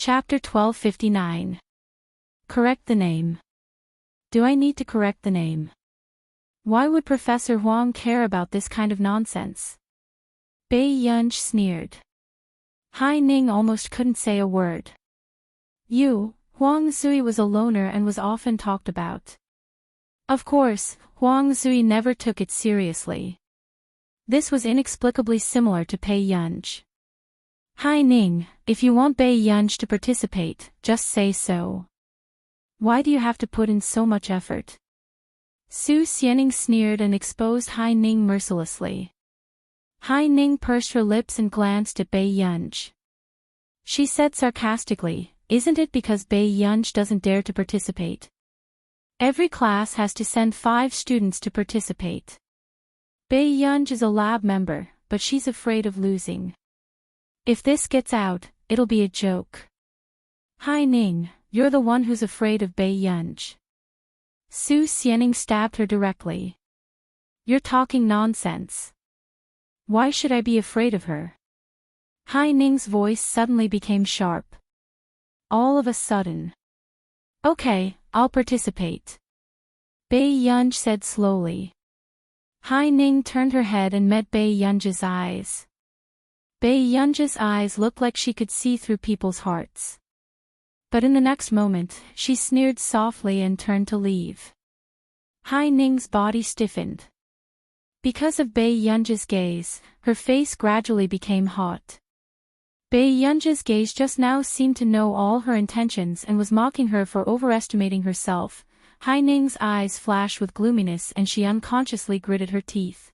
Chapter 1259. Correct the name. Do I need to correct the name? Why would Professor Huang care about this kind of nonsense? Bai Yunj sneered. Hai Ning almost couldn't say a word. Huang Zui was a loner and was often talked about. Of course, Huang Zui never took it seriously. This was inexplicably similar to Bai Yunj. Hai Ning, if you want Bai Yunj to participate, just say so. Why do you have to put in so much effort? Su Xianing sneered and exposed Hai Ning mercilessly. Hai Ning pursed her lips and glanced at Bai Yunj. She said sarcastically, isn't it because Bai Yunj doesn't dare to participate? Every class has to send 5 students to participate. Bai Yunj is a lab member, but she's afraid of losing. If this gets out, it'll be a joke. Hai Ning, you're the one who's afraid of Bai Yunj. Su Xianing stabbed her directly. You're talking nonsense. Why should I be afraid of her? Hai Ning's voice suddenly became sharp. All of a sudden. Okay, I'll participate. Bai Yunj said slowly. Hai Ning turned her head and met Bai Yunj's eyes. Bai Yunj's eyes looked like she could see through people's hearts. But in the next moment, she sneered softly and turned to leave. Hai Ning's body stiffened. Because of Bai Yunj's gaze, her face gradually became hot. Bai Yunj's gaze just now seemed to know all her intentions and was mocking her for overestimating herself. Hai Ning's eyes flashed with gloominess and she unconsciously gritted her teeth.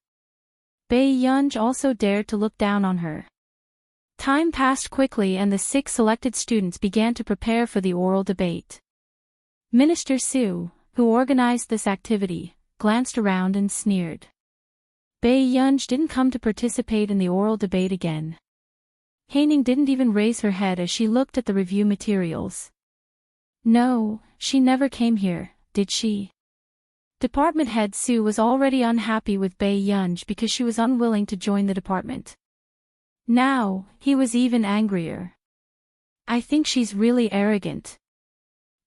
Bai Yunj also dared to look down on her. Time passed quickly and the 6 selected students began to prepare for the oral debate. Minister Su, who organized this activity, glanced around and sneered. Bai Yunj didn't come to participate in the oral debate again. Hai Ning didn't even raise her head as she looked at the review materials. No, she never came here, did she? Department head Su was already unhappy with Bai Yunj because she was unwilling to join the department. Now, he was even angrier. I think she's really arrogant.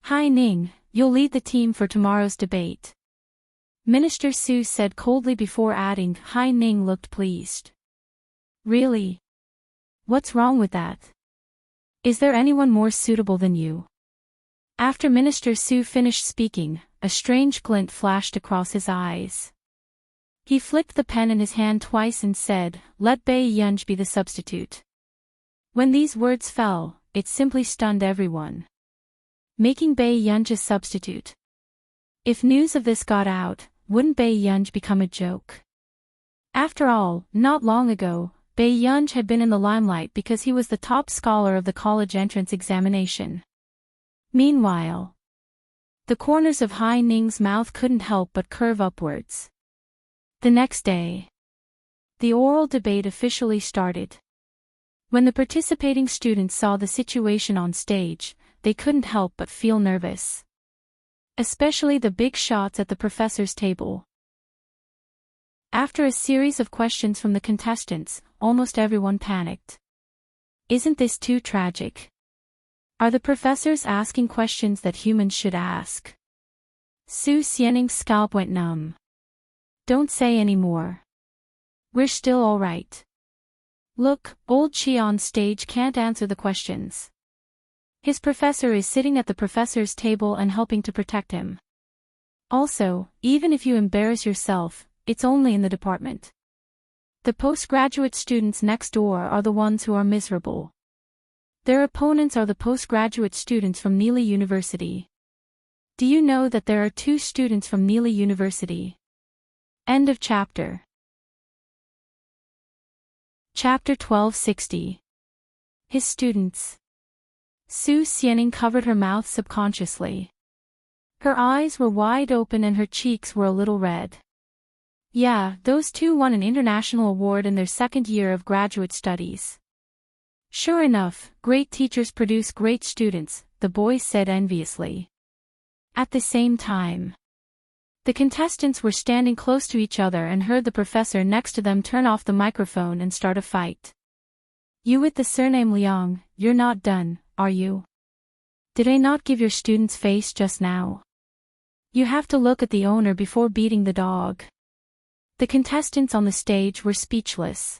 Hai Ning, you'll lead the team for tomorrow's debate. Minister Su said coldly before adding. Hai Ning looked pleased. Really? What's wrong with that? Is there anyone more suitable than you? After Minister Su finished speaking, a strange glint flashed across his eyes. He flicked the pen in his hand twice and said, let Bai Yunj be the substitute. When these words fell, it simply stunned everyone. Making Bai Yunj a substitute. If news of this got out, wouldn't Bai Yunj become a joke? After all, not long ago, Bai Yunj had been in the limelight because he was the top scholar of the college entrance examination. Meanwhile, the corners of Hai Ning's mouth couldn't help but curve upwards. The next day, the oral debate officially started. When the participating students saw the situation on stage, they couldn't help but feel nervous. Especially the big shots at the professor's table. After a series of questions from the contestants, almost everyone panicked. Isn't this too tragic? Are the professors asking questions that humans should ask? Su Xianing's scalp went numb. Don't say any more. We're still all right. Look, old Chi on stage can't answer the questions. His professor is sitting at the professor's table and helping to protect him. Also, even if you embarrass yourself, it's only in the department. The postgraduate students next door are the ones who are miserable. Their opponents are the postgraduate students from Neely University. Do you know that there are 2 students from Neely University? End of chapter. Chapter 1260. His students. Su Xianing covered her mouth subconsciously. Her eyes were wide open and her cheeks were a little red. Yeah, those 2 won an international award in their 2nd year of graduate studies. Sure enough, great teachers produce great students, the boys said enviously. At the same time, the contestants were standing close to each other and heard the professor next to them turn off the microphone and start a fight. You with the surname Liang, you're not done, are you? Did I not give your student's face just now? You have to look at the owner before beating the dog. The contestants on the stage were speechless.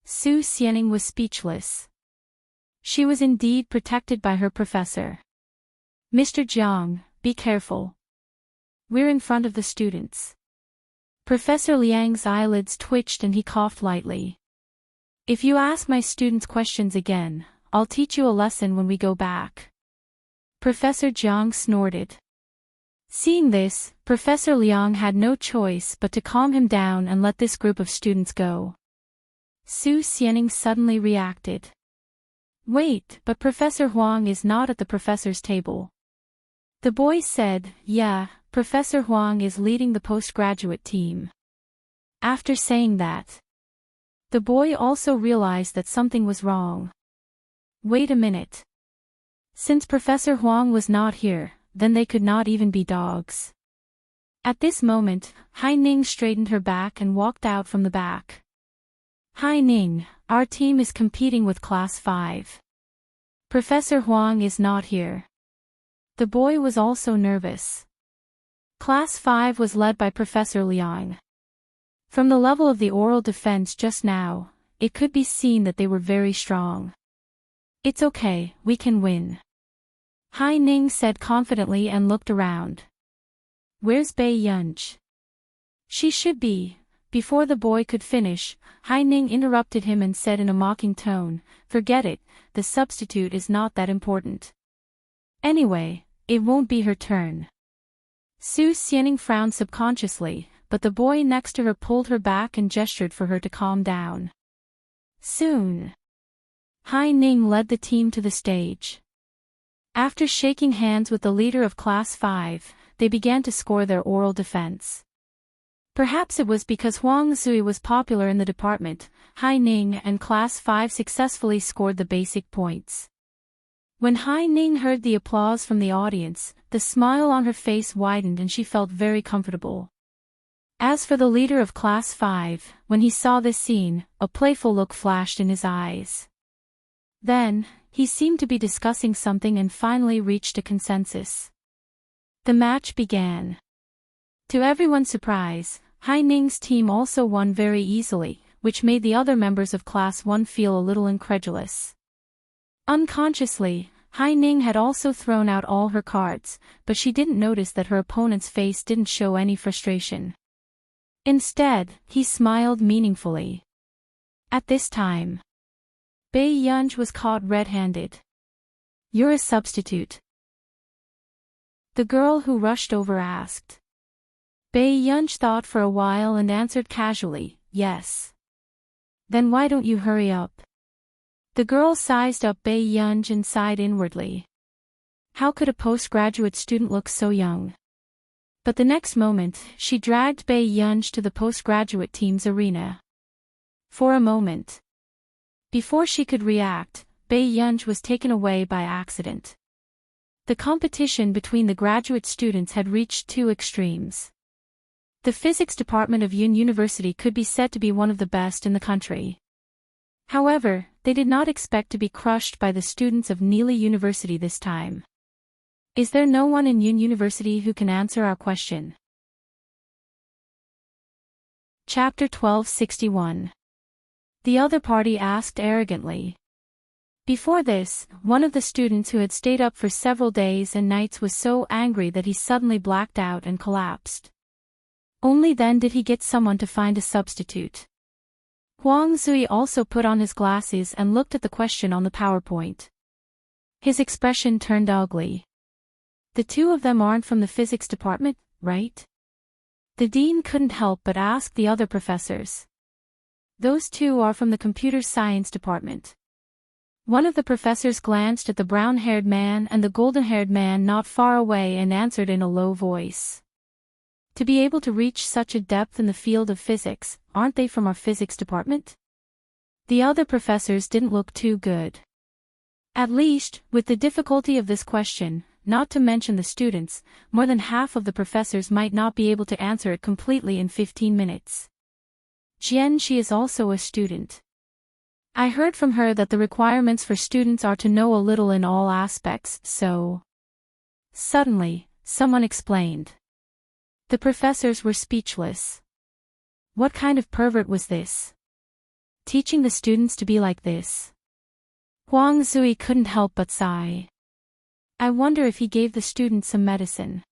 Su Xianing was speechless. She was indeed protected by her professor. Mr. Jiang, be careful. We're in front of the students. Professor Liang's eyelids twitched and he coughed lightly. If you ask my students questions again, I'll teach you a lesson when we go back. Professor Jiang snorted. Seeing this, Professor Liang had no choice but to calm him down and let this group of students go. Su Xianing suddenly reacted. Wait, but Professor Huang is not at the professor's table. The boy said, yeah, Professor Huang is leading the postgraduate team. After saying that, the boy also realized that something was wrong. Wait a minute. Since Professor Huang was not here, then they could not even be dogs. At this moment, Hai Ning straightened her back and walked out from the back. Hai Ning, our team is competing with Class 5. Professor Huang is not here. The boy was also nervous. Class 5 was led by Professor Liang. From the level of the oral defense just now, it could be seen that they were very strong. It's okay, we can win. Hai Ning said confidently and looked around. Where's Bai Yunj? She should be. Before the boy could finish, Hai Ning interrupted him and said in a mocking tone, forget it, the substitute is not that important. Anyway, it won't be her turn. Su Xianing frowned subconsciously, but the boy next to her pulled her back and gestured for her to calm down. Soon, Hai Ning led the team to the stage. After shaking hands with the leader of Class 5, they began to score their oral defense. Perhaps it was because Huang Zui was popular in the department, Hai Ning and Class 5 successfully scored the basic points. When Hai Ning heard the applause from the audience, the smile on her face widened and she felt very comfortable. As for the leader of Class 5, when he saw this scene, a playful look flashed in his eyes. Then, he seemed to be discussing something and finally reached a consensus. The match began. To everyone's surprise, Hai Ning's team also won very easily, which made the other members of Class 1 feel a little incredulous. Unconsciously, Hai Ning had also thrown out all her cards, but she didn't notice that her opponent's face didn't show any frustration. Instead, he smiled meaningfully. At this time, Bai Yunj was caught red-handed. You're a substitute. The girl who rushed over asked. Bai Yunj thought for a while and answered casually, yes. Then why don't you hurry up? The girl sized up Bai Yunj and sighed inwardly. How could a postgraduate student look so young? But the next moment, she dragged Bai Yunj to the postgraduate team's arena. For a moment, before she could react, Bai Yunj was taken away by accident. The competition between the graduate students had reached two extremes. The physics department of Yun University could be said to be one of the best in the country. However, they did not expect to be crushed by the students of Neely University this time. Is there no one in Yun University who can answer our question? Chapter 1261. The other party asked arrogantly. Before this, one of the students who had stayed up for several days and nights was so angry that he suddenly blacked out and collapsed. Only then did he get someone to find a substitute. Huang Zui also put on his glasses and looked at the question on the PowerPoint. His expression turned ugly. The two of them aren't from the physics department, right? The dean couldn't help but ask the other professors. Those two are from the computer science department. One of the professors glanced at the brown-haired man and the golden-haired man not far away and answered in a low voice. To be able to reach such a depth in the field of physics, aren't they from our physics department? The other professors didn't look too good. At least, with the difficulty of this question, not to mention the students, more than half of the professors might not be able to answer it completely in 15 minutes. Jian, she is also a student. I heard from her that the requirements for students are to know a little in all aspects, so... Suddenly, someone explained. The professors were speechless. What kind of pervert was this? Teaching the students to be like this? Huang Zui couldn't help but sigh. I wonder if he gave the students some medicine.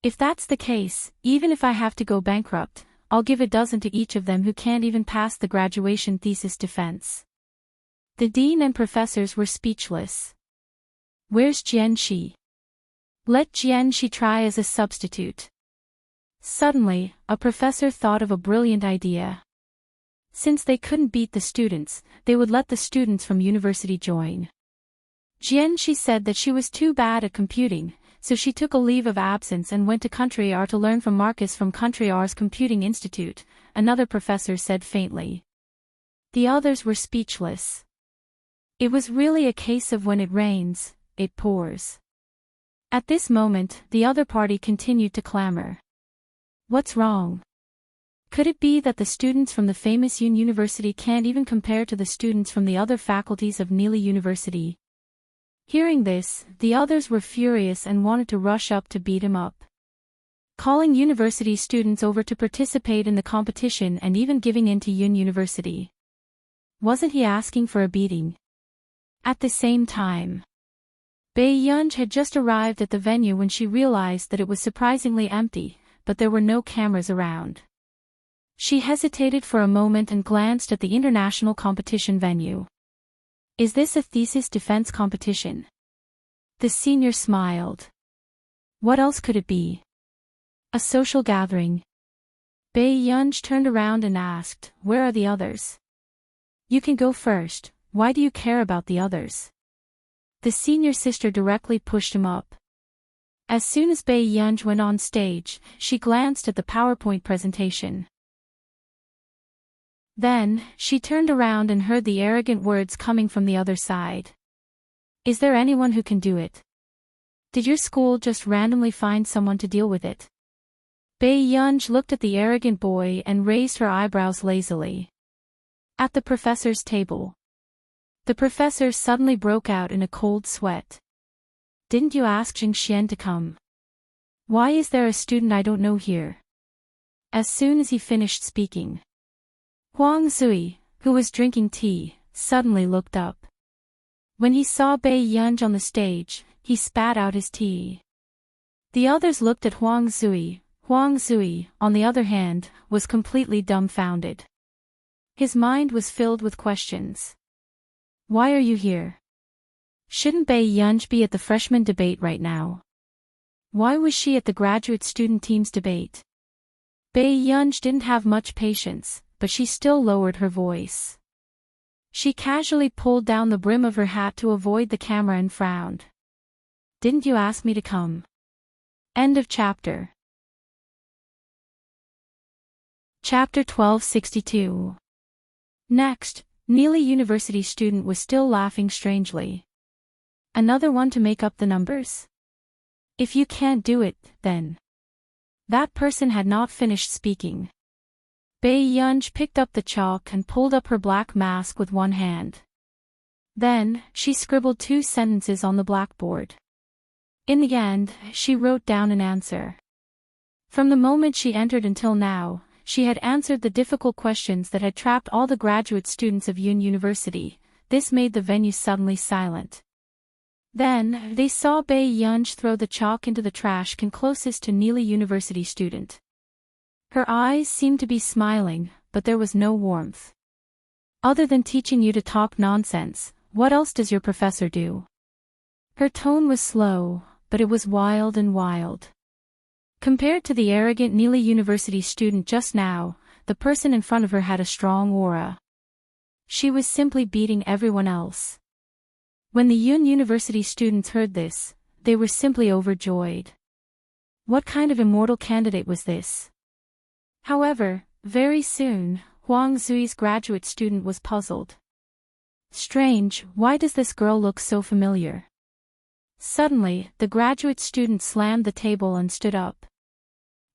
If that's the case, even if I have to go bankrupt, I'll give a dozen to each of them who can't even pass the graduation thesis defense. The dean and professors were speechless. Where's Jianxi? Let Jianxi try as a substitute. Suddenly, a professor thought of a brilliant idea. Since they couldn't beat the students, they would let the students from university join. Jianxi said that she was too bad at computing, so she took a leave of absence and went to Country R to learn from Marcus from Country R's Computing Institute, another professor said faintly. The others were speechless. It was really a case of when it rains, it pours. At this moment, the other party continued to clamor. What's wrong? Could it be that the students from the famous Yun University can't even compare to the students from the other faculties of Neely University? Hearing this, the others were furious and wanted to rush up to beat him up. Calling university students over to participate in the competition and even giving in to Yun University. Wasn't he asking for a beating? At the same time, Bai Yunj had just arrived at the venue when she realized that it was surprisingly empty, but there were no cameras around. She hesitated for a moment and glanced at the international competition venue. Is this a thesis defense competition? The senior smiled. What else could it be? A social gathering. Bai Yunj turned around and asked, where are the others? You can go first, why do you care about the others? The senior sister directly pushed him up. As soon as Bai Yunj went on stage, she glanced at the PowerPoint presentation. Then, she turned around and heard the arrogant words coming from the other side. Is there anyone who can do it? Did your school just randomly find someone to deal with it? Bai Yunj looked at the arrogant boy and raised her eyebrows lazily. At the professor's table. The professor suddenly broke out in a cold sweat. Didn't you ask Jing Xian to come? Why is there a student I don't know here? As soon as he finished speaking, Huang Zui, who was drinking tea, suddenly looked up. When he saw Bai Yunj on the stage, he spat out his tea. The others looked at Huang Zui. Huang Zui, on the other hand, was completely dumbfounded. His mind was filled with questions. Why are you here? Shouldn't Bai Yunj be at the freshman debate right now? Why was she at the graduate student team's debate? Bai Yunj didn't have much patience, but she still lowered her voice. She casually pulled down the brim of her hat to avoid the camera and frowned. Didn't you ask me to come? End of chapter. Chapter 1262. Next, Neely University student was still laughing strangely. Another one to make up the numbers? If you can't do it, then. That person had not finished speaking. Bai Yunj picked up the chalk and pulled up her black mask with one hand. Then, she scribbled 2 sentences on the blackboard. In the end, she wrote down an answer. From the moment she entered until now, she had answered the difficult questions that had trapped all the graduate students of Yun University. This made the venue suddenly silent. Then, they saw Bai Yunj throw the chalk into the trash can closest to Neely University student. Her eyes seemed to be smiling, but there was no warmth. Other than teaching you to talk nonsense, what else does your professor do? Her tone was slow, but it was wild and wild. Compared to the arrogant Neely University student just now, the person in front of her had a strong aura. She was simply beating everyone else. When the Yun University students heard this, they were simply overjoyed. What kind of immortal candidate was this? However, very soon, Huang Zui's graduate student was puzzled. Strange, why does this girl look so familiar? Suddenly, the graduate student slammed the table and stood up.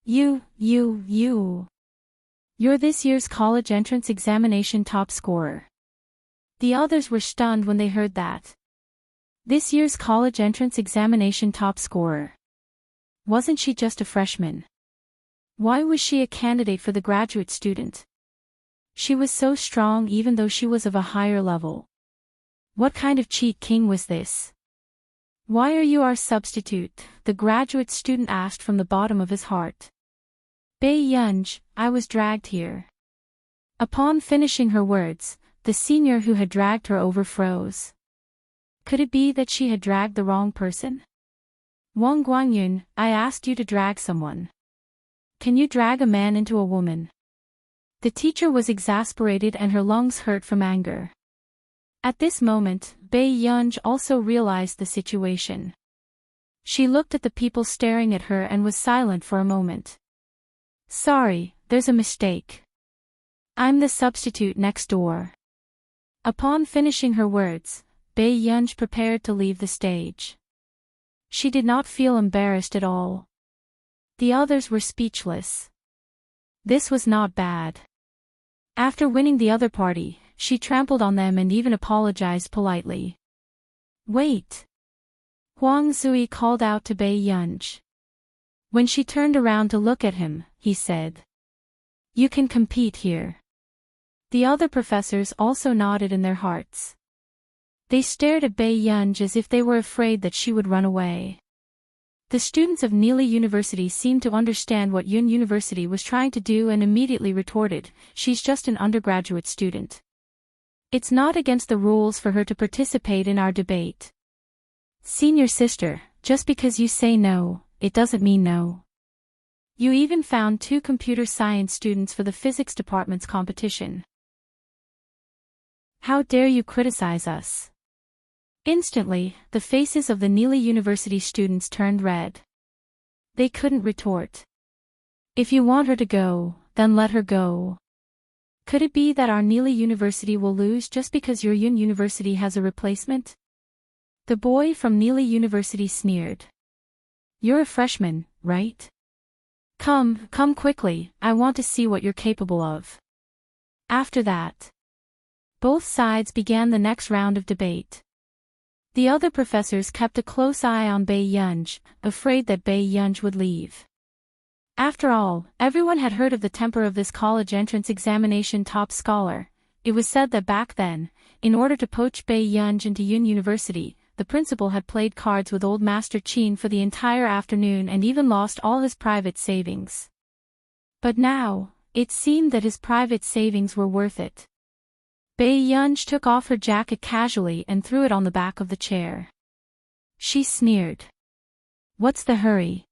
You're this year's college entrance examination top scorer. The others were stunned when they heard that. This year's college entrance examination top scorer. Wasn't she just a freshman? Why was she a candidate for the graduate student? She was so strong even though she was of a higher level. What kind of cheat king was this? Why are you our substitute? The graduate student asked from the bottom of his heart. Bei Yunj, I was dragged here. Upon finishing her words, the senior who had dragged her over froze. Could it be that she had dragged the wrong person? Wang Guangyun, I asked you to drag someone. Can you drag a man into a woman? The teacher was exasperated and her lungs hurt from anger. At this moment, Bei Yunj also realized the situation. She looked at the people staring at her and was silent for a moment. Sorry, there's a mistake. I'm the substitute next door. Upon finishing her words, Bei Yunj prepared to leave the stage. She did not feel embarrassed at all. The others were speechless. This was not bad. After winning the other party, she trampled on them and even apologized politely. Wait! Huang Zui called out to Bei Yunj. When she turned around to look at him, he said, You can compete here. The other professors also nodded in their hearts. They stared at Bei Yunj as if they were afraid that she would run away. The students of Neely University seemed to understand what Yun University was trying to do and immediately retorted, She's just an undergraduate student. It's not against the rules for her to participate in our debate. Senior sister, just because you say no, it doesn't mean no. You even found 2 computer science students for the physics department's competition. How dare you criticize us? Instantly, the faces of the Neely University students turned red. They couldn't retort. If you want her to go, then let her go. Could it be that our Neely University will lose just because your Yun University has a replacement? The boy from Neely University sneered. You're a freshman, right? Come quickly, I want to see what you're capable of. After that, both sides began the next round of debate. The other professors kept a close eye on Bei Yunj, afraid that Bei Yunj would leave. After all, everyone had heard of the temper of this college entrance examination top scholar. It was said that back then, in order to poach Bei Yunj into Yun University, the principal had played cards with old Master Qin for the entire afternoon and even lost all his private savings. But now, it seemed that his private savings were worth it. Bei Yunj took off her jacket casually and threw it on the back of the chair. She sneered. What's the hurry?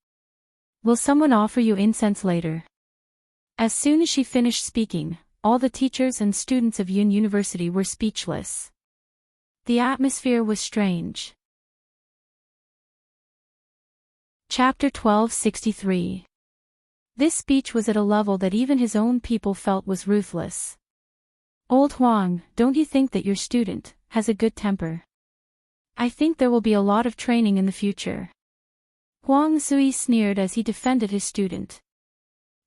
Will someone offer you incense later? As soon as she finished speaking, all the teachers and students of Yun University were speechless. The atmosphere was strange. Chapter 1263. This speech was at a level that even his own people felt was ruthless. Old Huang, don't you think that your student has a good temper? I think there will be a lot of training in the future. Huang Zui sneered as he defended his student.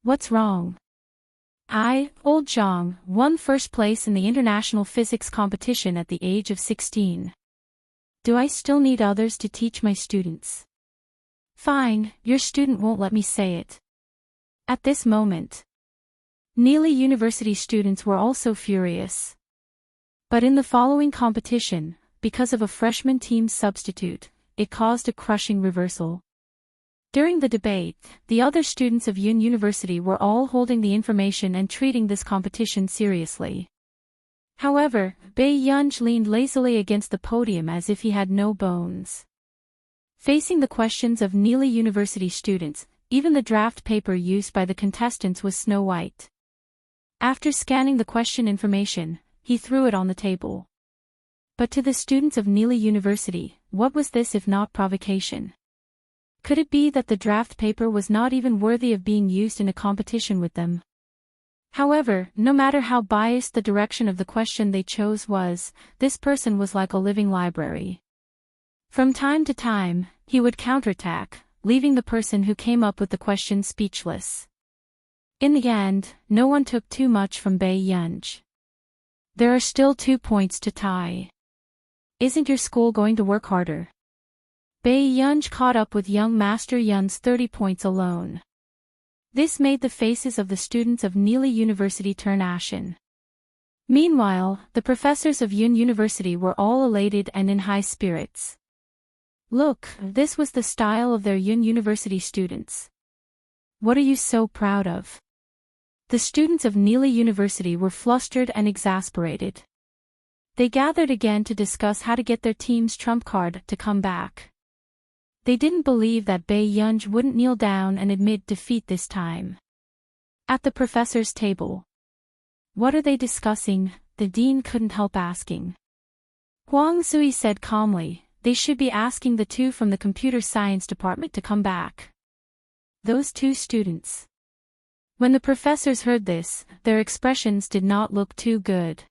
What's wrong? I, Old Zhang, won first place in the international physics competition at the age of 16. Do I still need others to teach my students? Fine, your student won't let me say it. At this moment, Neely University students were also furious. But in the following competition, because of a freshman team's substitute, it caused a crushing reversal. During the debate, the other students of Yun University were all holding the information and treating this competition seriously. However, Bei Yunj leaned lazily against the podium as if he had no bones. Facing the questions of Neely University students, even the draft paper used by the contestants was snow white. After scanning the question information, he threw it on the table. But to the students of Neely University, what was this if not provocation? Could it be that the draft paper was not even worthy of being used in a competition with them? However, no matter how biased the direction of the question they chose was, this person was like a living library. From time to time, he would counterattack, leaving the person who came up with the question speechless. In the end, no one took too much from Bei Yunj. There are still 2 points to tie. Isn't your school going to work harder? Bae Yunj caught up with young Master Yun's 30 points alone. This made the faces of the students of Neely University turn ashen. Meanwhile, the professors of Yun University were all elated and in high spirits. Look, this was the style of their Yun University students. What are you so proud of? The students of Neely University were flustered and exasperated. They gathered again to discuss how to get their team's trump card to come back. They didn't believe that Bae Yunj wouldn't kneel down and admit defeat this time. At the professor's table. What are they discussing? The dean couldn't help asking. Huang Zui said calmly, they should be asking the 2 from the computer science department to come back. Those 2 students. When the professors heard this, their expressions did not look too good.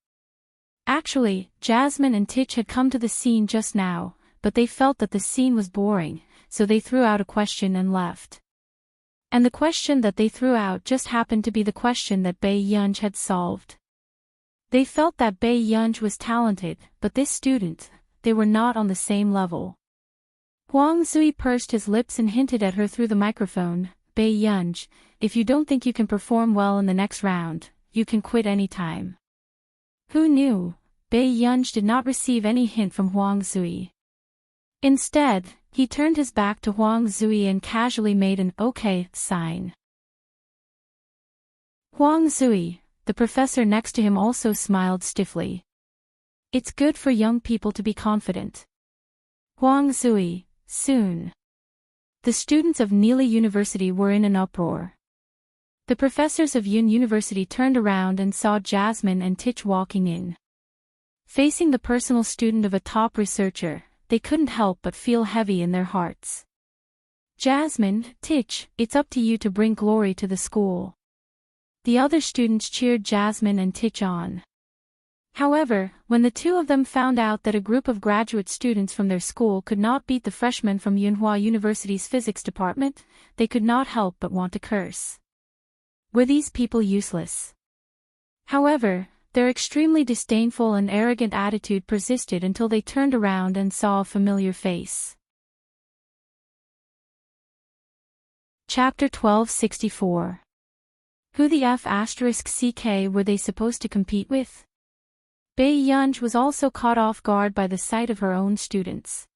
Actually, Jasmine and Titch had come to the scene just now, but they felt that the scene was boring, so they threw out a question and left. And the question that they threw out just happened to be the question that Bae Yunj had solved. They felt that Bae Yunj was talented, but this student, they were not on the same level. Huang Zui pursed his lips and hinted at her through the microphone, Bae Yunj, if you don't think you can perform well in the next round, you can quit any time. Who knew? Bae Yunj did not receive any hint from Huang Zui. Instead, he turned his back to Huang Zui and casually made an okay sign. Huang Zui, the professor next to him, also smiled stiffly. It's good for young people to be confident. Huang Zui, soon. The students of Neely University were in an uproar. The professors of Yun University turned around and saw Jasmine and Titch walking in. Facing the personal student of a top researcher, they couldn't help but feel heavy in their hearts. Jasmine, Titch, it's up to you to bring glory to the school. The other students cheered Jasmine and Titch on. However, when the 2 of them found out that a group of graduate students from their school could not beat the freshmen from Yunhua University's physics department, they could not help but want to curse. Were these people useless? However, their extremely disdainful and arrogant attitude persisted until they turned around and saw a familiar face. Chapter 1264. Who the F***ck were they supposed to compete with? Bae Yunj was also caught off guard by the sight of her own students.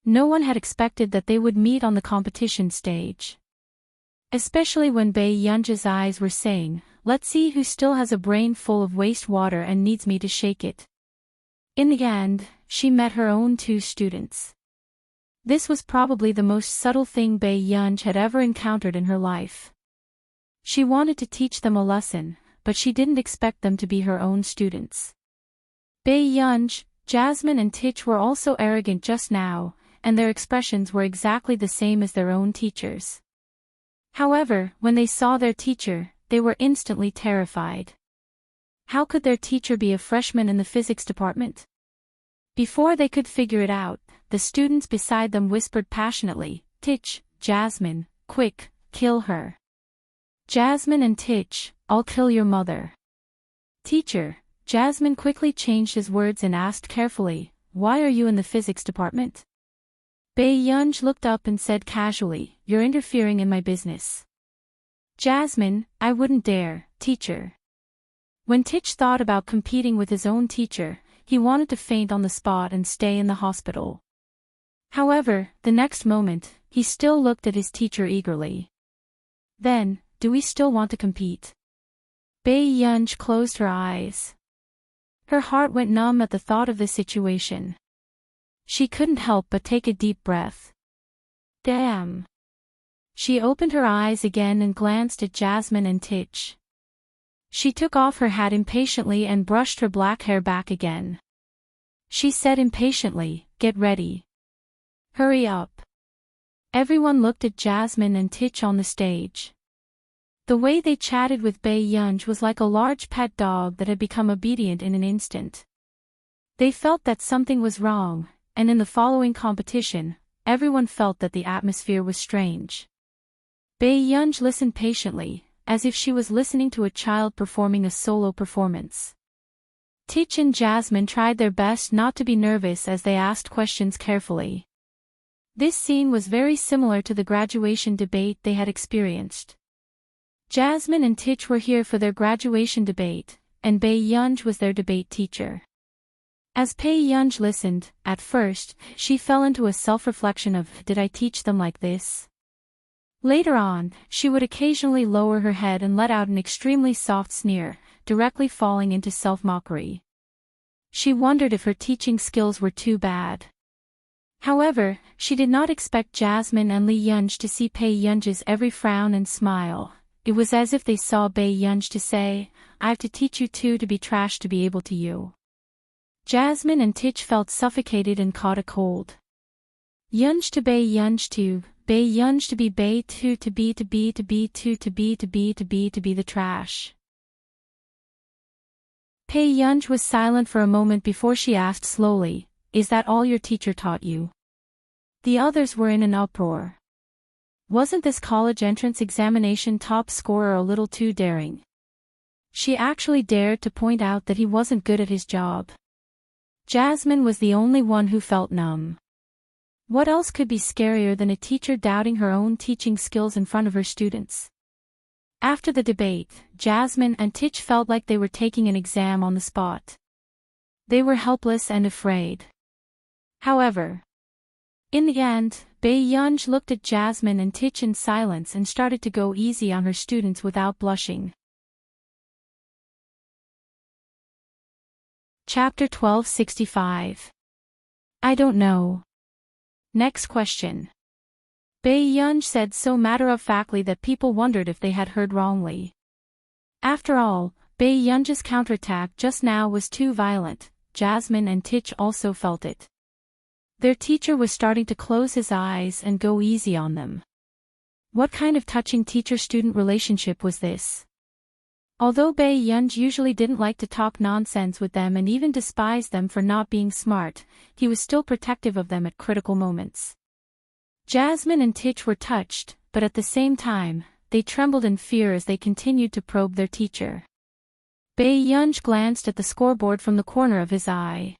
No one had expected that they would meet on the competition stage. Especially when Bae Yunj's eyes were saying, let's see who still has a brain full of wastewater and needs me to shake it. In the end, she met her own 2 students. This was probably the most subtle thing Bae Yunj had ever encountered in her life. She wanted to teach them a lesson, but she didn't expect them to be her own students. Bae Yunj, Jasmine and Titch were also arrogant just now, and their expressions were exactly the same as their own teachers. However, when they saw their teacher, they were instantly terrified. How could their teacher be a freshman in the physics department? Before they could figure it out, the students beside them whispered passionately, Titch, Jasmine, quick, kill her. Jasmine and Titch, I'll kill your mother. Teacher, Jasmine quickly changed his words and asked carefully, why are you in the physics department? Bae Yunj looked up and said casually, you're interfering in my business. Jasmine, I wouldn't dare, teacher. When Titch thought about competing with his own teacher, he wanted to faint on the spot and stay in the hospital. However, the next moment, he still looked at his teacher eagerly. Then, do we still want to compete? Bae Yunj closed her eyes. Her heart went numb at the thought of the situation. She couldn't help but take a deep breath. Damn. She opened her eyes again and glanced at Jasmine and Titch. She took off her hat impatiently and brushed her black hair back again. She said impatiently, get ready. Hurry up. Everyone looked at Jasmine and Titch on the stage. The way they chatted with Bae Yunj was like a large pet dog that had become obedient in an instant. They felt that something was wrong, and in the following competition, everyone felt that the atmosphere was strange. Bae Yunj listened patiently, as if she was listening to a child performing a solo performance. Tich and Jasmine tried their best not to be nervous as they asked questions carefully. This scene was very similar to the graduation debate they had experienced. Jasmine and Tich were here for their graduation debate, and Bae Yunj was their debate teacher. As Bae Yunj listened, at first, she fell into a self-reflection of, did I teach them like this? Later on, she would occasionally lower her head and let out an extremely soft sneer, directly falling into self-mockery. She wondered if her teaching skills were too bad. However, she did not expect Jasmine and Lee Yunj to see Bae Yunj's every frown and smile. It was as if they saw Bae Yunj to say, I have to teach you too to be trash to be able to you. Jasmine and Tich felt suffocated and caught a cold. Yunj to Bae Yunj to Bae Yunj to be Bae to be the trash. Bae Yunj was silent for a moment before she asked slowly, is that all your teacher taught you? The others were in an uproar. Wasn't this college entrance examination top scorer a little too daring? She actually dared to point out that he wasn't good at his job. Jasmine was the only one who felt numb. What else could be scarier than a teacher doubting her own teaching skills in front of her students? After the debate, Jasmine and Tich felt like they were taking an exam on the spot. They were helpless and afraid. However, in the end, Bae Yunj looked at Jasmine and Tich in silence and started to go easy on her students without blushing. Chapter 1265. I don't know. Next question. Bae Yunj said so matter-of-factly that people wondered if they had heard wrongly. After all, Bae Yunj's counterattack just now was too violent. Jasmine and Tich also felt it. Their teacher was starting to close his eyes and go easy on them. What kind of touching teacher-student relationship was this? Although Bae Yunj usually didn't like to talk nonsense with them and even despised them for not being smart, he was still protective of them at critical moments. Jasmine and Tich were touched, but at the same time, they trembled in fear as they continued to probe their teacher. Bae Yunj glanced at the scoreboard from the corner of his eye.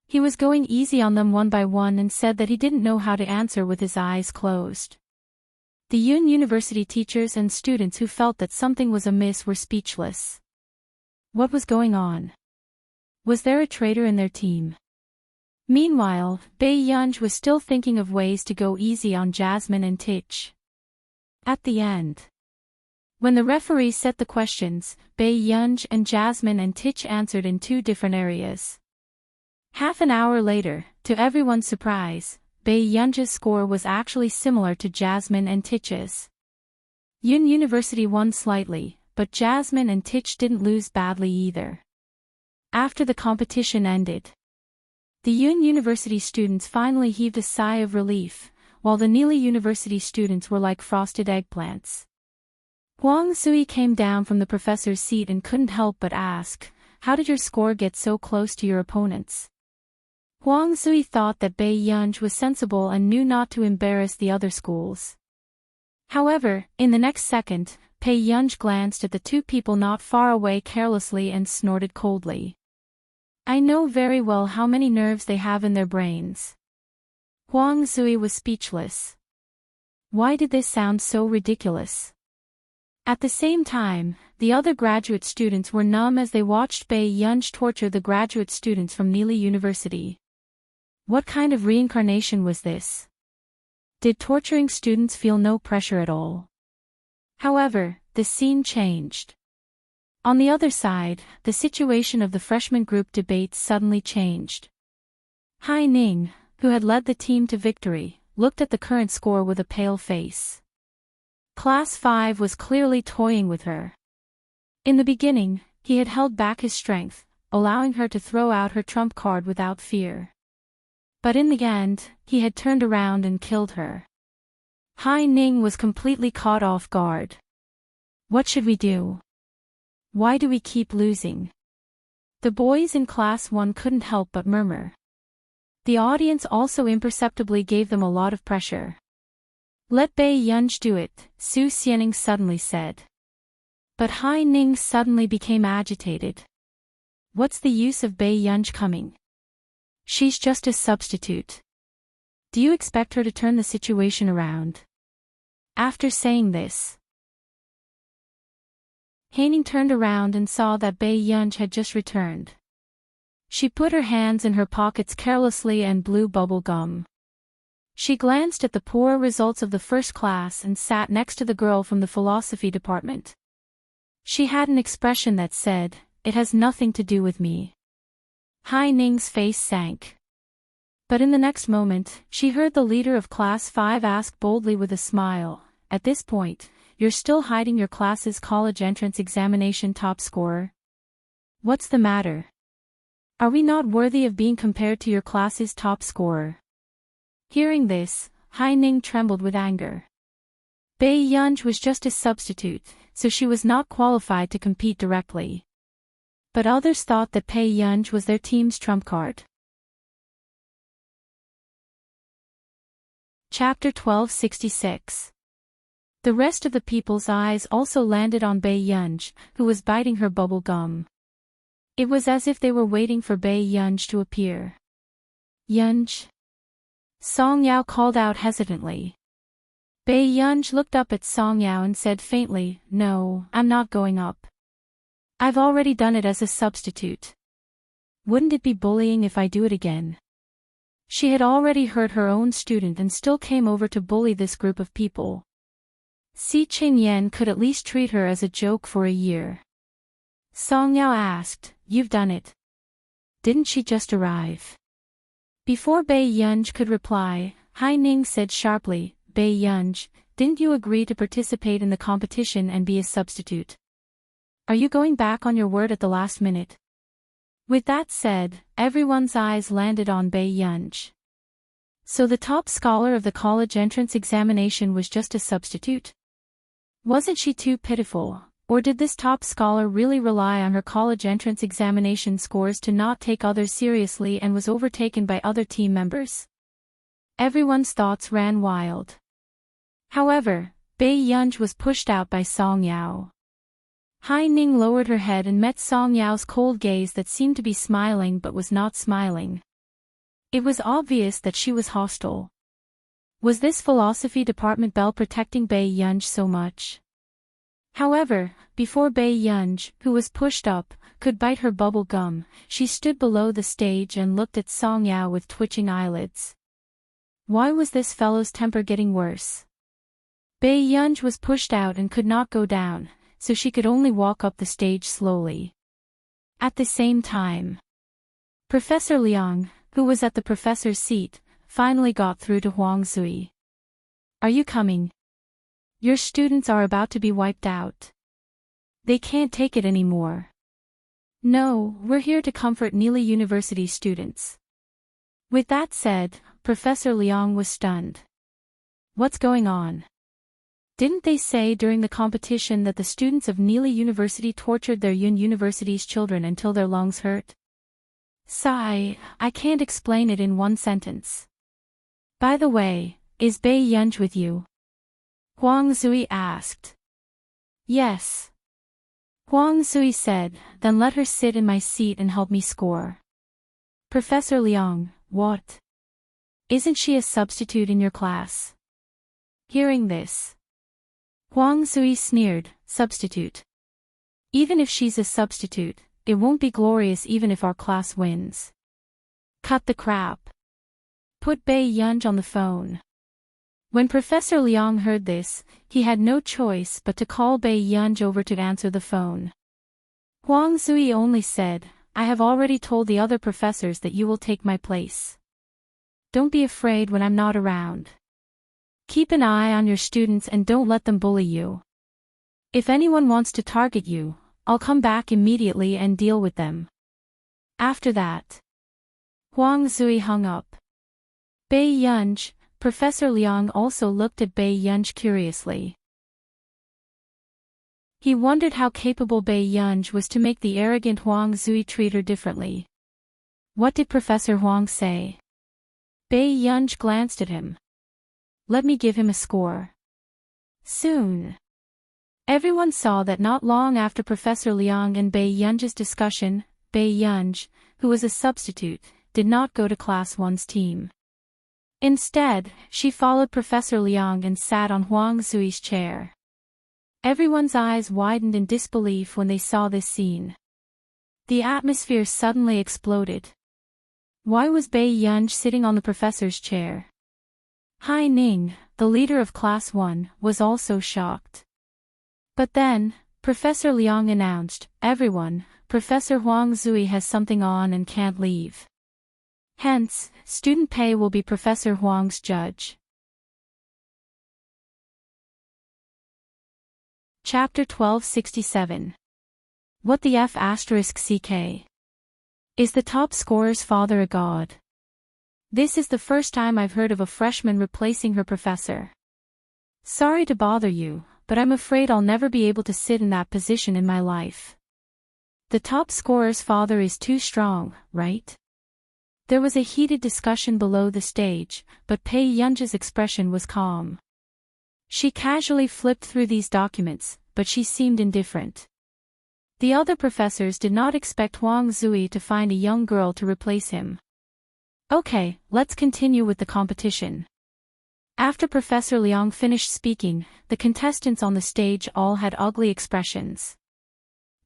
He was going easy on them one by one and said that he didn't know how to answer with his eyes closed. The Yun University teachers and students who felt that something was amiss were speechless. What was going on? Was there a traitor in their team? Meanwhile, Bae Yunj was still thinking of ways to go easy on Jasmine and Tich. At the end, when the referee set the questions, Bae Yunj and Jasmine and Tich answered in two different areas. Half an hour later, to everyone's surprise, Bae Yunj's score was actually similar to Jasmine and Tich's. Yun University won slightly, but Jasmine and Tich didn't lose badly either. After the competition ended, the Yun University students finally heaved a sigh of relief, while the Neely University students were like frosted eggplants. Huang Sui came down from the professor's seat and couldn't help but ask, how did your score get so close to your opponents? Huang Sui thought that Bae Yunj was sensible and knew not to embarrass the other schools. However, in the next second, Bae Yunj glanced at the two people not far away carelessly and snorted coldly. I know very well how many nerves they have in their brains. Huang Sui was speechless. Why did this sound so ridiculous? At the same time, the other graduate students were numb as they watched Bae Yunj torture the graduate students from Neely University. What kind of reincarnation was this? Did torturing students feel no pressure at all? However, the scene changed. On the other side, the situation of the freshman group debate suddenly changed. Hai Ning, who had led the team to victory, looked at the current score with a pale face. Class 5 was clearly toying with her. In the beginning, he had held back his strength, allowing her to throw out her trump card without fear. But in the end, he had turned around and killed her. Hai Ning was completely caught off guard. What should we do? Why do we keep losing? The boys in Class 1 couldn't help but murmur. The audience also imperceptibly gave them a lot of pressure. Let Bae Yunj do it, Su Xianing suddenly said. But Hai Ning suddenly became agitated. What's the use of Bai Yunj coming? She's just a substitute. Do you expect her to turn the situation around? After saying this, Hai Ning turned around and saw that Bai Yunj had just returned. She put her hands in her pockets carelessly and blew bubble gum. She glanced at the poor results of the first class and sat next to the girl from the philosophy department. She had an expression that said, "It has nothing to do with me." Hai Ning's face sank. But in the next moment, she heard the leader of Class 5 ask boldly with a smile, "At this point, you're still hiding your class's college entrance examination top scorer? What's the matter? Are we not worthy of being compared to your class's top scorer?" Hearing this, Hai Ning trembled with anger. Bai Yunj was just a substitute, so she was not qualified to compete directly. But others thought that Bai Yunj was their team's trump card. Chapter 1266. The rest of the people's eyes also landed on Bai Yunj, who was biting her bubble gum. It was as if they were waiting for Bai Yunj to appear. "Yunj?" Song Yao called out hesitantly. Bai Yunj looked up at Song Yao and said faintly, "No, I'm not going up. I've already done it as a substitute. Wouldn't it be bullying if I do it again?" She had already hurt her own student and still came over to bully this group of people. Si Qingyan could at least treat her as a joke for a year. Song Yao asked, "You've done it. Didn't she just arrive?" Before Bai Yunj could reply, Hai Ning said sharply, "Bai Yunj, didn't you agree to participate in the competition and be a substitute? Are you going back on your word at the last minute?" With that said, everyone's eyes landed on Bai Yunj. So the top scholar of the college entrance examination was just a substitute? Wasn't she too pitiful, or did this top scholar really rely on her college entrance examination scores to not take others seriously and was overtaken by other team members? Everyone's thoughts ran wild. However, Bai Yunj was pushed out by Song Yao. Hai Ning lowered her head and met Song Yao's cold gaze that seemed to be smiling but was not smiling. It was obvious that she was hostile. Was this philosophy department belle protecting Bai Yunj so much? However, before Bai Yunj, who was pushed up, could bite her bubble gum, she stood below the stage and looked at Song Yao with twitching eyelids. Why was this fellow's temper getting worse? Bai Yunj was pushed out and could not go down, so she could only walk up the stage slowly. At the same time, Professor Liang, who was at the professor's seat, finally got through to Huang Zui. "Are you coming? Your students are about to be wiped out. They can't take it anymore." "No, we're here to comfort Neely University students." With that said, Professor Liang was stunned. What's going on? Didn't they say during the competition that the students of Neely University tortured their University's children until their lungs hurt? Sigh, I can't explain it in one sentence. By the way, is Bai Yunj with you? Huang Zui asked. Yes. Huang Zui said, then let her sit in my seat and help me score. Professor Liang, what? Isn't she a substitute in your class? Hearing this, Huang Zui sneered, substitute. Even if she's a substitute, it won't be glorious even if our class wins. Cut the crap. Put Bai Yunj on the phone. When Professor Liang heard this, he had no choice but to call Bai Yunj over to answer the phone. Huang Zui only said, I have already told the other professors that you will take my place. Don't be afraid when I'm not around. Keep an eye on your students and don't let them bully you. If anyone wants to target you, I'll come back immediately and deal with them. After that, Huang Zui hung up. Bai Yunj, Professor Liang also looked at Bai Yunj curiously. He wondered how capable Bai Yunj was to make the arrogant Huang Zui treat her differently. What did Professor Huang say? Bai Yunj glanced at him. Let me give him a score. Soon. Everyone saw that not long after Professor Liang and Bei Yun's discussion, Bei Yun, who was a substitute, did not go to Class 1's team. Instead, she followed Professor Liang and sat on Huang Zui's chair. Everyone's eyes widened in disbelief when they saw this scene. The atmosphere suddenly exploded. Why was Bei Yun sitting on the professor's chair? Hai Ning, the leader of Class 1, was also shocked. But then, Professor Liang announced, "Everyone, Professor Huang Zui has something on and can't leave. Hence, student Pei will be Professor Huang's judge." Chapter 1267. What the F***CK? Is the top scorer's father a god? This is the first time I've heard of a freshman replacing her professor. Sorry to bother you, but I'm afraid I'll never be able to sit in that position in my life. The top scorer's father is too strong, right? There was a heated discussion below the stage, but Pei Yun's expression was calm. She casually flipped through these documents, but she seemed indifferent. The other professors did not expect Huang Zui to find a young girl to replace him. Okay, let's continue with the competition. After Professor Liang finished speaking, the contestants on the stage all had ugly expressions.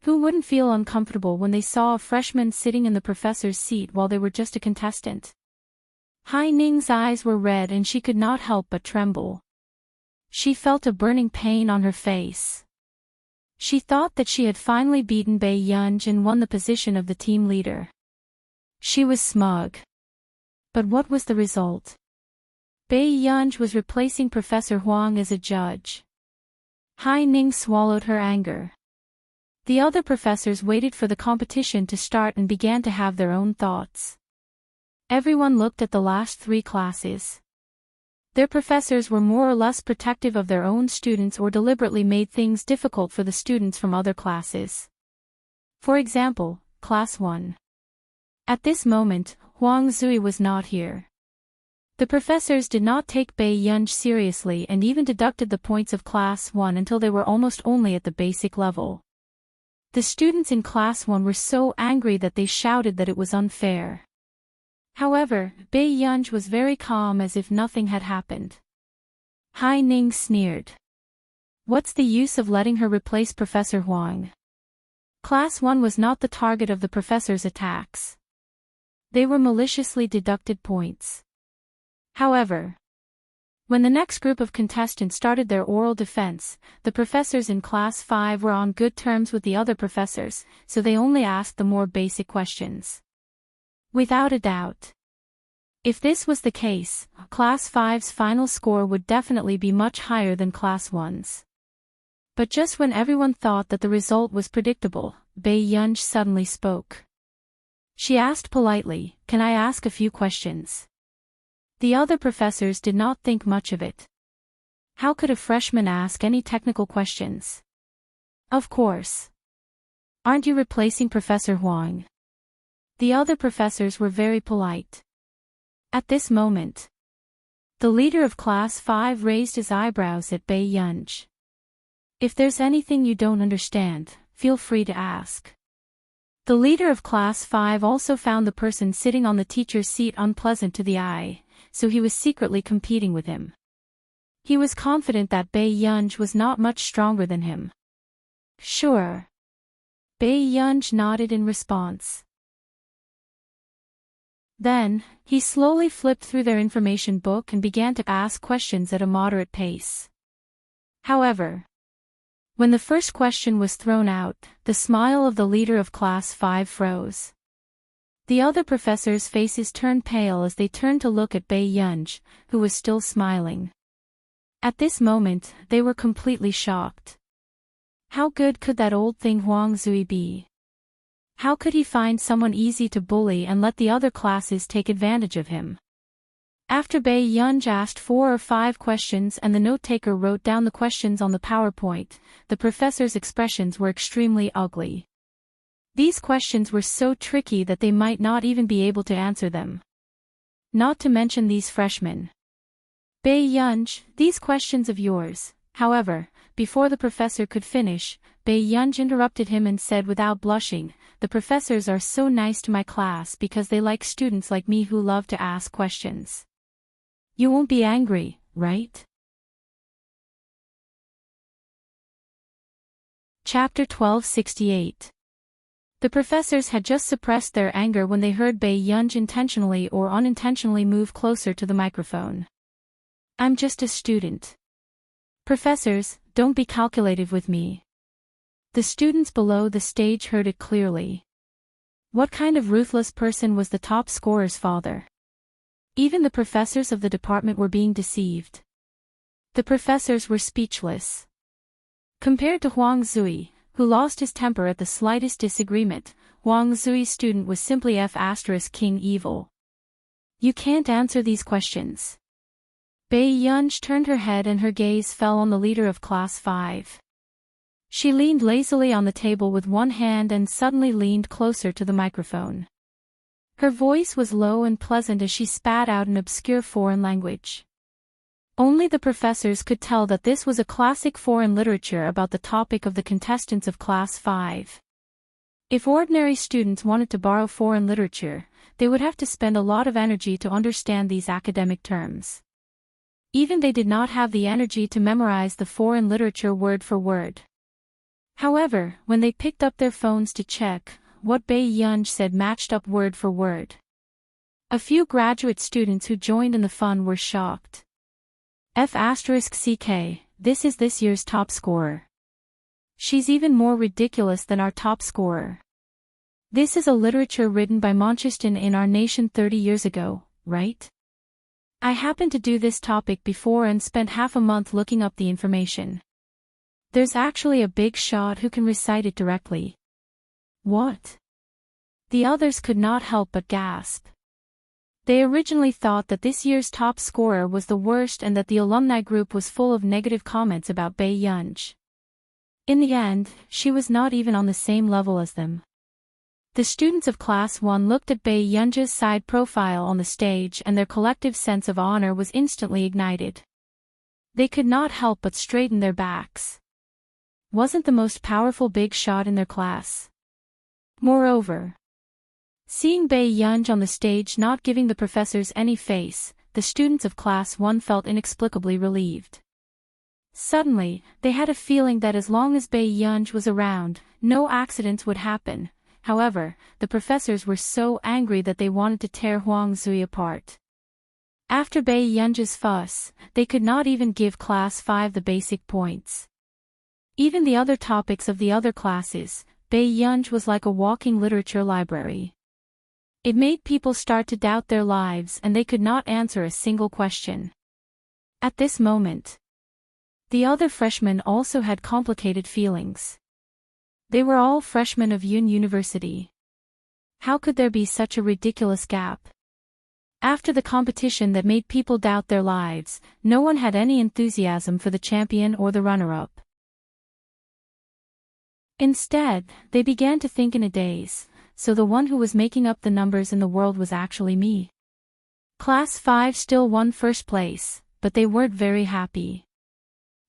Who wouldn't feel uncomfortable when they saw a freshman sitting in the professor's seat while they were just a contestant? Hai Ning's eyes were red and she could not help but tremble. She felt a burning pain on her face. She thought that she had finally beaten Bei Yun and won the position of the team leader. She was smug. But what was the result? Bei Yun was replacing Professor Huang as a judge. Hai Ning swallowed her anger. The other professors waited for the competition to start and began to have their own thoughts. Everyone looked at the last 3 classes. Their professors were more or less protective of their own students or deliberately made things difficult for the students from other classes. For example, Class 1. At this moment, Huang Zui was not here. The professors did not take Bei Yun seriously and even deducted the points of Class 1 until they were almost only at the basic level. The students in Class 1 were so angry that they shouted that it was unfair. However, Bei Yun was very calm as if nothing had happened. Hai Ning sneered. What's the use of letting her replace Professor Huang? Class 1 was not the target of the professor's attacks. They were maliciously deducted points. However, when the next group of contestants started their oral defense, the professors in Class 5 were on good terms with the other professors, so they only asked the more basic questions. Without a doubt. If this was the case, Class 5's final score would definitely be much higher than Class 1's. But just when everyone thought that the result was predictable, Bei Yun suddenly spoke. She asked politely, "Can I ask a few questions?" The other professors did not think much of it. How could a freshman ask any technical questions? Of course. Aren't you replacing Professor Huang? The other professors were very polite. At this moment, the leader of Class 5 raised his eyebrows at Bei Yun. If there's anything you don't understand, feel free to ask. The leader of Class 5 also found the person sitting on the teacher's seat unpleasant to the eye, so he was secretly competing with him. He was confident that Bei Yun was not much stronger than him. Sure. Bei Yun nodded in response. Then, he slowly flipped through their information book and began to ask questions at a moderate pace. However, when the first question was thrown out, the smile of the leader of Class 5 froze. The other professors' faces turned pale as they turned to look at Bei Yun, who was still smiling. At this moment, they were completely shocked. How good could that old thing Huang Zui be? How could he find someone easy to bully and let the other classes take advantage of him? After Bei Yun asked 4 or 5 questions and the note-taker wrote down the questions on the PowerPoint, the professor's expressions were extremely ugly. These questions were so tricky that they might not even be able to answer them. Not to mention these freshmen. Bei Yun, these questions of yours, However, before the professor could finish, Bei Yunj interrupted him and said without blushing, "The professors are so nice to my class because they like students like me who love to ask questions. You won't be angry, right?" Chapter 1268. The professors had just suppressed their anger when they heard Bei Yunj intentionally or unintentionally move closer to the microphone. "I'm just a student. Professors, don't be calculative with me." The students below the stage heard it clearly. What kind of ruthless person was the top scorer's father? Even the professors of the department were being deceived. The professors were speechless. Compared to Huang Zui, who lost his temper at the slightest disagreement, Huang Zui's student was simply King evil. "You can't answer these questions." Bei Yunj turned her head and her gaze fell on the leader of Class 5. She leaned lazily on the table with one hand and suddenly leaned closer to the microphone. Her voice was low and pleasant as she spat out an obscure foreign language. Only the professors could tell that this was a classic foreign literature about the topic of the contestants of Class 5. If ordinary students wanted to borrow foreign literature, they would have to spend a lot of energy to understand these academic terms. Even they did not have the energy to memorize the foreign literature word for word. However, when they picked up their phones to check, what Bei Yunj said matched up word for word. A few graduate students who joined in the fun were shocked. F***CK, this is this year's top scorer. She's even more ridiculous than our top scorer. This is a literature written by Mancheston in our nation 30 years ago, right? I happened to do this topic before and spent half a month looking up the information. There's actually a big shot who can recite it directly. What? The others could not help but gasp. They originally thought that this year's top scorer was the worst and that the alumni group was full of negative comments about Bei Yunj. In the end, she was not even on the same level as them. The students of Class 1 looked at Bei Yunj's side profile on the stage and their collective sense of honor was instantly ignited. They could not help but straighten their backs. Wasn't the most powerful big shot in their class. Moreover, seeing Bei Yunj on the stage not giving the professors any face, the students of Class 1 felt inexplicably relieved. Suddenly, they had a feeling that as long as Bei Yunj was around, no accidents would happen. However, the professors were so angry that they wanted to tear Huang Zui apart. After Bei Yunj's fuss, they could not even give Class 5 the basic points. Even the other topics of the other classes, Bei Yunj was like a walking literature library. It made people start to doubt their lives and they could not answer a single question. At this moment, the other freshmen also had complicated feelings. They were all freshmen of Yun University. How could there be such a ridiculous gap? After the competition that made people doubt their lives, no one had any enthusiasm for the champion or the runner-up. Instead, they began to think in a daze, so the one who was making up the numbers in the world was actually me. Class 5 still won first place, but they weren't very happy.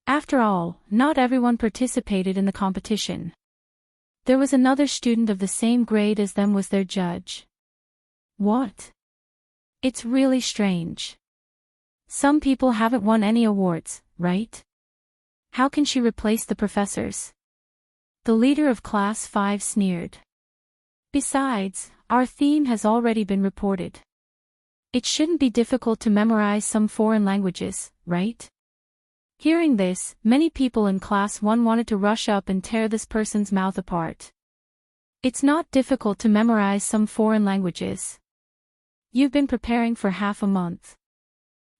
After all, not everyone participated in the competition. There was another student of the same grade as them was their judge. What? It's really strange. Some people haven't won any awards, right? How can she replace the professors? The leader of Class 5 sneered. Besides, our theme has already been reported. It shouldn't be difficult to memorize some foreign languages, right? Hearing this, many people in Class 1 wanted to rush up and tear this person's mouth apart. It's not difficult to memorize some foreign languages. You've been preparing for half a month.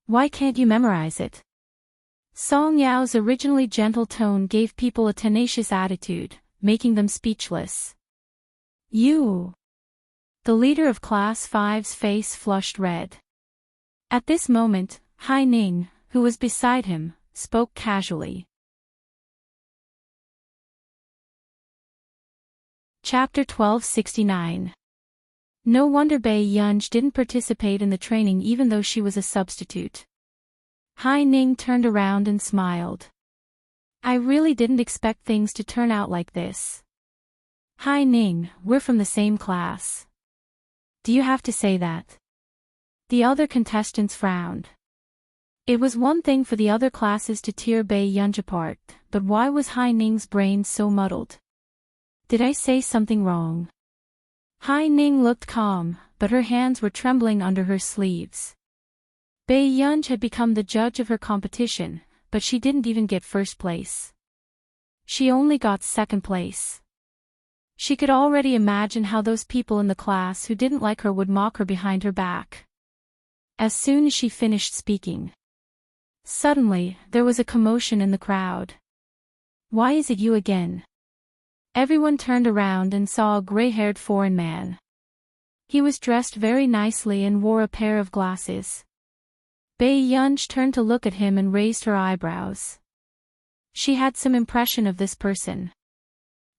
Why can't you memorize it? Song Yao's originally gentle tone gave people a tenacious attitude, making them speechless. You! The leader of Class 5's face flushed red. At this moment, Hai Ning, who was beside him, spoke casually. Chapter 1269. No wonder Bei Yunj didn't participate in the training even though she was a substitute. Hai Ning turned around and smiled. I really didn't expect things to turn out like this. Hi Ning, we're from the same class. Do you have to say that? The other contestants frowned. It was one thing for the other classes to tear Bei Yunj apart, but why was Hai Ning's brain so muddled? Did I say something wrong? Hai Ning looked calm, but her hands were trembling under her sleeves. Bei Yunj had become the judge of her competition, but she didn't even get first place. She only got second place. She could already imagine how those people in the class who didn't like her would mock her behind her back. As soon as she finished speaking, suddenly, there was a commotion in the crowd. Why is it you again? Everyone turned around and saw a gray-haired foreign man. He was dressed very nicely and wore a pair of glasses. Bei Yunj turned to look at him and raised her eyebrows. She had some impression of this person.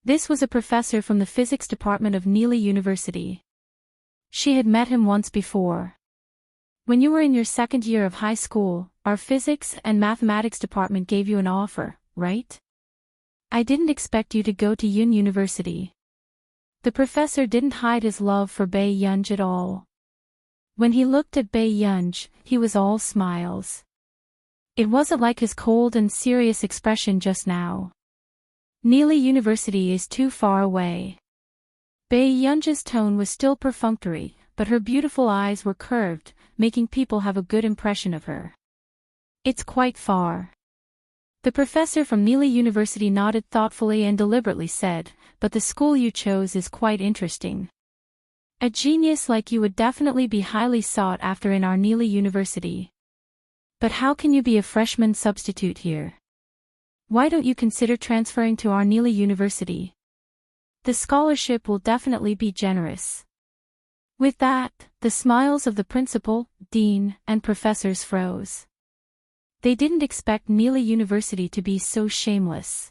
This was a professor from the physics department of Neely University. She had met him once before. When you were in your second year of high school, our physics and mathematics department gave you an offer, right? I didn't expect you to go to Yun University. The professor didn't hide his love for Bei Yunj at all. When he looked at Bei Yunj, he was all smiles. It wasn't like his cold and serious expression just now. Neely University is too far away. Bei Yunj's tone was still perfunctory, but her beautiful eyes were curved, making people have a good impression of her. It's quite far. The professor from Neely University nodded thoughtfully and deliberately said, but the school you chose is quite interesting. A genius like you would definitely be highly sought after in our Neely University. But how can you be a freshman substitute here? Why don't you consider transferring to our Neely University? The scholarship will definitely be generous. With that, the smiles of the principal, dean, and professors froze. They didn't expect Neely University to be so shameless.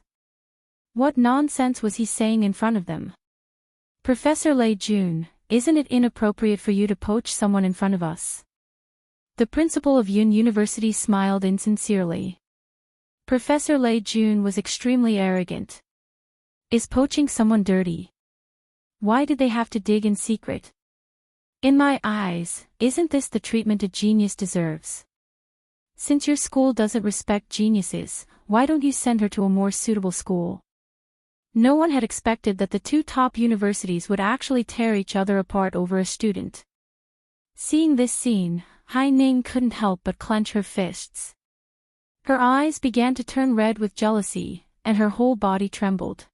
What nonsense was he saying in front of them? Professor Lei Jun, isn't it inappropriate for you to poach someone in front of us? The principal of Yun University smiled insincerely. Professor Lei Jun was extremely arrogant. Is poaching someone dirty? Why did they have to dig in secret? In my eyes, isn't this the treatment a genius deserves? Since your school doesn't respect geniuses, why don't you send her to a more suitable school? No one had expected that the two top universities would actually tear each other apart over a student. Seeing this scene, Hai Ning couldn't help but clench her fists. Her eyes began to turn red with jealousy, and her whole body trembled.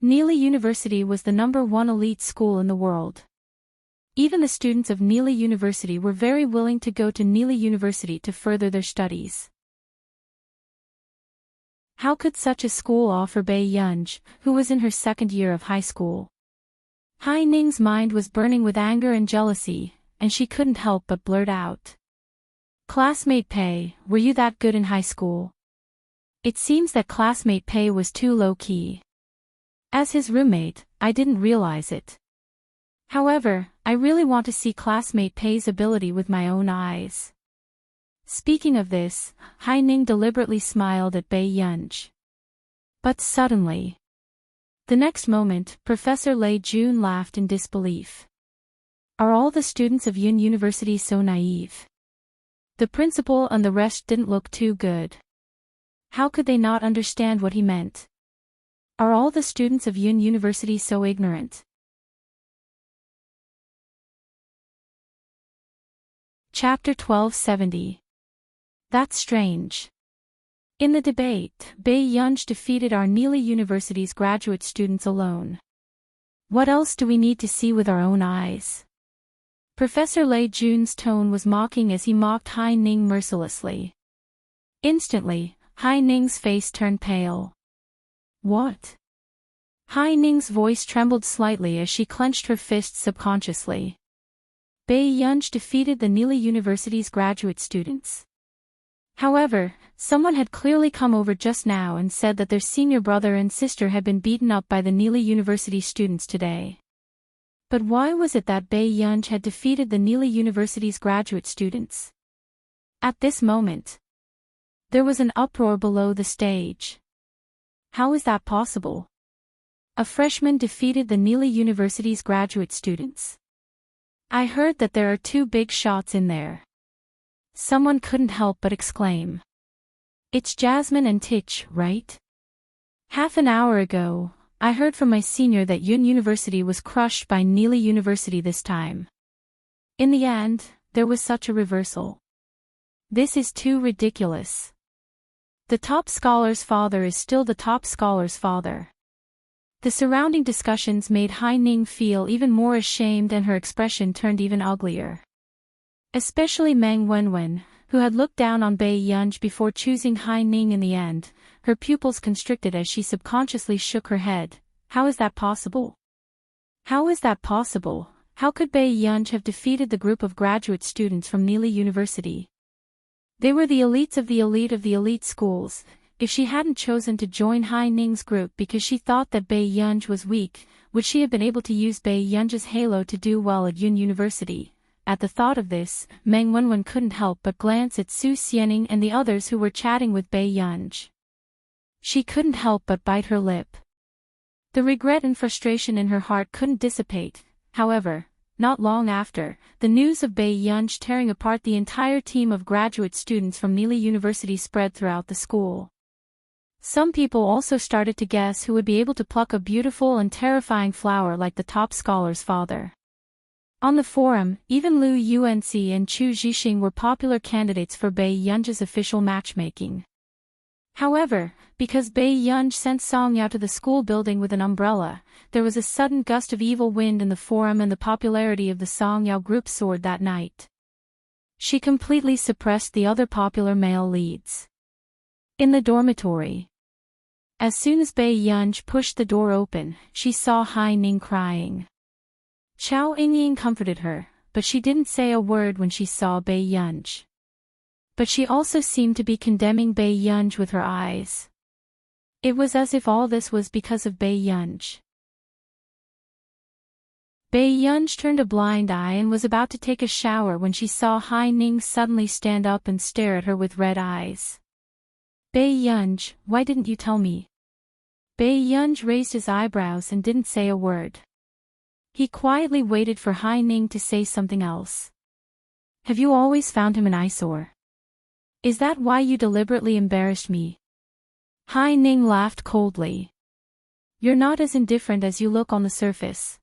Neely University was the #1 elite school in the world. Even the students of Neely University were very willing to go to Neely University to further their studies. How could such a school offer Bei Yunj, who was in her second year of high school? Hai Ning's mind was burning with anger and jealousy, and she couldn't help but blurt out. Classmate Pei, were you that good in high school? It seems that classmate Pei was too low-key. As his roommate, I didn't realize it. However, I really want to see classmate Pei's ability with my own eyes. Speaking of this, Hai Ning deliberately smiled at Bei Yunj. But suddenly, the next moment, Professor Lei Jun laughed in disbelief. Are all the students of Yun University so naive? The principal and the rest didn't look too good. How could they not understand what he meant? Are all the students of Yun University so ignorant? Chapter 1270. That's strange. In the debate, Bei Yunj defeated our Neely University's graduate students alone. What else do we need to see with our own eyes? Professor Lei Jun's tone was mocking as he mocked Hai Ning mercilessly. Instantly, Hai Ning's face turned pale. What? Hai Ning's voice trembled slightly as she clenched her fists subconsciously. Bei Yunj defeated the Neely University's graduate students. However, someone had clearly come over just now and said that their senior brother and sister had been beaten up by the Neely University students today. But why was it that Bei Yunj had defeated the Neely University's graduate students? At this moment, there was an uproar below the stage. How is that possible? A freshman defeated the Neely University's graduate students. I heard that there are two big shots in there. Someone couldn't help but exclaim. It's Jasmine and Titch, right? Half an hour ago, I heard from my senior that Yun University was crushed by Neely University this time. In the end, there was such a reversal. This is too ridiculous. The top scholar's father is still the top scholar's father. The surrounding discussions made Hai Ning feel even more ashamed and her expression turned even uglier. Especially Meng Wenwen, who had looked down on Bai Yunj before choosing Hai Ning in the end, her pupils constricted as she subconsciously shook her head. How is that possible? How is that possible? How could Bai Yunj have defeated the group of graduate students from Neely University? They were the elites of the elite schools. If she hadn't chosen to join Hai Ning's group because she thought that Bai Yunj was weak, would she have been able to use Bai Yunj's halo to do well at Yun University? At the thought of this, Meng Wenwen couldn't help but glance at Su Xianing and the others who were chatting with Bai Yunj. She couldn't help but bite her lip. The regret and frustration in her heart couldn't dissipate, however. Not long after, the news of Bai Yunj tearing apart the entire team of graduate students from Neely University spread throughout the school. Some people also started to guess who would be able to pluck a beautiful and terrifying flower like the top scholar's father. On the forum, even Lu Yuanxi and Chu Zhixing were popular candidates for Bai Yunj's official matchmaking. However, because Bai Yunj sent Song Yao to the school building with an umbrella, there was a sudden gust of evil wind in the forum and the popularity of the Song Yao group soared that night. She completely suppressed the other popular male leads. In the dormitory. As soon as Bai Yunj pushed the door open, she saw Hai Ning crying. Chao Yingying comforted her, but she didn't say a word when she saw Bai Yunj. But she also seemed to be condemning Bai Yunj with her eyes. It was as if all this was because of Bai Yunj. Bai Yunj turned a blind eye and was about to take a shower when she saw Hai Ning suddenly stand up and stare at her with red eyes. Bai Yunj, why didn't you tell me? Bai Yunj raised his eyebrows and didn't say a word. He quietly waited for Hai Ning to say something else. Have you always found him an eyesore? Is that why you deliberately embarrassed me? Hai Ning laughed coldly. You're not as indifferent as you look on the surface.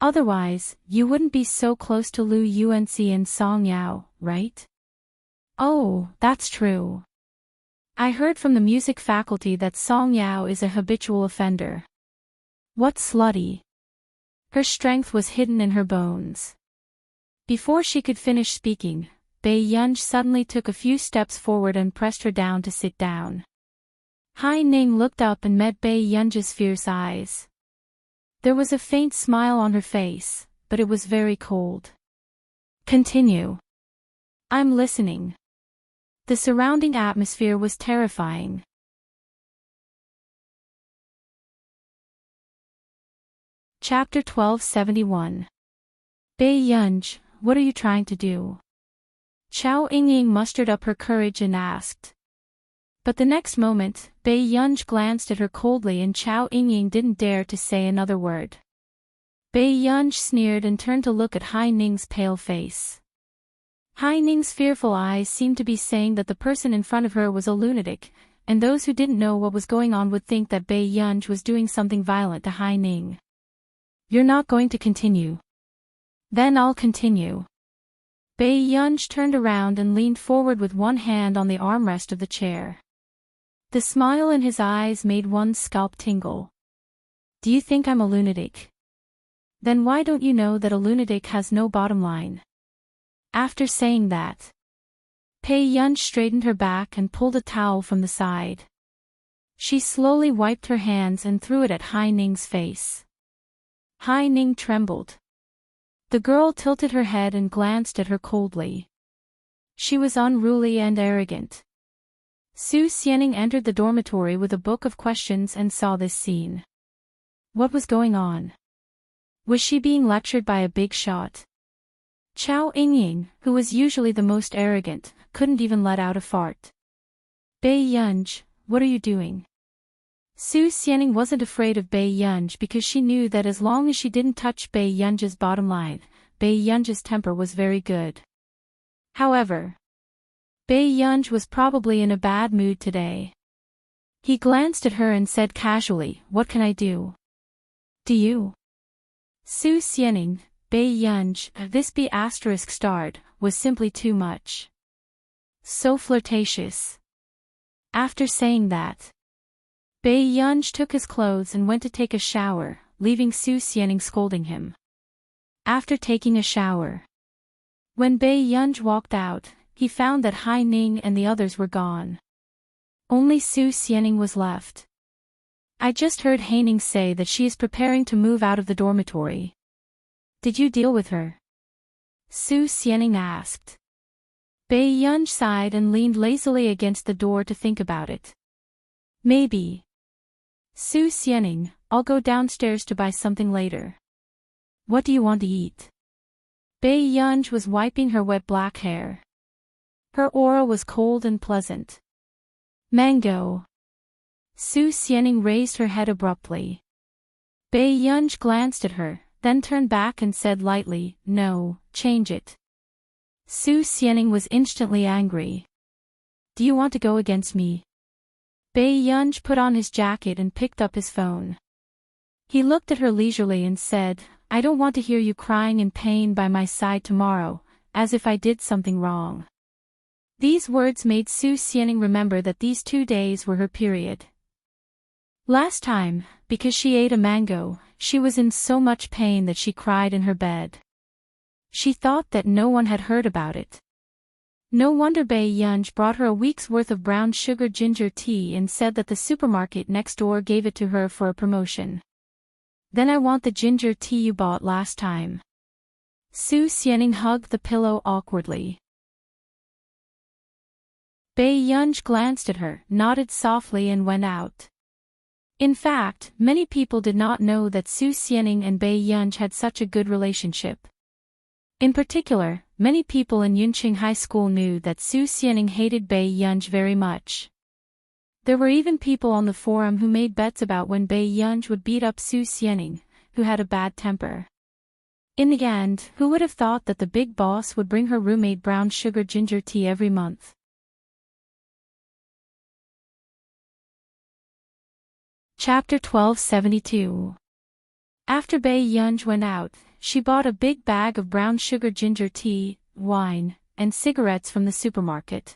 Otherwise, you wouldn't be so close to Lu Yuanxi and Song Yao, right? Oh, that's true. I heard from the music faculty that Song Yao is a habitual offender. What slutty. Her strength was hidden in her bones. Before she could finish speaking, Bai Yunj suddenly took a few steps forward and pressed her down to sit down. Hai Ning looked up and met Bai Yunj's fierce eyes. There was a faint smile on her face, but it was very cold. Continue. I'm listening. The surrounding atmosphere was terrifying. Chapter 1271. Bai Yunj, what are you trying to do? Chao Yingying mustered up her courage and asked. But the next moment, Bai Yunj glanced at her coldly and Chao Yingying didn't dare to say another word. Bai Yunj sneered and turned to look at Hai Ning's pale face. Hai Ning's fearful eyes seemed to be saying that the person in front of her was a lunatic, and those who didn't know what was going on would think that Bai Yunj was doing something violent to Hai Ning. You're not going to continue. Then I'll continue. Bai Yunj turned around and leaned forward with one hand on the armrest of the chair. The smile in his eyes made one's scalp tingle. Do you think I'm a lunatic? Then why don't you know that a lunatic has no bottom line? After saying that, Bai Yunj straightened her back and pulled a towel from the side. She slowly wiped her hands and threw it at Hai Ning's face. Hai Ning trembled. The girl tilted her head and glanced at her coldly. She was unruly and arrogant. Su Xianing entered the dormitory with a book of questions and saw this scene. What was going on? Was she being lectured by a big shot? Chao Yingying, who was usually the most arrogant, couldn't even let out a fart. Bai Yunj, what are you doing? Su Xianing wasn't afraid of Bai Yunj because she knew that as long as she didn't touch Bai Yunj's bottom line, Bai Yunj's temper was very good. However, Bai Yunj was probably in a bad mood today. He glanced at her and said casually, "What can I do?" "Do you?" Su Xianing, Bai Yunj, this B** starred, was simply too much. So flirtatious. After saying that, Bai Yunj took his clothes and went to take a shower, leaving Su Xianing scolding him. After taking a shower, when Bai Yunj walked out, he found that Hai Ning and the others were gone. Only Su Xianing was left. "I just heard Hai Ning say that she is preparing to move out of the dormitory. Did you deal with her?" Su Xianing asked. Bai Yunj sighed and leaned lazily against the door to think about it. "Maybe." "Su Xianing, I'll go downstairs to buy something later." "What do you want to eat?" Bai Yunj was wiping her wet black hair. Her aura was cold and pleasant. "Mango." Su Xianing raised her head abruptly. Bai Yunj glanced at her, then turned back and said lightly, "No, change it." Su Xianing was instantly angry. "Do you want to go against me?" Bai Yunj put on his jacket and picked up his phone. He looked at her leisurely and said, "I don't want to hear you crying in pain by my side tomorrow, as if I did something wrong." These words made Su Xianing remember that these 2 days were her period. Last time, because she ate a mango, she was in so much pain that she cried in her bed. She thought that no one had heard about it. No wonder Bai Yunj brought her a week's worth of brown sugar ginger tea and said that the supermarket next door gave it to her for a promotion. "Then I want the ginger tea you bought last time." Su Xianing hugged the pillow awkwardly. Bai Yunj glanced at her, nodded softly and went out. In fact, many people did not know that Su Xianing and Bai Yunj had such a good relationship. In particular, many people in Yunqing High School knew that Su Xianing hated Bai Yunj very much. There were even people on the forum who made bets about when Bai Yunj would beat up Su Xianing, who had a bad temper. In the end, who would have thought that the big boss would bring her roommate brown sugar ginger tea every month? Chapter 1272. After Bai Yunj went out, she bought a big bag of brown sugar ginger tea, wine, and cigarettes from the supermarket.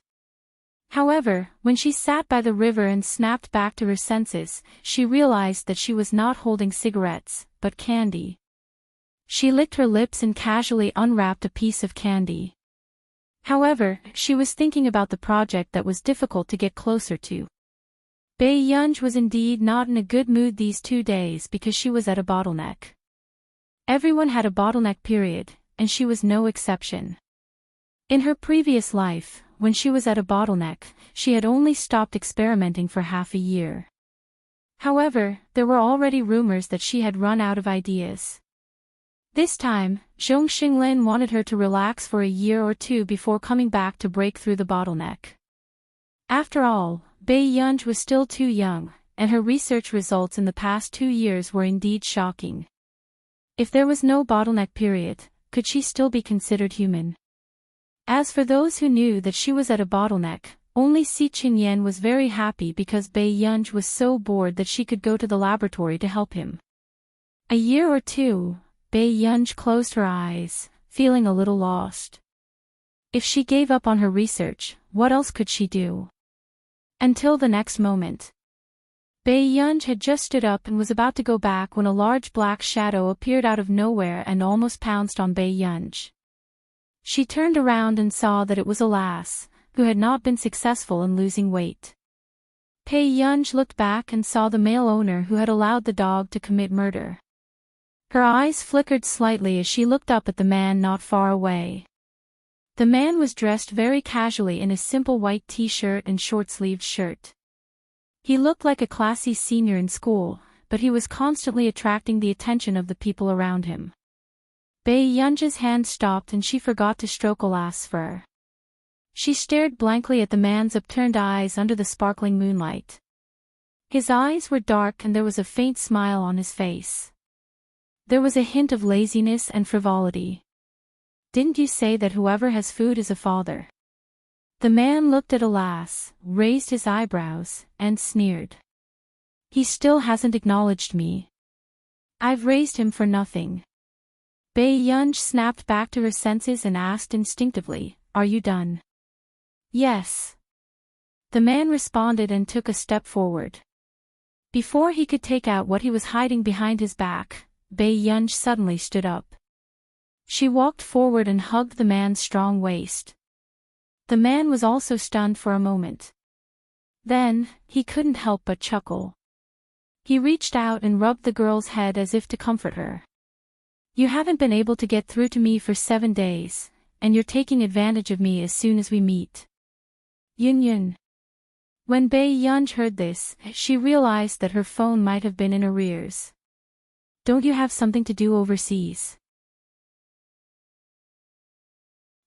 However, when she sat by the river and snapped back to her senses, she realized that she was not holding cigarettes, but candy. She licked her lips and casually unwrapped a piece of candy. However, she was thinking about the project that was difficult to get closer to. Bai Yunj was indeed not in a good mood these 2 days because she was at a bottleneck. Everyone had a bottleneck period, and she was no exception. In her previous life, when she was at a bottleneck, she had only stopped experimenting for half a year. However, there were already rumors that she had run out of ideas. This time, Zhong Xinglin wanted her to relax for a year or 2 before coming back to break through the bottleneck. After all, Bai Yunj was still too young, and her research results in the past 2 years were indeed shocking. If there was no bottleneck period, could she still be considered human? As for those who knew that she was at a bottleneck, only Si Qingyan was very happy because Bai Yunj was so bored that she could go to the laboratory to help him. A year or 2, Bai Yunj closed her eyes, feeling a little lost. If she gave up on her research, what else could she do? Until the next moment. Bai Yunj had just stood up and was about to go back when a large black shadow appeared out of nowhere and almost pounced on Bai Yunj. She turned around and saw that it was a lass, who had not been successful in losing weight. Bai Yunj looked back and saw the male owner who had allowed the dog to commit murder. Her eyes flickered slightly as she looked up at the man not far away. The man was dressed very casually in a simple white t-shirt and short-sleeved shirt. He looked like a classy senior in school, but he was constantly attracting the attention of the people around him. Bai Yunj's hand stopped and she forgot to stroke a lass fur. She stared blankly at the man's upturned eyes under the sparkling moonlight. His eyes were dark and there was a faint smile on his face. There was a hint of laziness and frivolity. Didn't you say that whoever has food is a father? The man looked at Alas, raised his eyebrows, and sneered. He still hasn't acknowledged me. I've raised him for nothing. Bai Yunj snapped back to her senses and asked instinctively, "Are you done?" "Yes." The man responded and took a step forward. Before he could take out what he was hiding behind his back, Bai Yunj suddenly stood up. She walked forward and hugged the man's strong waist. The man was also stunned for a moment. Then, he couldn't help but chuckle. He reached out and rubbed the girl's head as if to comfort her. "You haven't been able to get through to me for 7 days, and you're taking advantage of me as soon as we meet." Yun. When Bai Yunj heard this, she realized that her phone might have been in arrears. "Don't you have something to do overseas?"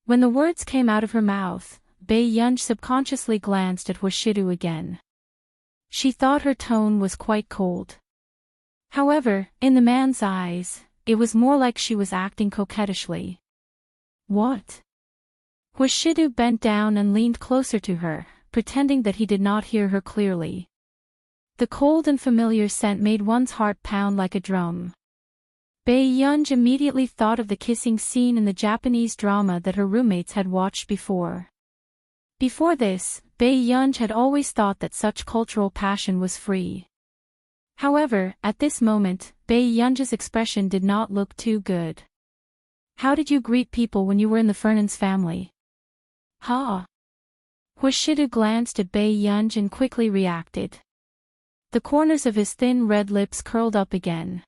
When the words came out of her mouth, Bai Yunj subconsciously glanced at Hwashidu again. She thought her tone was quite cold. However, in the man's eyes, it was more like she was acting coquettishly. "What?" Hwashidu bent down and leaned closer to her, pretending that he did not hear her clearly. The cold and familiar scent made one's heart pound like a drum. Bai Yunj immediately thought of the kissing scene in the Japanese drama that her roommates had watched before. Before this, Bai Yunj had always thought that such cultural passion was free. However, at this moment, Bai Yunj's expression did not look too good. "How did you greet people when you were in the Fernan's family?" "Ha!" Hwashidu glanced at Bai Yunj and quickly reacted. The corners of his thin red lips curled up again.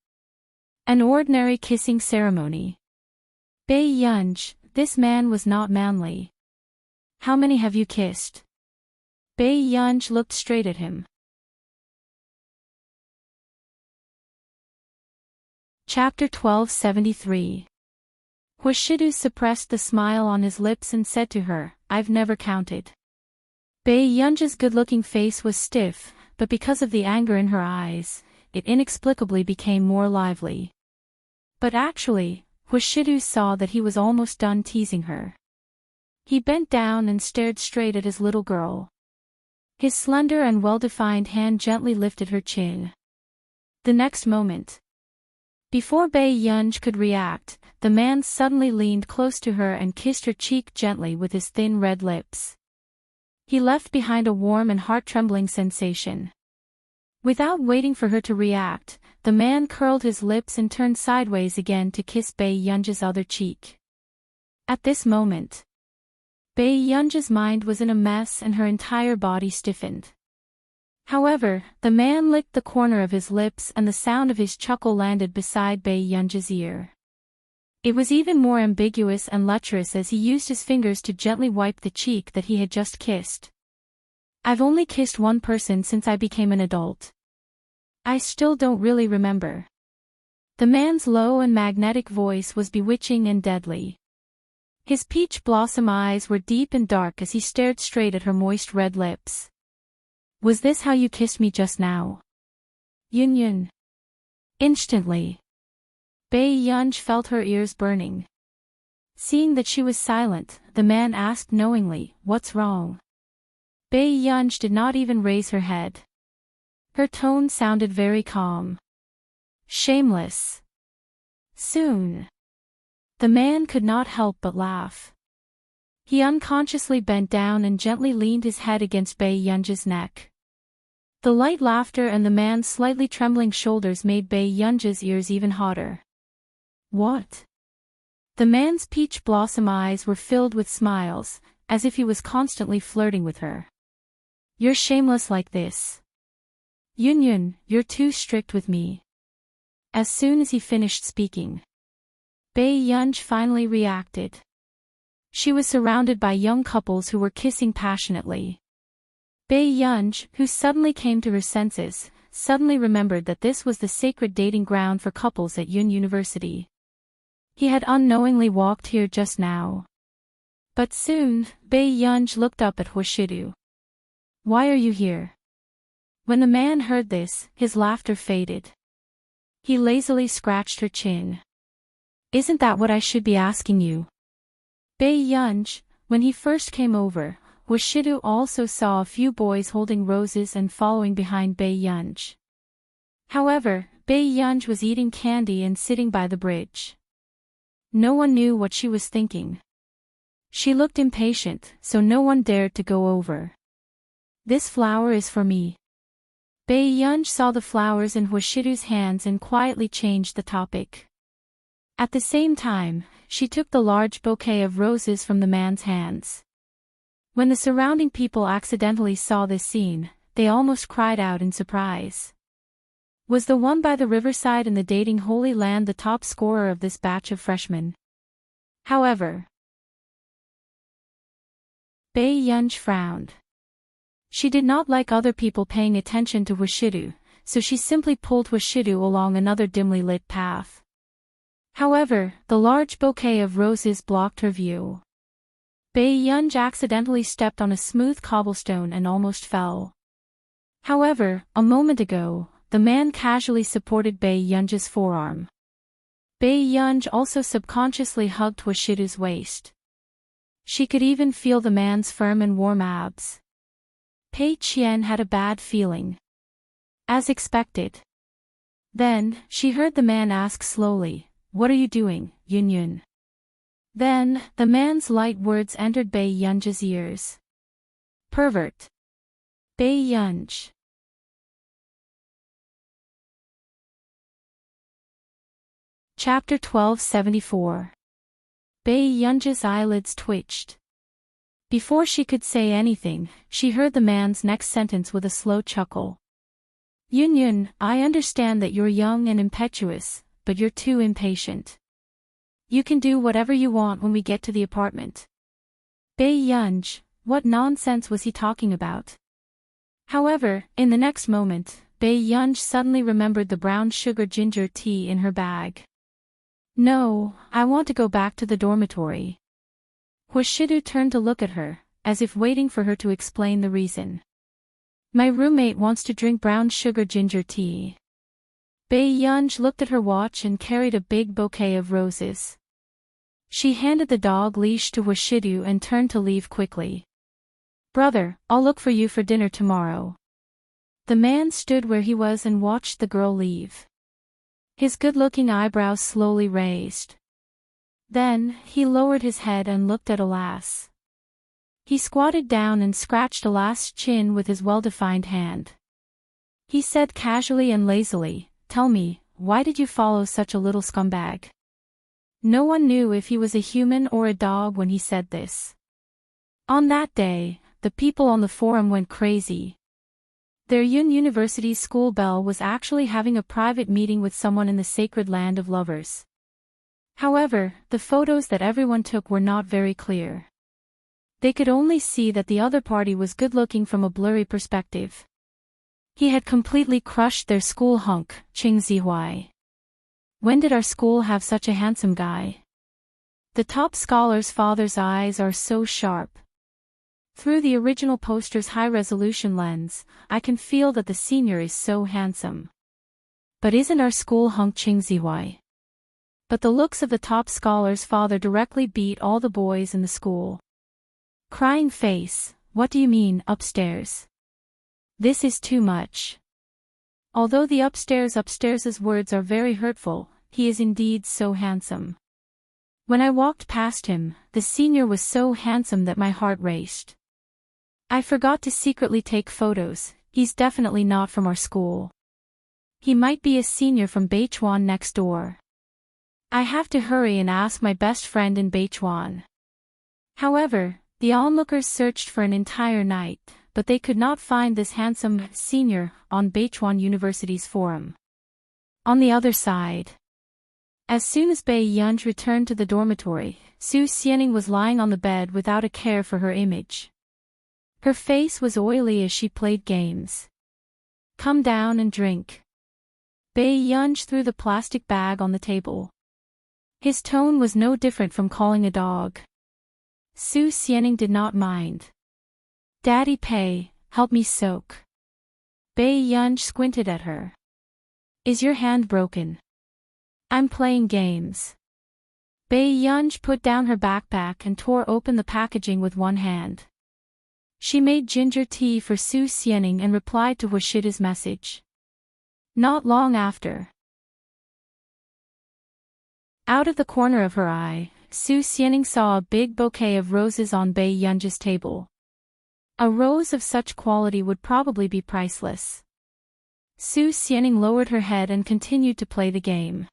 An ordinary kissing ceremony. "Bai Yunj, this man was not manly. How many have you kissed?" Bai Yunj looked straight at him. Chapter 1273. Hwashidu suppressed the smile on his lips and said to her, "I've never counted." Bai Yunj's good-looking face was stiff, but because of the anger in her eyes, it inexplicably became more lively. But actually, Hwashidu saw that he was almost done teasing her. He bent down and stared straight at his little girl. His slender and well-defined hand gently lifted her chin. The next moment, before Bai Yunj could react, the man suddenly leaned close to her and kissed her cheek gently with his thin red lips. He left behind a warm and heart-trembling sensation. Without waiting for her to react, the man curled his lips and turned sideways again to kiss Bai Yunj's other cheek. At this moment, Bai Yunj's mind was in a mess and her entire body stiffened. However, the man licked the corner of his lips and the sound of his chuckle landed beside Bai Yunj's ear. It was even more ambiguous and lecherous as he used his fingers to gently wipe the cheek that he had just kissed. "I've only kissed one person since I became an adult. I still don't really remember." The man's low and magnetic voice was bewitching and deadly. His peach blossom eyes were deep and dark as he stared straight at her moist red lips. "Was this how you kissed me just now?" Yun. Instantly, Bai Yunj felt her ears burning. Seeing that she was silent, the man asked knowingly, "What's wrong?" Bai Yunj did not even raise her head. Her tone sounded very calm. "Shameless." Soon, the man could not help but laugh. He unconsciously bent down and gently leaned his head against Bai Yunj's neck. The light laughter and the man's slightly trembling shoulders made Bai Yunj's ears even hotter. "What?" The man's peach blossom eyes were filled with smiles, as if he was constantly flirting with her. "You're shameless like this. Yun, you're too strict with me." As soon as he finished speaking, Bai Yunj finally reacted. She was surrounded by young couples who were kissing passionately. Bai Yunj, who suddenly came to her senses, suddenly remembered that this was the sacred dating ground for couples at Yun University. He had unknowingly walked here just now. But soon, Bai Yunj looked up at Hwashidu. "Why are you here?" When the man heard this, his laughter faded. He lazily scratched her chin. Isn't that what I should be asking you? Bae-yunj, when he first came over, Washidu also saw a few boys holding roses and following behind Bae-yunj. However, Bae-yunj was eating candy and sitting by the bridge. No one knew what she was thinking. She looked impatient, so no one dared to go over. This flower is for me. Bae-yunj saw the flowers in Washidu's hands and quietly changed the topic. At the same time, she took the large bouquet of roses from the man's hands. When the surrounding people accidentally saw this scene, they almost cried out in surprise. Was the one by the riverside in the dating Holy Land the top scorer of this batch of freshmen? However, Bae-yunj frowned. She did not like other people paying attention to Washidu, so she simply pulled Washidu along another dimly lit path. However, the large bouquet of roses blocked her view. Bae-yunj accidentally stepped on a smooth cobblestone and almost fell. However, a moment ago, the man casually supported Bae-yunj's forearm. Bae-yunj also subconsciously hugged Washidu's waist. She could even feel the man's firm and warm abs. Pei Qian had a bad feeling. As expected. Then, she heard the man ask slowly, "What are you doing, Yun-yun?" Then, the man's light words entered Bae-yunj's ears. Pervert. Bae-yunj. Chapter 1274. Bae-yunj's eyelids twitched. Before she could say anything, she heard the man's next sentence with a slow chuckle. Yun-yun, I understand that you're young and impetuous, but you're too impatient. You can do whatever you want when we get to the apartment. Bae-yunj, what nonsense was he talking about? However, in the next moment, Bae-yunj suddenly remembered the brown sugar ginger tea in her bag. No, I want to go back to the dormitory. Washidu turned to look at her, as if waiting for her to explain the reason. My roommate wants to drink brown sugar ginger tea. Bae-yunj looked at her watch and carried a big bouquet of roses. She handed the dog leash to Washidu and turned to leave quickly. Brother, I'll look for you for dinner tomorrow. The man stood where he was and watched the girl leave. His good-looking eyebrows slowly raised. Then, he lowered his head and looked at Alas. He squatted down and scratched Alas's chin with his well-defined hand. He said casually and lazily, Tell me, why did you follow such a little scumbag? No one knew if he was a human or a dog when he said this. On that day, the people on the forum went crazy. Their University's school bell was actually having a private meeting with someone in the sacred land of lovers. However, the photos that everyone took were not very clear. They could only see that the other party was good-looking from a blurry perspective. He had completely crushed their school hunk, Ching Zihui. When did our school have such a handsome guy? The top scholar's father's eyes are so sharp. Through the original poster's high-resolution lens, I can feel that the senior is so handsome. But isn't our school hunk Ching Zihui? But the looks of the top scholar's father directly beat all the boys in the school. Crying face, what do you mean, upstairs? This is too much. Although the upstairs' words are very hurtful, he is indeed so handsome. When I walked past him, the senior was so handsome that my heart raced. I forgot to secretly take photos. He's definitely not from our school. He might be a senior from Beichuan next door. I have to hurry and ask my best friend in Beichuan. However, the onlookers searched for an entire night, but they could not find this handsome senior on Beichuan University's forum. On the other side, as soon as Bae-yunj returned to the dormitory, Su Xianing was lying on the bed without a care for her image. Her face was oily as she played games. Come down and drink. Bae-yunj threw the plastic bag on the table. His tone was no different from calling a dog. Su Xianing did not mind. Daddy Pei, help me soak. Bei-yunj squinted at her. Is your hand broken? I'm playing games. Bei-yunj put down her backpack and tore open the packaging with one hand. She made ginger tea for Su Xianing and replied to Washida's message. Not long after. Out of the corner of her eye, Su Xianing saw a big bouquet of roses on Bei-yunj's table. A rose of such quality would probably be priceless. Su Xianing lowered her head and continued to play the game.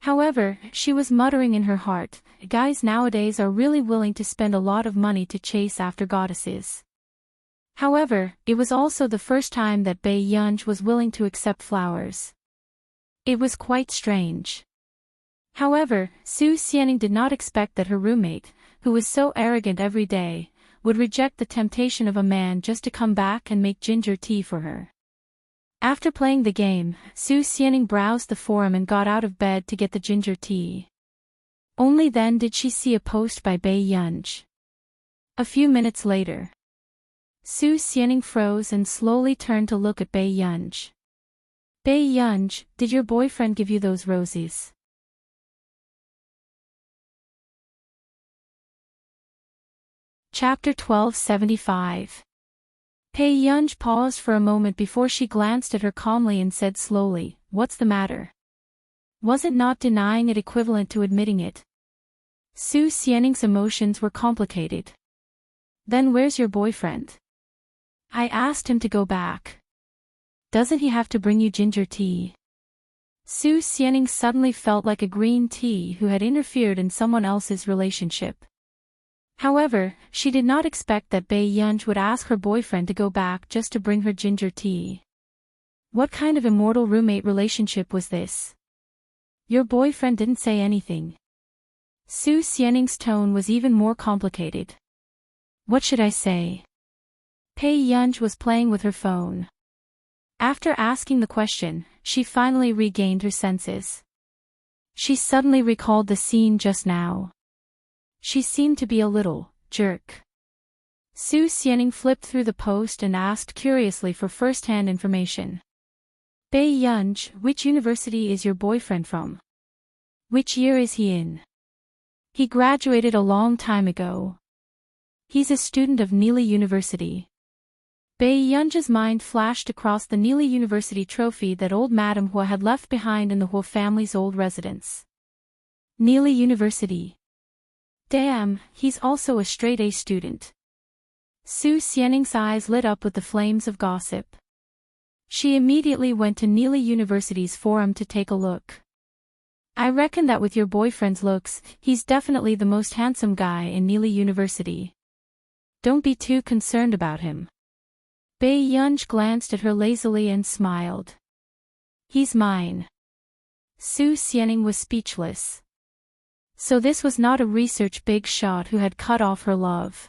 However, she was muttering in her heart, guys nowadays are really willing to spend a lot of money to chase after goddesses. However, it was also the first time that Bei-yunj was willing to accept flowers. It was quite strange. However, Su Xianing did not expect that her roommate, who was so arrogant every day, would reject the temptation of a man just to come back and make ginger tea for her. After playing the game, Su Xianing browsed the forum and got out of bed to get the ginger tea. Only then did she see a post by Bei-yunj. A few minutes later, Su Xianing froze and slowly turned to look at Bei-yunj. Bei-yunj, did your boyfriend give you those roses? Chapter 1275. Bei-yunj paused for a moment before she glanced at her calmly and said slowly, "What's the matter?" Wasn't not denying it equivalent to admitting it? Su Xianing's emotions were complicated. Then where's your boyfriend? I asked him to go back. Doesn't he have to bring you ginger tea? Su Xianing suddenly felt like a green tea who had interfered in someone else's relationship. However, she did not expect that Bei-yunj would ask her boyfriend to go back just to bring her ginger tea. What kind of immortal roommate relationship was this? Your boyfriend didn't say anything. Su Xianing's tone was even more complicated. What should I say? Bei-yunj was playing with her phone. After asking the question, she finally regained her senses. She suddenly recalled the scene just now. She seemed to be a little jerk. Su Xianing flipped through the post and asked curiously for first-hand information. Bei-yunj, which university is your boyfriend from? Which year is he in? He graduated a long time ago. He's a student of Neely University. Bei-yunj's mind flashed across the Neely University trophy that old Madame Hua had left behind in the Hua family's old residence. Neely University. Damn, he's also a straight-A student. Su Xianing's eyes lit up with the flames of gossip. She immediately went to Neely University's forum to take a look. I reckon that with your boyfriend's looks, he's definitely the most handsome guy in Neely University. Don't be too concerned about him. Bei-yunj glanced at her lazily and smiled. He's mine. Su Xianing was speechless. So this was not a research big shot who had cut off her love.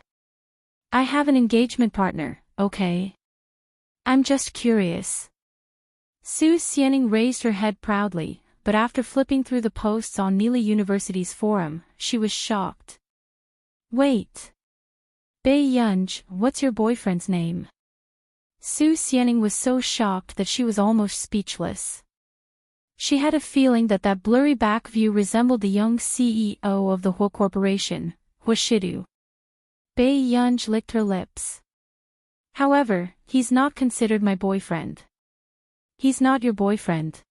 I have an engagement partner, okay? I'm just curious. Su Xianing raised her head proudly, but after flipping through the posts on Neely University's forum, she was shocked. Wait. Bei-yunj, what's your boyfriend's name? Su Xianing was so shocked that she was almost speechless. She had a feeling that that blurry back view resembled the young CEO of the Hua Corporation, Washidu. Bei-yunj licked her lips. However, he's not considered my boyfriend. He's not your boyfriend.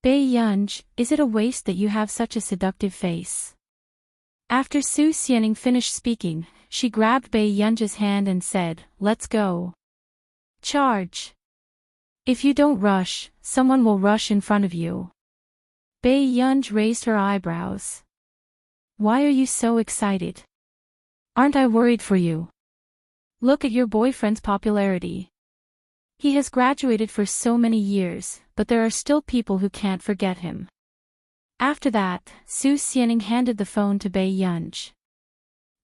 Bei-yunj, is it a waste that you have such a seductive face? After Su Xianing finished speaking, she grabbed Bei-yunj's hand and said, "Let's go. Charge. If you don't rush, someone will rush in front of you." Bei-yunj raised her eyebrows. Why are you so excited? Aren't I worried for you? Look at your boyfriend's popularity. He has graduated for so many years, but there are still people who can't forget him. After that, Su Xianing handed the phone to Bei-yunj.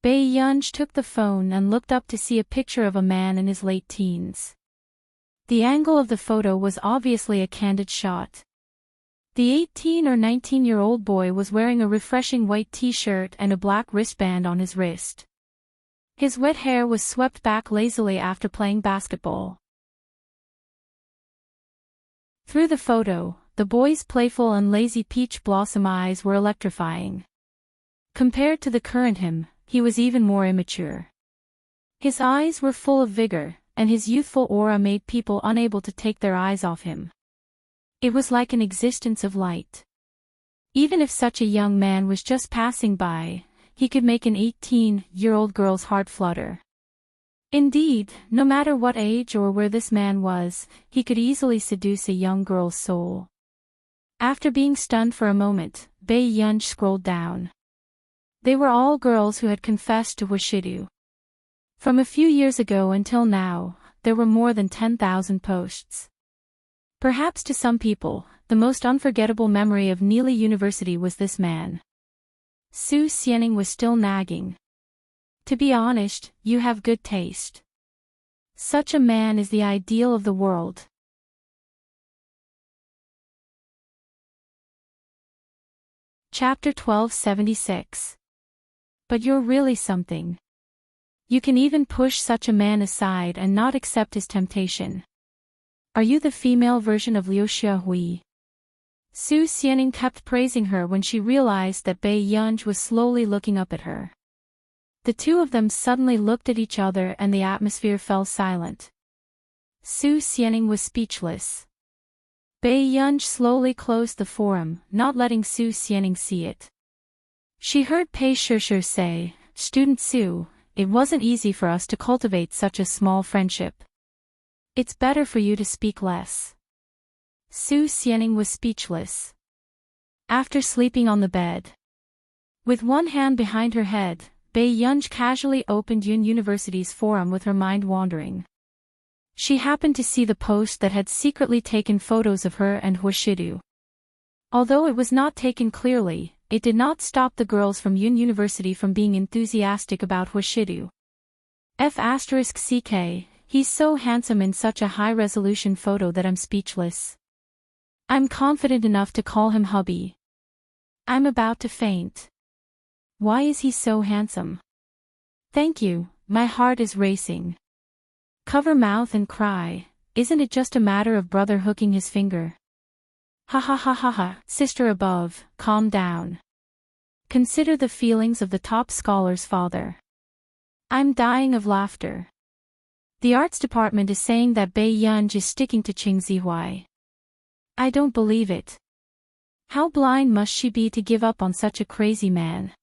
Bei-yunj took the phone and looked up to see a picture of a man in his late teens. The angle of the photo was obviously a candid shot. The 18 or 19-year-old boy was wearing a refreshing white t-shirt and a black wristband on his wrist. His wet hair was swept back lazily after playing basketball. Through the photo, the boy's playful and lazy peach blossom eyes were electrifying. Compared to the current him, he was even more immature. His eyes were full of vigor, and his youthful aura made people unable to take their eyes off him. It was like an existence of light. Even if such a young man was just passing by, he could make an 18-year-old girl's heart flutter. Indeed, no matter what age or where this man was, he could easily seduce a young girl's soul. After being stunned for a moment, Bae Yunj scrolled down. They were all girls who had confessed to Hwashidu. From a few years ago until now, there were more than 10,000 posts. Perhaps to some people, the most unforgettable memory of Neely University was this man. Su Xianing was still nagging. To be honest, you have good taste. Such a man is the ideal of the world. Chapter 1276. But you're really something. You can even push such a man aside and not accept his temptation. Are you the female version of Liu Xiaohui? Su Xianing kept praising her when she realized that Bae Yunj was slowly looking up at her. The two of them suddenly looked at each other and the atmosphere fell silent. Su Xianing was speechless. Bae Yunj slowly closed the forum, not letting Su Xianing see it. She heard Pei Shishir say, "Student Su, it wasn't easy for us to cultivate such a small friendship. It's better for you to speak less." Su Xianing was speechless. After sleeping on the bed, with one hand behind her head, Bae Yunj casually opened Yun University's forum with her mind wandering. She happened to see the post that had secretly taken photos of her and Hwashidu. Although it was not taken clearly, it did not stop the girls from Yun University from being enthusiastic about Hwashidu. F***ck, he's so handsome in such a high-resolution photo that I'm speechless. I'm confident enough to call him hubby. I'm about to faint. Why is he so handsome? Thank you, my heart is racing. Cover mouth and cry, isn't it just a matter of brother hooking his finger? Ha ha ha ha ha, sister above, calm down. Consider the feelings of the top scholar's father. I'm dying of laughter. The arts department is saying that Bae Yunj is sticking to Qing Zihuai. I don't believe it. How blind must she be to give up on such a crazy man?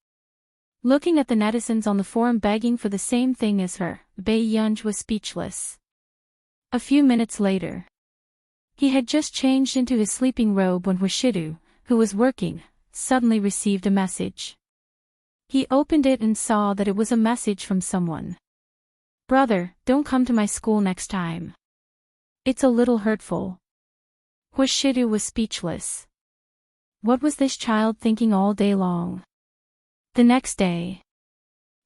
Looking at the netizens on the forum begging for the same thing as her, Bae Yunj was speechless. A few minutes later, he had just changed into his sleeping robe when Hwashidu, who was working, suddenly received a message. He opened it and saw that it was a message from someone. Brother, don't come to my school next time. It's a little hurtful. Hwashidu was speechless. What was this child thinking all day long? The next day,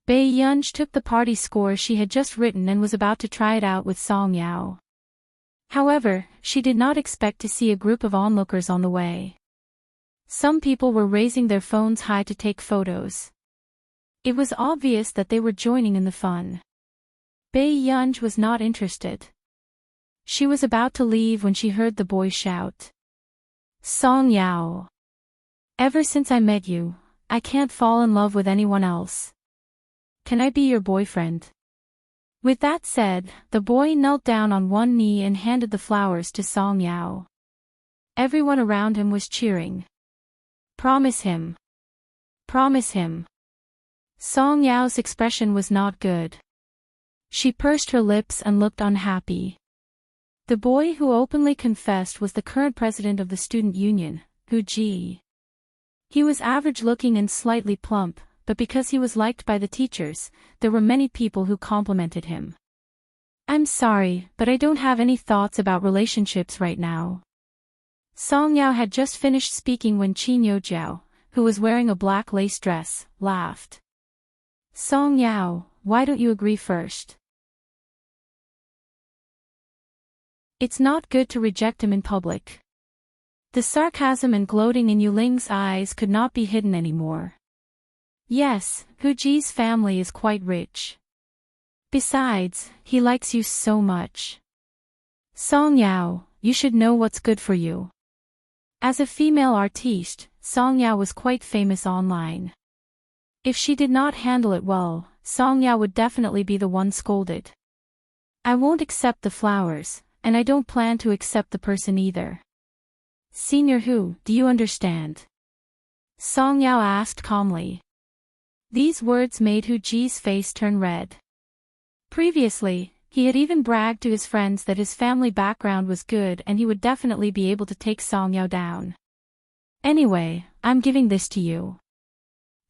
Bae Yunj took the party score she had just written and was about to try it out with Song Yao. However, she did not expect to see a group of onlookers on the way. Some people were raising their phones high to take photos. It was obvious that they were joining in the fun. Bae Yunj was not interested. She was about to leave when she heard the boy shout. Song Yao. Ever since I met you, I can't fall in love with anyone else. Can I be your boyfriend? With that said, the boy knelt down on one knee and handed the flowers to Song Yao. Everyone around him was cheering. Promise him. Promise him. Song Yao's expression was not good. She pursed her lips and looked unhappy. The boy who openly confessed was the current president of the student union, Hu Ji. He was average-looking and slightly plump, but because he was liked by the teachers, there were many people who complimented him. I'm sorry, but I don't have any thoughts about relationships right now. Song Yao had just finished speaking when Qin Youjiao, who was wearing a black lace dress, laughed. Song Yao, why don't you agree first? It's not good to reject him in public. The sarcasm and gloating in Yuling's eyes could not be hidden anymore. Yes, Hu Ji's family is quite rich. Besides, he likes you so much. Song Yao, you should know what's good for you. As a female artiste, Song Yao was quite famous online. If she did not handle it well, Song Yao would definitely be the one scolded. I won't accept the flowers, and I don't plan to accept the person either. Senior Hu, do you understand? Song Yao asked calmly. These words made Hu Ji's face turn red. Previously, he had even bragged to his friends that his family background was good and he would definitely be able to take Song Yao down. Anyway, I'm giving this to you.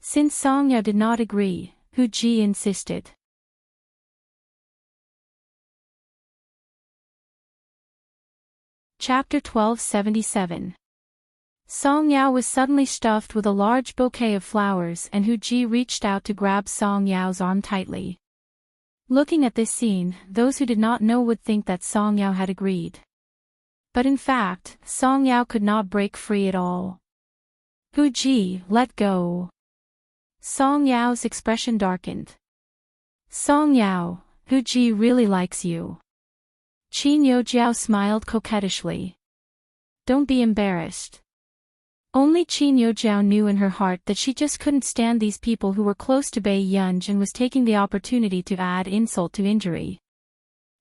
Since Song Yao did not agree, Hu Ji insisted. Chapter 1277. Song Yao was suddenly stuffed with a large bouquet of flowers and Hu Ji reached out to grab Song Yao's arm tightly. Looking at this scene, those who did not know would think that Song Yao had agreed. But in fact, Song Yao could not break free at all. Hu Ji, let go. Song Yao's expression darkened. Song Yao, Hu Ji really likes you. Qin Youjiao smiled coquettishly. Don't be embarrassed. Only Qin Youjiao knew in her heart that she just couldn't stand these people who were close to Bai Yunj and was taking the opportunity to add insult to injury.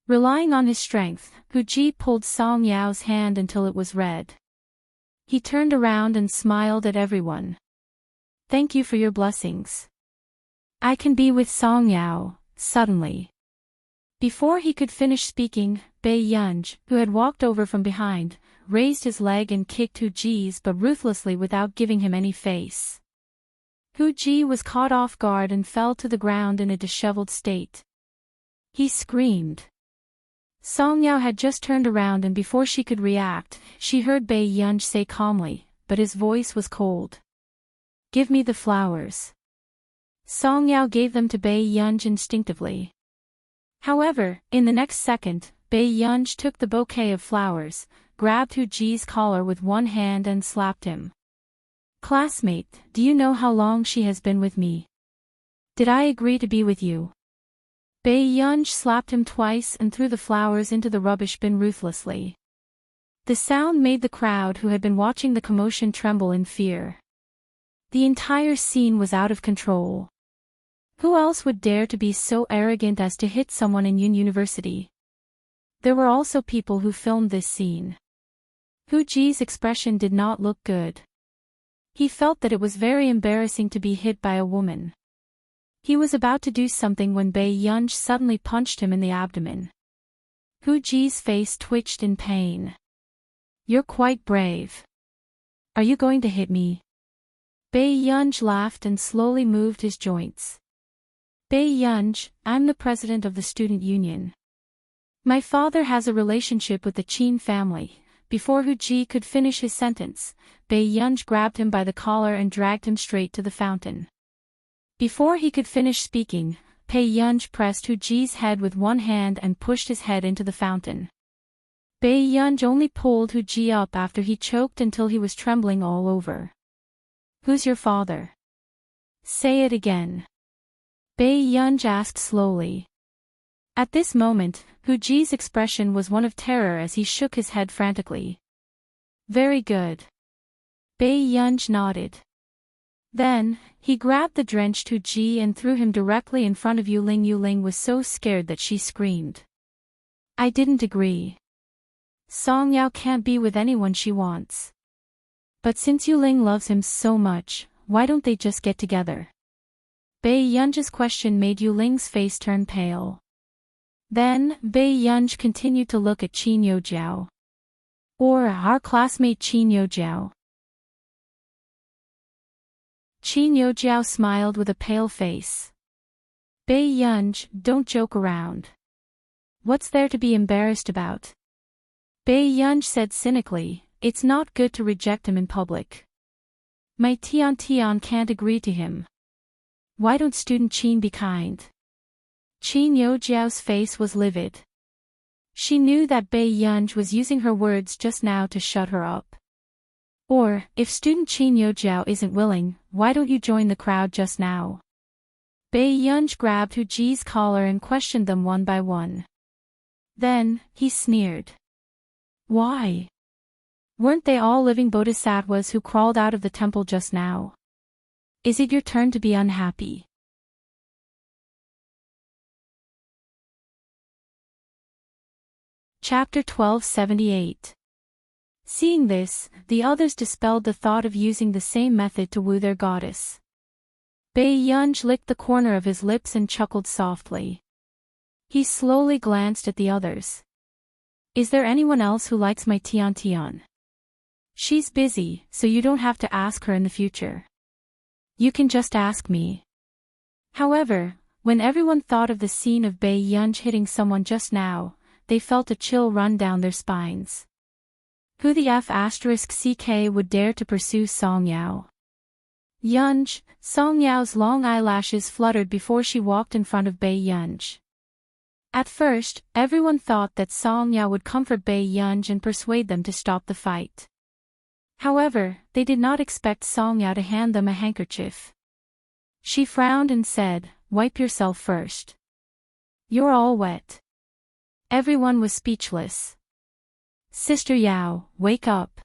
Relying on his strength, Hu Ji pulled Song Yao's hand until it was red. He turned around and smiled at everyone. Thank you for your blessings. I can be with Song Yao, suddenly. Before he could finish speaking, Bai Yunj, who had walked over from behind, raised his leg and kicked Hu Ji's but ruthlessly without giving him any face. Hu Ji was caught off guard and fell to the ground in a disheveled state. He screamed. Song Yao had just turned around and before she could react, she heard Bai Yunj say calmly, but his voice was cold. Give me the flowers. Song Yao gave them to Bai Yunj instinctively. However, in the next second, Bai Yunj took the bouquet of flowers, grabbed Hu Ji's collar with one hand and slapped him. Classmate, do you know how long she has been with me? Did I agree to be with you? Bai Yunj slapped him twice and threw the flowers into the rubbish bin ruthlessly. The sound made the crowd who had been watching the commotion tremble in fear. The entire scene was out of control. Who else would dare to be so arrogant as to hit someone in Yun University? There were also people who filmed this scene. Hu Ji's expression did not look good. He felt that it was very embarrassing to be hit by a woman. He was about to do something when Bai Yunj suddenly punched him in the abdomen. Hu Ji's face twitched in pain. You're quite brave. Are you going to hit me? Bai Yunj laughed and slowly moved his joints. Bai Yunj, I'm the president of the student union. My father has a relationship with the Qin family. Before Hu Ji could finish his sentence, Bai Yunj grabbed him by the collar and dragged him straight to the fountain. Before he could finish speaking, Bai Yunj pressed Hu Ji's head with one hand and pushed his head into the fountain. Bai Yunj only pulled Hu Ji up after he choked until he was trembling all over. Who's your father? Say it again. Bai Yunj asked slowly. At this moment, Hu Ji's expression was one of terror as he shook his head frantically. Very good. Bai Yunj nodded. Then, he grabbed the drenched Hu Ji and threw him directly in front of Yuling. Yuling was so scared that she screamed. I didn't agree. Song Yao can't be with anyone she wants. But since Yuling loves him so much, why don't they just get together? Bai Yunj's question made Yuling's face turn pale. Then, Bai Yunj continued to look at Qin Youjiao. Or our classmate Qin Youjiao. Qin Youjiao smiled with a pale face. Bai Yunj, don't joke around. What's there to be embarrassed about? Bai Yunj said cynically, it's not good to reject him in public. My Tian can't agree to him. Why don't student Qin be kind? Qin Youjiao's face was livid. She knew that Bai Yunj was using her words just now to shut her up. Or, if student Qin Youjiao isn't willing, why don't you join the crowd just now? Bai Yunj grabbed Hu Ji's collar and questioned them one by one. Then, he sneered. Why? Weren't they all living bodhisattvas who crawled out of the temple just now? Is it your turn to be unhappy? Chapter 1278. Seeing this, the others dispelled the thought of using the same method to woo their goddess. Bae-yunj licked the corner of his lips and chuckled softly. He slowly glanced at the others. Is there anyone else who likes my Tian? She's busy, so you don't have to ask her in the future. You can just ask me. However, when everyone thought of the scene of Bae-yunj hitting someone just now, they felt a chill run down their spines. Who the F***ck would dare to pursue Song Yao? Yunj, Song Yao's long eyelashes fluttered before she walked in front of Bae-yunj. At first, everyone thought that Song Yao would comfort Bae-yunj and persuade them to stop the fight. However, they did not expect Song Yao to hand them a handkerchief. She frowned and said, "Wipe yourself first. You're all wet." Everyone was speechless. Sister Yao, wake up.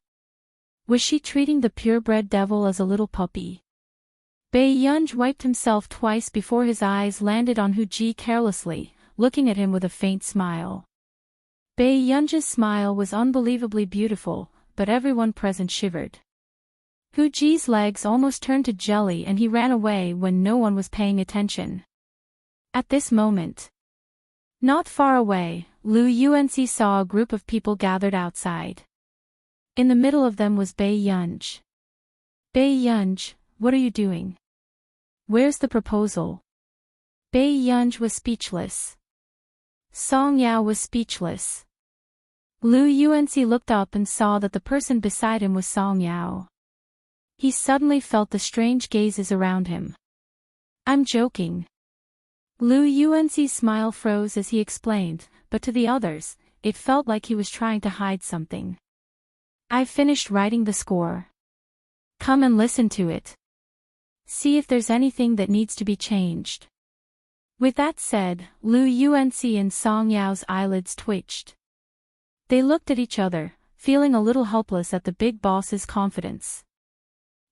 Was she treating the purebred devil as a little puppy? Bae-yunj wiped himself twice before his eyes landed on Hu-ji carelessly, looking at him with a faint smile. Bae-yunj's smile was unbelievably beautiful, but everyone present shivered. Hu-ji's legs almost turned to jelly and he ran away when no one was paying attention. At this moment, not far away, Lu Yuanci saw a group of people gathered outside. In the middle of them was Bae-yunj. Bae-yunj, what are you doing? Where's the proposal? Bae-yunj was speechless. Song Yao was speechless. Lu Yuanci looked up and saw that the person beside him was Song Yao. He suddenly felt the strange gazes around him. I'm joking. Lu Yuanci's smile froze as he explained, but to the others, it felt like he was trying to hide something. I've finished writing the score. Come and listen to it. See if there's anything that needs to be changed. With that said, Lu Yuanci and Song Yao's eyelids twitched. They looked at each other, feeling a little helpless at the big boss's confidence.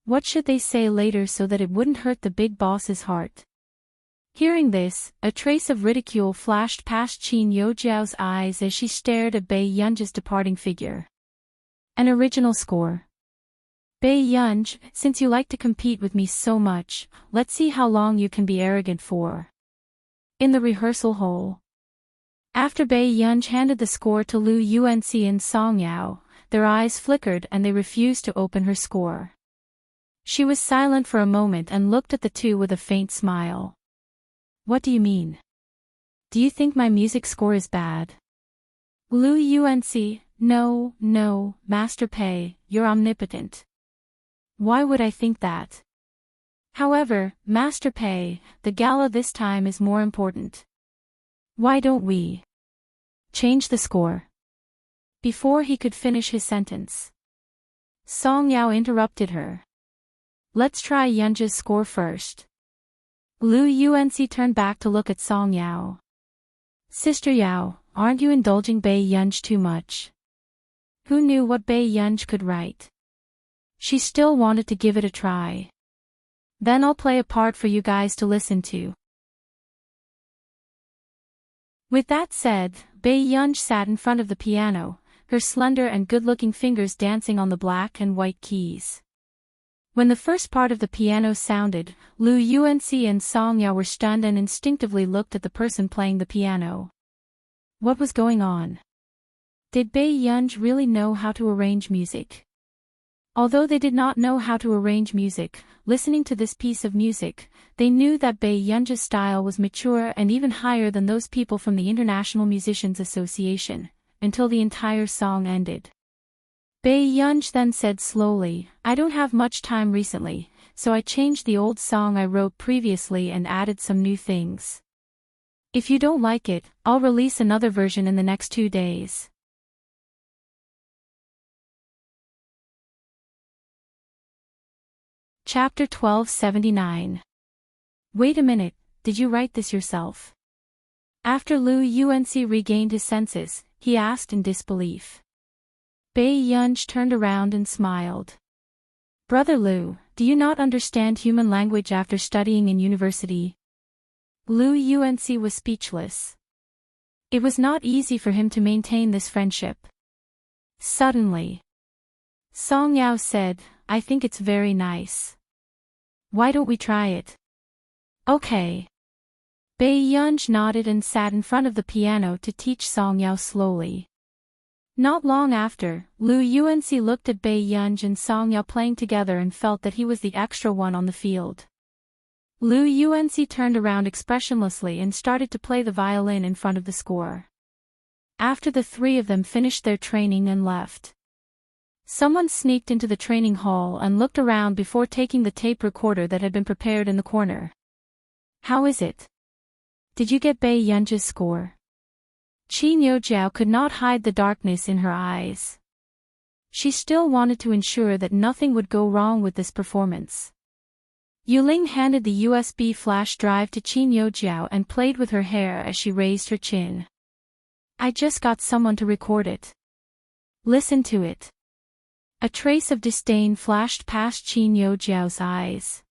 What should they say later so that it wouldn't hurt the big boss's heart? Hearing this, a trace of ridicule flashed past Qin Yojiao's eyes as she stared at Bae-yunj's departing figure. An original score. Bae-yunj, since you like to compete with me so much, let's see how long you can be arrogant for. In the rehearsal hall. After Bae-yunj handed the score to Lu Yuanci and Song Yao, their eyes flickered and they refused to open her score. She was silent for a moment and looked at the two with a faint smile. What do you mean? Do you think my music score is bad? Lu Yuanci, no, Master Pei, you're omnipotent. Why would I think that? However, Master Pei, the gala this time is more important. Why don't we change the score? Before he could finish his sentence, Song Yao interrupted her. Let's try Yunja's score first. Lu Yuanci turned back to look at Song Yao. Sister Yao, aren't you indulging Bae-yunj too much? Who knew what Bae-yunj could write? She still wanted to give it a try. Then I'll play a part for you guys to listen to. With that said, Bae-yunj sat in front of the piano, her slender and good-looking fingers dancing on the black and white keys. When the first part of the piano sounded, Lu Yuanci and Song Yao were stunned and instinctively looked at the person playing the piano. What was going on? Did Bae-yunj really know how to arrange music? Although they did not know how to arrange music, listening to this piece of music, they knew that Bae-yunj's style was mature and even higher than those people from the International Musicians Association, until the entire song ended. Bae-yunj then said slowly, I don't have much time recently, so I changed the old song I wrote previously and added some new things. If you don't like it, I'll release another version in the next 2 days. Chapter 1279. Wait a minute, did you write this yourself? After Lu Yuanci regained his senses, he asked in disbelief. Bei Yunj turned around and smiled. Brother Liu, do you not understand human language after studying in university? Liu Yuanci was speechless. It was not easy for him to maintain this friendship. Suddenly, Song Yao said, I think it's very nice. Why don't we try it? Okay. Bei Yunj nodded and sat in front of the piano to teach Song Yao slowly. Not long after, Liu Yuanci looked at Bei Yunj and Song Yao playing together and felt that he was the extra one on the field. Liu Yuanci turned around expressionlessly and started to play the violin in front of the score. After the three of them finished their training and left, someone sneaked into the training hall and looked around before taking the tape recorder that had been prepared in the corner. How is it? Did you get Bei Yunj's score? Qin Youjiao could not hide the darkness in her eyes. She still wanted to ensure that nothing would go wrong with this performance. Yuling handed the USB flash drive to Qin Youjiao and played with her hair as she raised her chin. I just got someone to record it. Listen to it. A trace of disdain flashed past Qin Youjiao's eyes.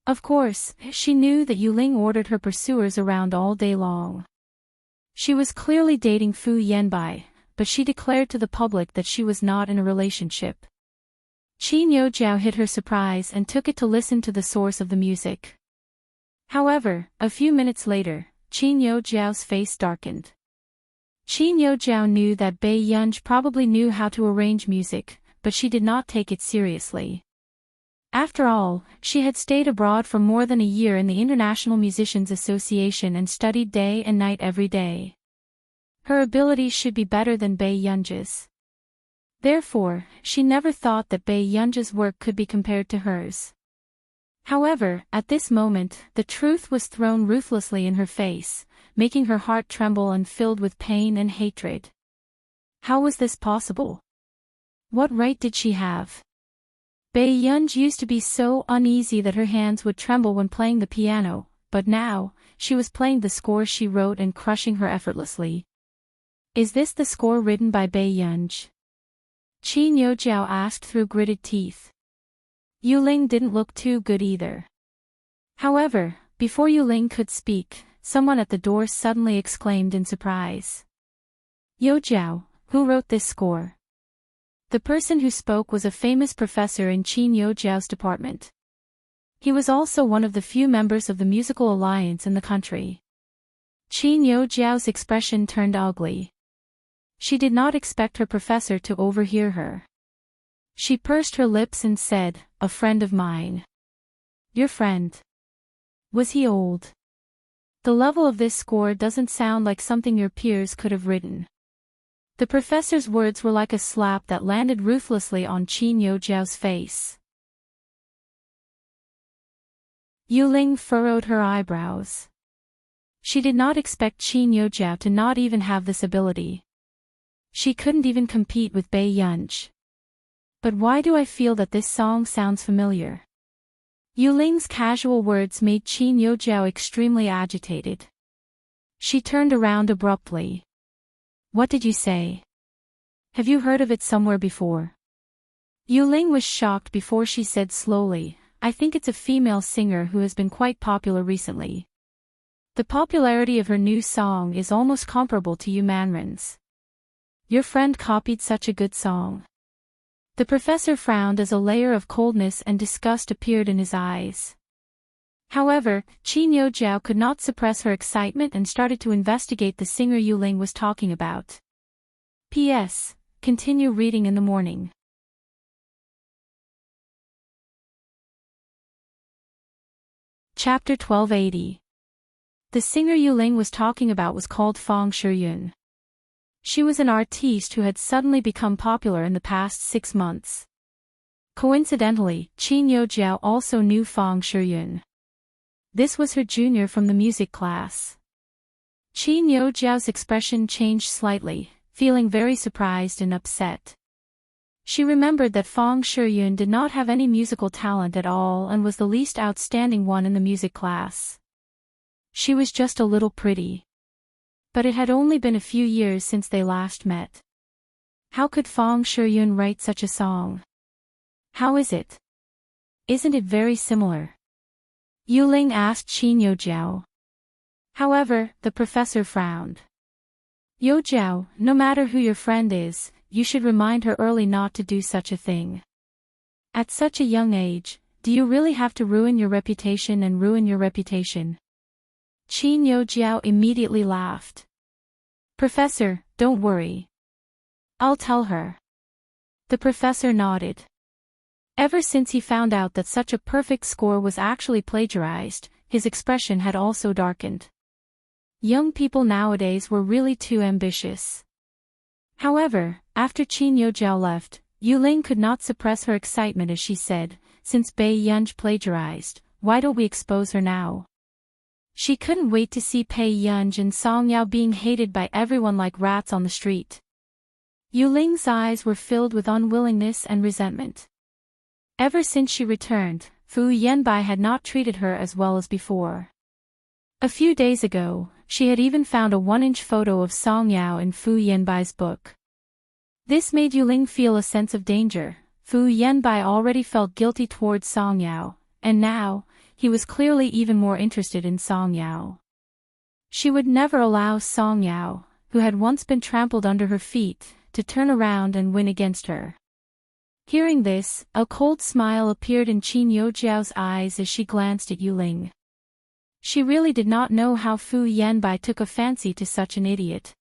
Of course, she knew that Yuling ordered her pursuers around all day long. She was clearly dating Fu Yanbai, but she declared to the public that she was not in a relationship. Qin Youjiao hid her surprise and took it to listen to the source of the music. However, a few minutes later, Qin Youjiao's face darkened. Qin Youjiao knew that Bei Yunj probably knew how to arrange music, but she did not take it seriously. After all, she had stayed abroad for more than a year in the International Musicians Association and studied day and night every day. Her abilities should be better than Bei Yunj's. Therefore, she never thought that Bei Yunj's work could be compared to hers. However, at this moment, the truth was thrown ruthlessly in her face, making her heart tremble and filled with pain and hatred. How was this possible? What right did she have? Bei Yunj used to be so uneasy that her hands would tremble when playing the piano, but now, she was playing the score she wrote and crushing her effortlessly. Is this the score written by Bei Yunj? Qin Youjiao asked through gritted teeth. Yuling didn't look too good either. However, before Yuling could speak, someone at the door suddenly exclaimed in surprise. Youjiao, who wrote this score? The person who spoke was a famous professor in Qin Youjiao's department. He was also one of the few members of the musical alliance in the country. Qin Youjiao's expression turned ugly. She did not expect her professor to overhear her. She pursed her lips and said, a friend of mine. Your friend? Was he old? The level of this score doesn't sound like something your peers could have written. The professor's words were like a slap that landed ruthlessly on Qin Youjiao's face. Yuling furrowed her eyebrows. She did not expect Qin Youjiao to not even have this ability. She couldn't even compete with Bei Yunj. But why do I feel that this song sounds familiar? Yuling's casual words made Qin Youjiao extremely agitated. She turned around abruptly. What did you say? Have you heard of it somewhere before? Yuling was shocked before she said slowly, I think it's a female singer who has been quite popular recently. The popularity of her new song is almost comparable to Yu Manren's. Your friend copied such a good song. The professor frowned as a layer of coldness and disgust appeared in his eyes. However, Qin Youjiao could not suppress her excitement and started to investigate the singer Yuling was talking about. P.S. Continue reading in the morning. Chapter 1280. The singer Yuling was talking about was called Fang Shiyun. She was an artiste who had suddenly become popular in the past 6 months. Coincidentally, Qin Youjiao also knew Fang Shiyun. This was her junior from the music class. Qin Youjiao's expression changed slightly, feeling very surprised and upset. She remembered that Fang Shiyun did not have any musical talent at all and was the least outstanding one in the music class. She was just a little pretty. But it had only been a few years since they last met. How could Fong Shiyun write such a song? How is it? Isn't it very similar? Yuling asked Qin Yojiao. However, the professor frowned. Yojiao, no matter who your friend is, you should remind her early not to do such a thing. At such a young age, do you really have to ruin your reputation and ruin your reputation? Qin Yojiao immediately laughed. Professor, don't worry. I'll tell her. The professor nodded. Ever since he found out that such a perfect score was actually plagiarized, his expression had also darkened. Young people nowadays were really too ambitious. However, after Qin Yojiao left, Yuling could not suppress her excitement as she said, since Bai Yunj plagiarized, why don't we expose her now? She couldn't wait to see Bai Yunj and Song Yao being hated by everyone like rats on the street. Yuling's eyes were filled with unwillingness and resentment. Ever since she returned, Fu Yanbai had not treated her as well as before. A few days ago, she had even found a 1-inch photo of Song Yao in Fu Yanbai's book. This made Yuling feel a sense of danger. Fu Yanbai already felt guilty towards Song Yao, and now, he was clearly even more interested in Song Yao. She would never allow Song Yao, who had once been trampled under her feet, to turn around and win against her. Hearing this, a cold smile appeared in Qin Yojiao's eyes as she glanced at Yuling. She really did not know how Fu Yanbai took a fancy to such an idiot.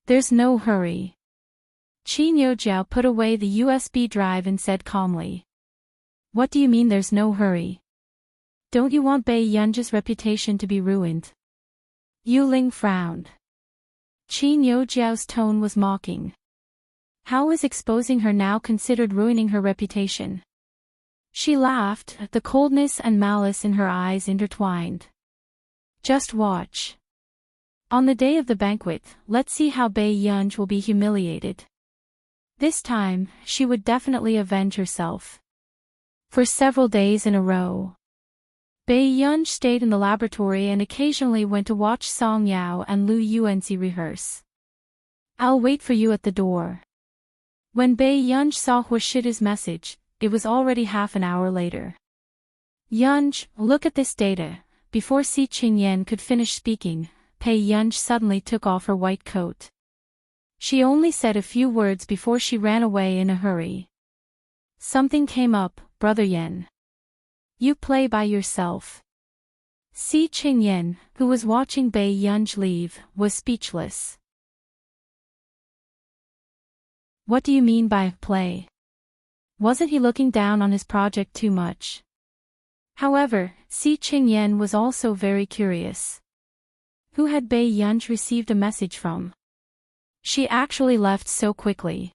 There's no hurry. Qin Yojiao put away the USB drive and said calmly. What do you mean there's no hurry? Don't you want Bai Yunj's reputation to be ruined? Yuling frowned. Qin Yojiao's tone was mocking. How is exposing her now considered ruining her reputation? She laughed, the coldness and malice in her eyes intertwined. Just watch. On the day of the banquet, let's see how Bai Yunj will be humiliated. This time, she would definitely avenge herself. For several days in a row, Bai Yunj stayed in the laboratory and occasionally went to watch Song Yao and Lu Yuanzi rehearse. I'll wait for you at the door. When Bai Yunj saw Huashida's message, it was already half an hour later. Yunj, look at this data. Before Si Qingyan could finish speaking, Bai Yunj suddenly took off her white coat. She only said a few words before she ran away in a hurry. Something came up, Brother Yan. You play by yourself. Si Qingyan, who was watching Bai Yunj leave, was speechless. What do you mean by play? Wasn't he looking down on his project too much? However, Si Qingyan was also very curious. Who had Bai Yunj received a message from? She actually left so quickly.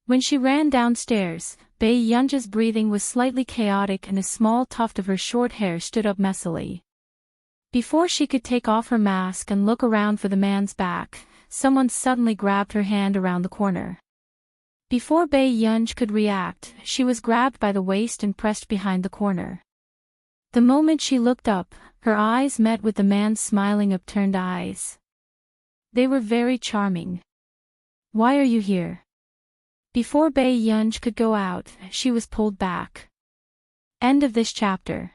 When she ran downstairs, Bai Yunj's breathing was slightly chaotic and a small tuft of her short hair stood up messily. Before she could take off her mask and look around for the man's back, someone suddenly grabbed her hand around the corner. Before Bai Yunj could react, she was grabbed by the waist and pressed behind the corner. The moment she looked up, her eyes met with the man's smiling upturned eyes. They were very charming. Why are you here? Before Bai Yunj could go out, she was pulled back. End of this chapter.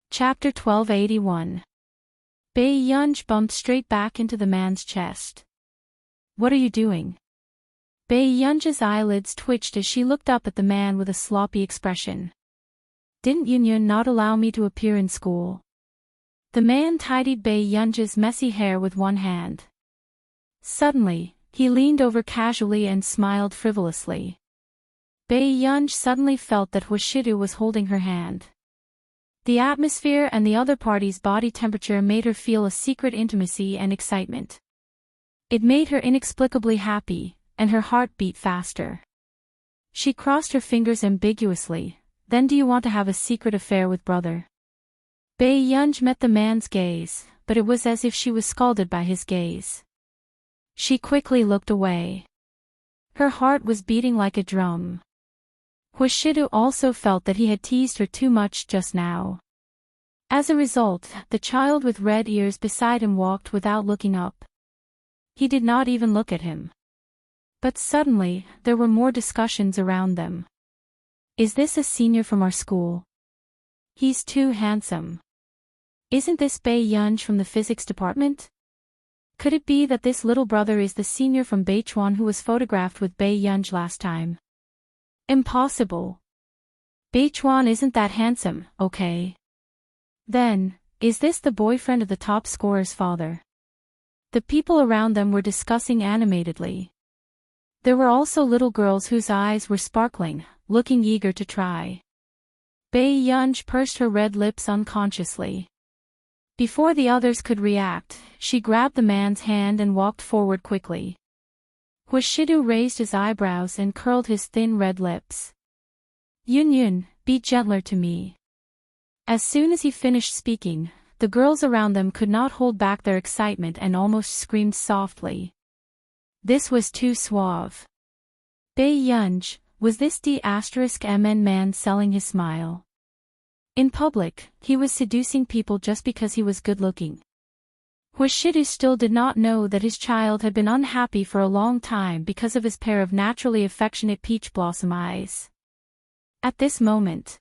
Chapter 1281. Bai Yunj bumped straight back into the man's chest. What are you doing? Bai Yunj's eyelids twitched as she looked up at the man with a sloppy expression. Didn't Yunyun not allow me to appear in school? The man tidied Bai Yunj's messy hair with one hand. Suddenly, he leaned over casually and smiled frivolously. Bai Yunj suddenly felt that Huashidu was holding her hand. The atmosphere and the other party's body temperature made her feel a secret intimacy and excitement. It made her inexplicably happy, and her heart beat faster. She crossed her fingers ambiguously. Then do you want to have a secret affair with brother? Bai Yunj met the man's gaze, but it was as if she was scalded by his gaze. She quickly looked away. Her heart was beating like a drum. Huashidu also felt that he had teased her too much just now. As a result, the child with red ears beside him walked without looking up. He did not even look at him. But suddenly, there were more discussions around them. Is this a senior from our school? He's too handsome. Isn't this Bei Yunj from the physics department? Could it be that this little brother is the senior from Beichuan who was photographed with Bei Yunj last time? Impossible. Beichuan isn't that handsome, okay? Then, is this the boyfriend of the top scorer's father? The people around them were discussing animatedly. There were also little girls whose eyes were sparkling, looking eager to try. Bei Yunj pursed her red lips unconsciously. Before the others could react, she grabbed the man's hand and walked forward quickly. Huashidu raised his eyebrows and curled his thin red lips. Yun, be gentler to me. As soon as he finished speaking, the girls around them could not hold back their excitement and almost screamed softly. This was too suave. Bei Yunj, was this D*MN man selling his smile? In public, he was seducing people just because he was good-looking. Huashidu still did not know that his child had been unhappy for a long time because of his pair of naturally affectionate peach blossom eyes. At this moment,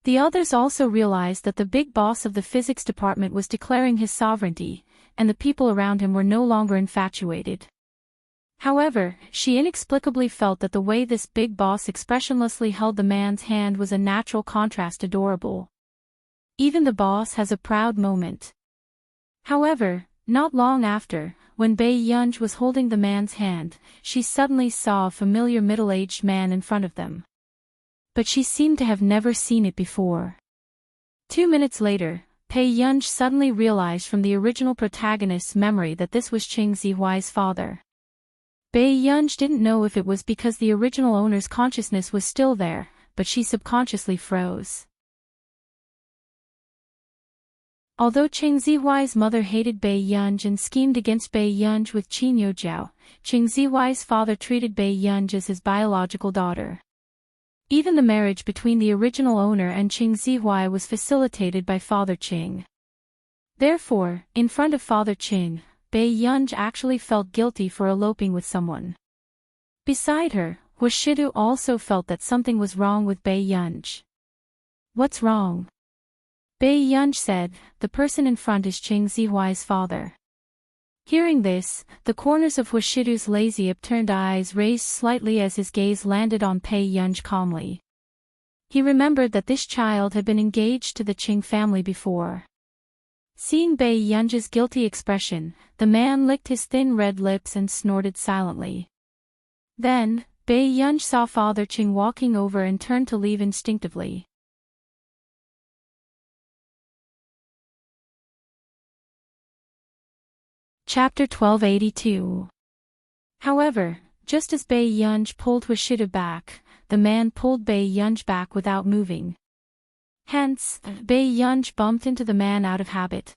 the others also realized that the big boss of the physics department was declaring his sovereignty, and the people around him were no longer infatuated. However, she inexplicably felt that the way this big boss expressionlessly held the man's hand was a natural contrast adorable. Even the boss has a proud moment. However, not long after, when Bei Yunj was holding the man's hand, she suddenly saw a familiar middle-aged man in front of them. But she seemed to have never seen it before. 2 minutes later, Bei Yunj suddenly realized from the original protagonist's memory that this was Qing Zihuai's father. Bei Yunj didn't know if it was because the original owner's consciousness was still there, but she subconsciously froze. Although Qing Zihuai's mother hated Bei Yunj and schemed against Bei Yunj with Qin Youjiao, Qing Zihuai's father treated Bei Yunj as his biological daughter. Even the marriage between the original owner and Qing Zihuai was facilitated by Father Qing. Therefore, in front of Father Qing, Bei Yunj actually felt guilty for eloping with someone. Beside her, Huashidu also felt that something was wrong with Bei Yunj. What's wrong? Bei Yunj said, the person in front is Qing Zihuai's father. Hearing this, the corners of Huashidu's lazy upturned eyes raised slightly as his gaze landed on Bei Yunj calmly. He remembered that this child had been engaged to the Qing family before. Seeing Bei Yunj's guilty expression, the man licked his thin red lips and snorted silently. Then, Bei Yunj saw Father Qing walking over and turned to leave instinctively. Chapter 1282. However, just as Bei Yunj pulled Huashidu back, the man pulled Bei Yunj back without moving. Hence, Bei Yunj bumped into the man out of habit.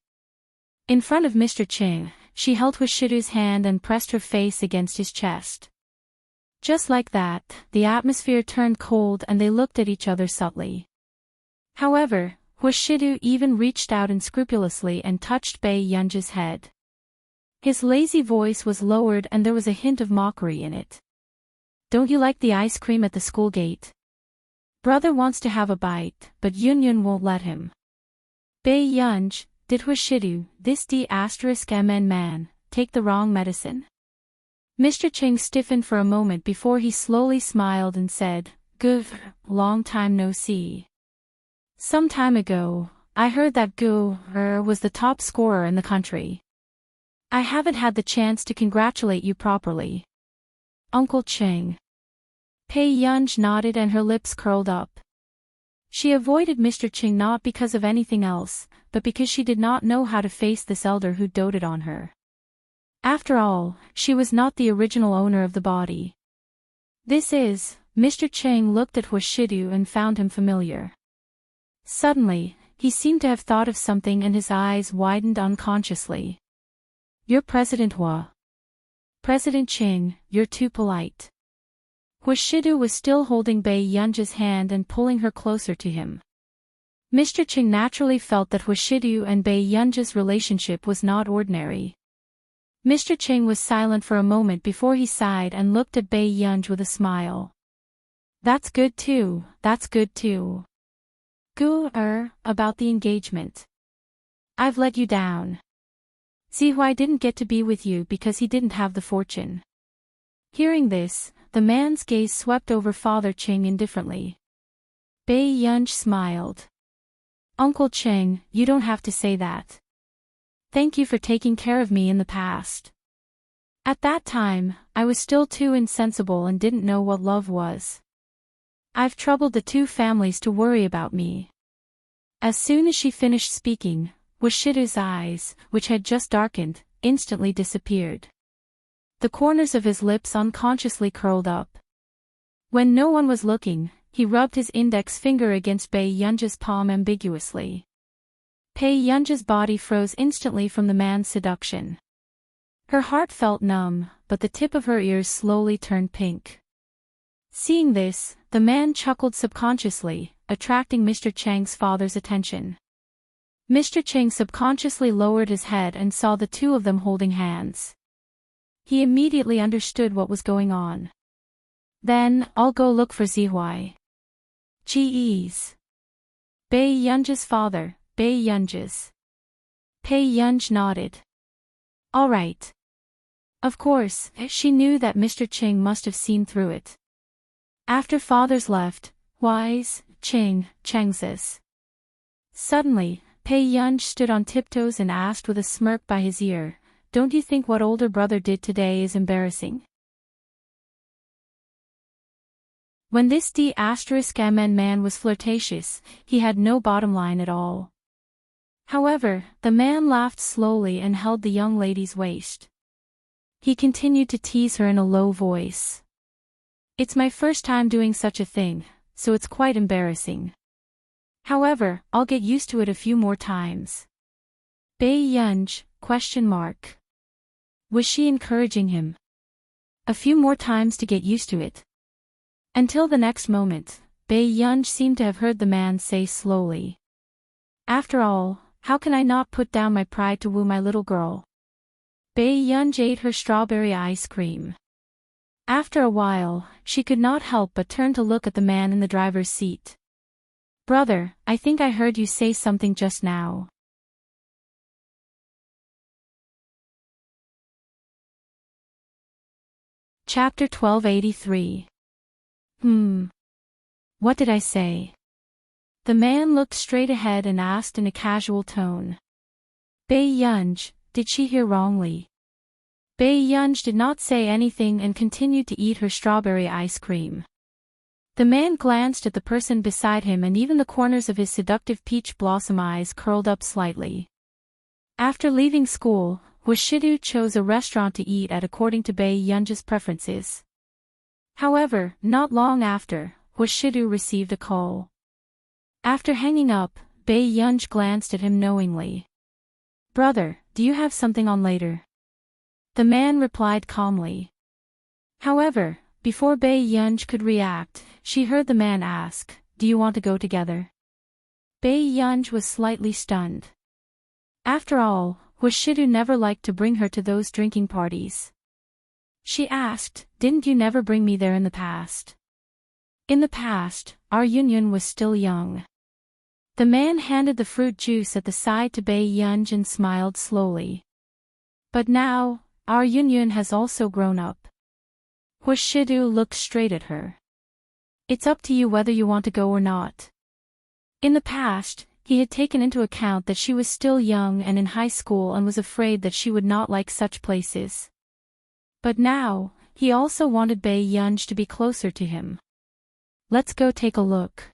In front of Mr. Qing, she held Huashidu's hand and pressed her face against his chest. Just like that, the atmosphere turned cold and they looked at each other subtly. However, Huashidu even reached out unscrupulously and touched Bei Yunj's head. His lazy voice was lowered and there was a hint of mockery in it. Don't you like the ice cream at the school gate? Brother wants to have a bite, but Yun won't let him. Bei Yunj, did Huashidu, this D*MN man, take the wrong medicine? Mr. Qing stiffened for a moment before he slowly smiled and said, Good, long time no see. Some time ago, I heard that Gu was the top scorer in the country. I haven't had the chance to congratulate you properly. Uncle Qing. Bei Yunj nodded and her lips curled up. She avoided Mr. Qing not because of anything else, but because she did not know how to face this elder who doted on her. After all, she was not the original owner of the body. Mr. Qing looked at Huashidu and found him familiar. Suddenly, he seemed to have thought of something and his eyes widened unconsciously. You're President Hua. President Qing, you're too polite. Huashidu was still holding Bei Yunj's hand and pulling her closer to him. Mr. Ching naturally felt that Huashidu and Bei Yunja's relationship was not ordinary. Mr. Ching was silent for a moment before he sighed and looked at Bei Yunj with a smile. That's good too, that's good too. About the engagement. I've let you down. Zihuai didn't get to be with you because he didn't have the fortune. Hearing this, the man's gaze swept over Father Ching indifferently. Bei Yunj smiled. Uncle Cheng, you don't have to say that. Thank you for taking care of me in the past. At that time, I was still too insensible and didn't know what love was. I've troubled the two families to worry about me. As soon as she finished speaking, Washida's eyes, which had just darkened, instantly disappeared. The corners of his lips unconsciously curled up. When no one was looking, he rubbed his index finger against Bei Yunja's palm ambiguously. Bei Yunja's body froze instantly from the man's seduction. Her heart felt numb, but the tip of her ears slowly turned pink. Seeing this, the man chuckled subconsciously, attracting Mr. Chang's father's attention. Mr. Chang subconsciously lowered his head and saw the two of them holding hands. He immediately understood what was going on. Then, I'll go look for Zihuai. Geez. Bei Yunja's father, Bei Yunja's. Bei Yunj nodded. All right. Of course, she knew that Mr. Ching must have seen through it. After fathers left, Wise, Chang's. Suddenly, Bei Yunj stood on tiptoes and asked with a smirk by his ear, "Don't you think what older brother did today is embarrassing?" When this D*MN man was flirtatious, he had no bottom line at all. However, the man laughed slowly and held the young lady's waist. He continued to tease her in a low voice. "It's my first time doing such a thing, so it's quite embarrassing. However, I'll get used to it a few more times." Bei Yunj, ? Was she encouraging him? A few more times to get used to it? Until the next moment, Bei Yunj seemed to have heard the man say slowly. "After all, how can I not put down my pride to woo my little girl?" Bei Yunj ate her strawberry ice cream. After a while, she could not help but turn to look at the man in the driver's seat. "Brother, I think I heard you say something just now." Chapter 1283. What did I say? The man looked straight ahead and asked in a casual tone. Bei Yunj, did she hear wrongly? Bei Yunj did not say anything and continued to eat her strawberry ice cream. The man glanced at the person beside him and even the corners of his seductive peach blossom eyes curled up slightly. After leaving school, Washidu chose a restaurant to eat at according to Bei Yunja's preferences. However, not long after, Washidu received a call. After hanging up, Bei Yunj glanced at him knowingly. "Brother, do you have something on later?" The man replied calmly. However, before Bei Yunj could react, she heard the man ask, "Do you want to go together?" Bei Yunj was slightly stunned. After all, Washidu never liked to bring her to those drinking parties. She asked, "Didn't you never bring me there in the past?" "In the past, our union was still young." The man handed the fruit juice at the side to Bei Yunj and smiled slowly. "But now, our union has also grown up." Washidu looked straight at her. "It's up to you whether you want to go or not." In the past, he had taken into account that she was still young and in high school and was afraid that she would not like such places. But now, he also wanted Bei Yunj to be closer to him. "Let's go take a look."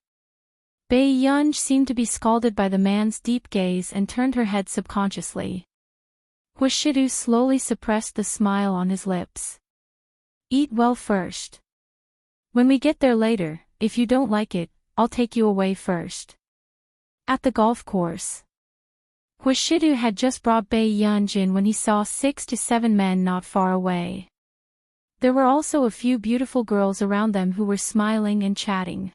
Bei Yunj seemed to be scalded by the man's deep gaze and turned her head subconsciously. Washidu slowly suppressed the smile on his lips. "Eat well first. When we get there later, if you don't like it, I'll take you away first." At the golf course. Washidu had just brought Bei Yunj in when he saw 6 to 7 men not far away. There were also a few beautiful girls around them who were smiling and chatting.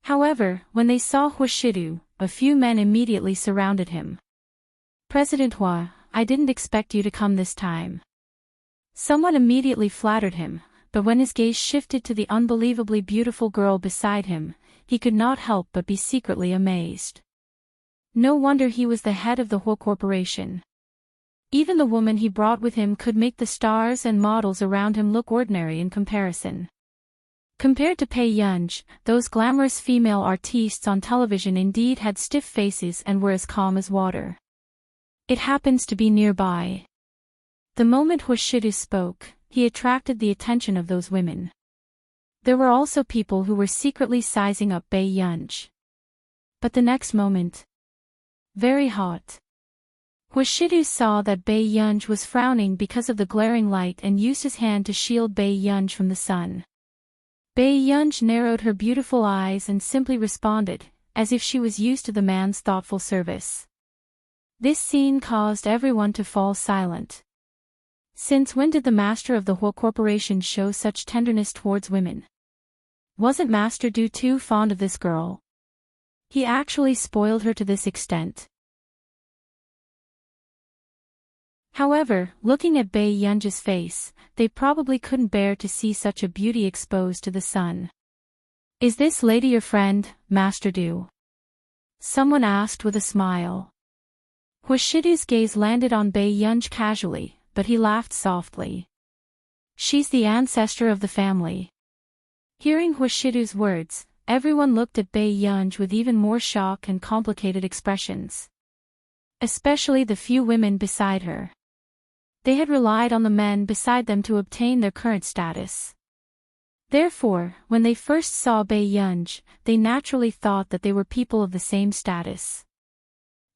However, when they saw Washidu, a few men immediately surrounded him. President Hua, I didn't expect you to come this time. Someone immediately flattered him, but when his gaze shifted to the unbelievably beautiful girl beside him, he could not help but be secretly amazed. No wonder he was the head of the whole corporation. Even the woman he brought with him could make the stars and models around him look ordinary in comparison. Compared to Pei Yunj, those glamorous female artistes on television indeed had stiff faces and were as calm as water. It happens to be nearby. The moment Huashidu spoke, he attracted the attention of those women. There were also people who were secretly sizing up Pei Yunj. But the next moment, very hot. Huashidu saw that Pei Yunj was frowning because of the glaring light and used his hand to shield Pei Yunj from the sun. Pei Yunj narrowed her beautiful eyes and simply responded, as if she was used to the man's thoughtful service. This scene caused everyone to fall silent. Since when did the master of the whole corporation show such tenderness towards women? Wasn't Master Du too fond of this girl? He actually spoiled her to this extent. However, looking at Pei Yunj's face, they probably couldn't bear to see such a beauty exposed to the sun. Is this lady your friend, Master Du? Someone asked with a smile. Huashidu's gaze landed on Pei Yunj casually, but he laughed softly. She's the ancestor of the family. Hearing Huashidu's words, everyone looked at Pei Yunj with even more shock and complicated expressions. Especially the few women beside her. They had relied on the men beside them to obtain their current status. Therefore, when they first saw Pei Yunj, they naturally thought that they were people of the same status.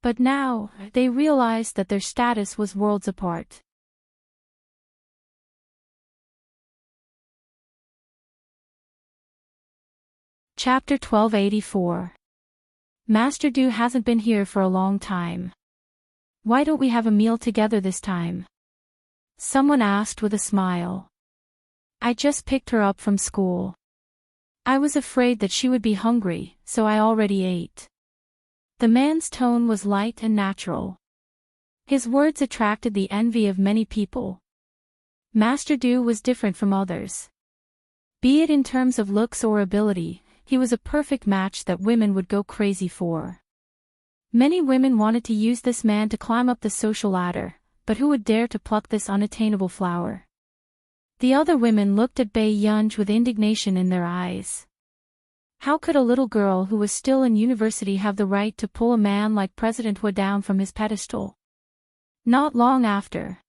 But now, they realized that their status was worlds apart. Chapter 1284. Master Du hasn't been here for a long time. Why don't we have a meal together this time? Someone asked with a smile. I just picked her up from school. I was afraid that she would be hungry, so I already ate. The man's tone was light and natural. His words attracted the envy of many people. Master Du was different from others. Be it in terms of looks or ability, he was a perfect match that women would go crazy for. Many women wanted to use this man to climb up the social ladder, but who would dare to pluck this unattainable flower? The other women looked at Pei Yunj with indignation in their eyes. How could a little girl who was still in university have the right to pull a man like President Hua down from his pedestal? Not long after.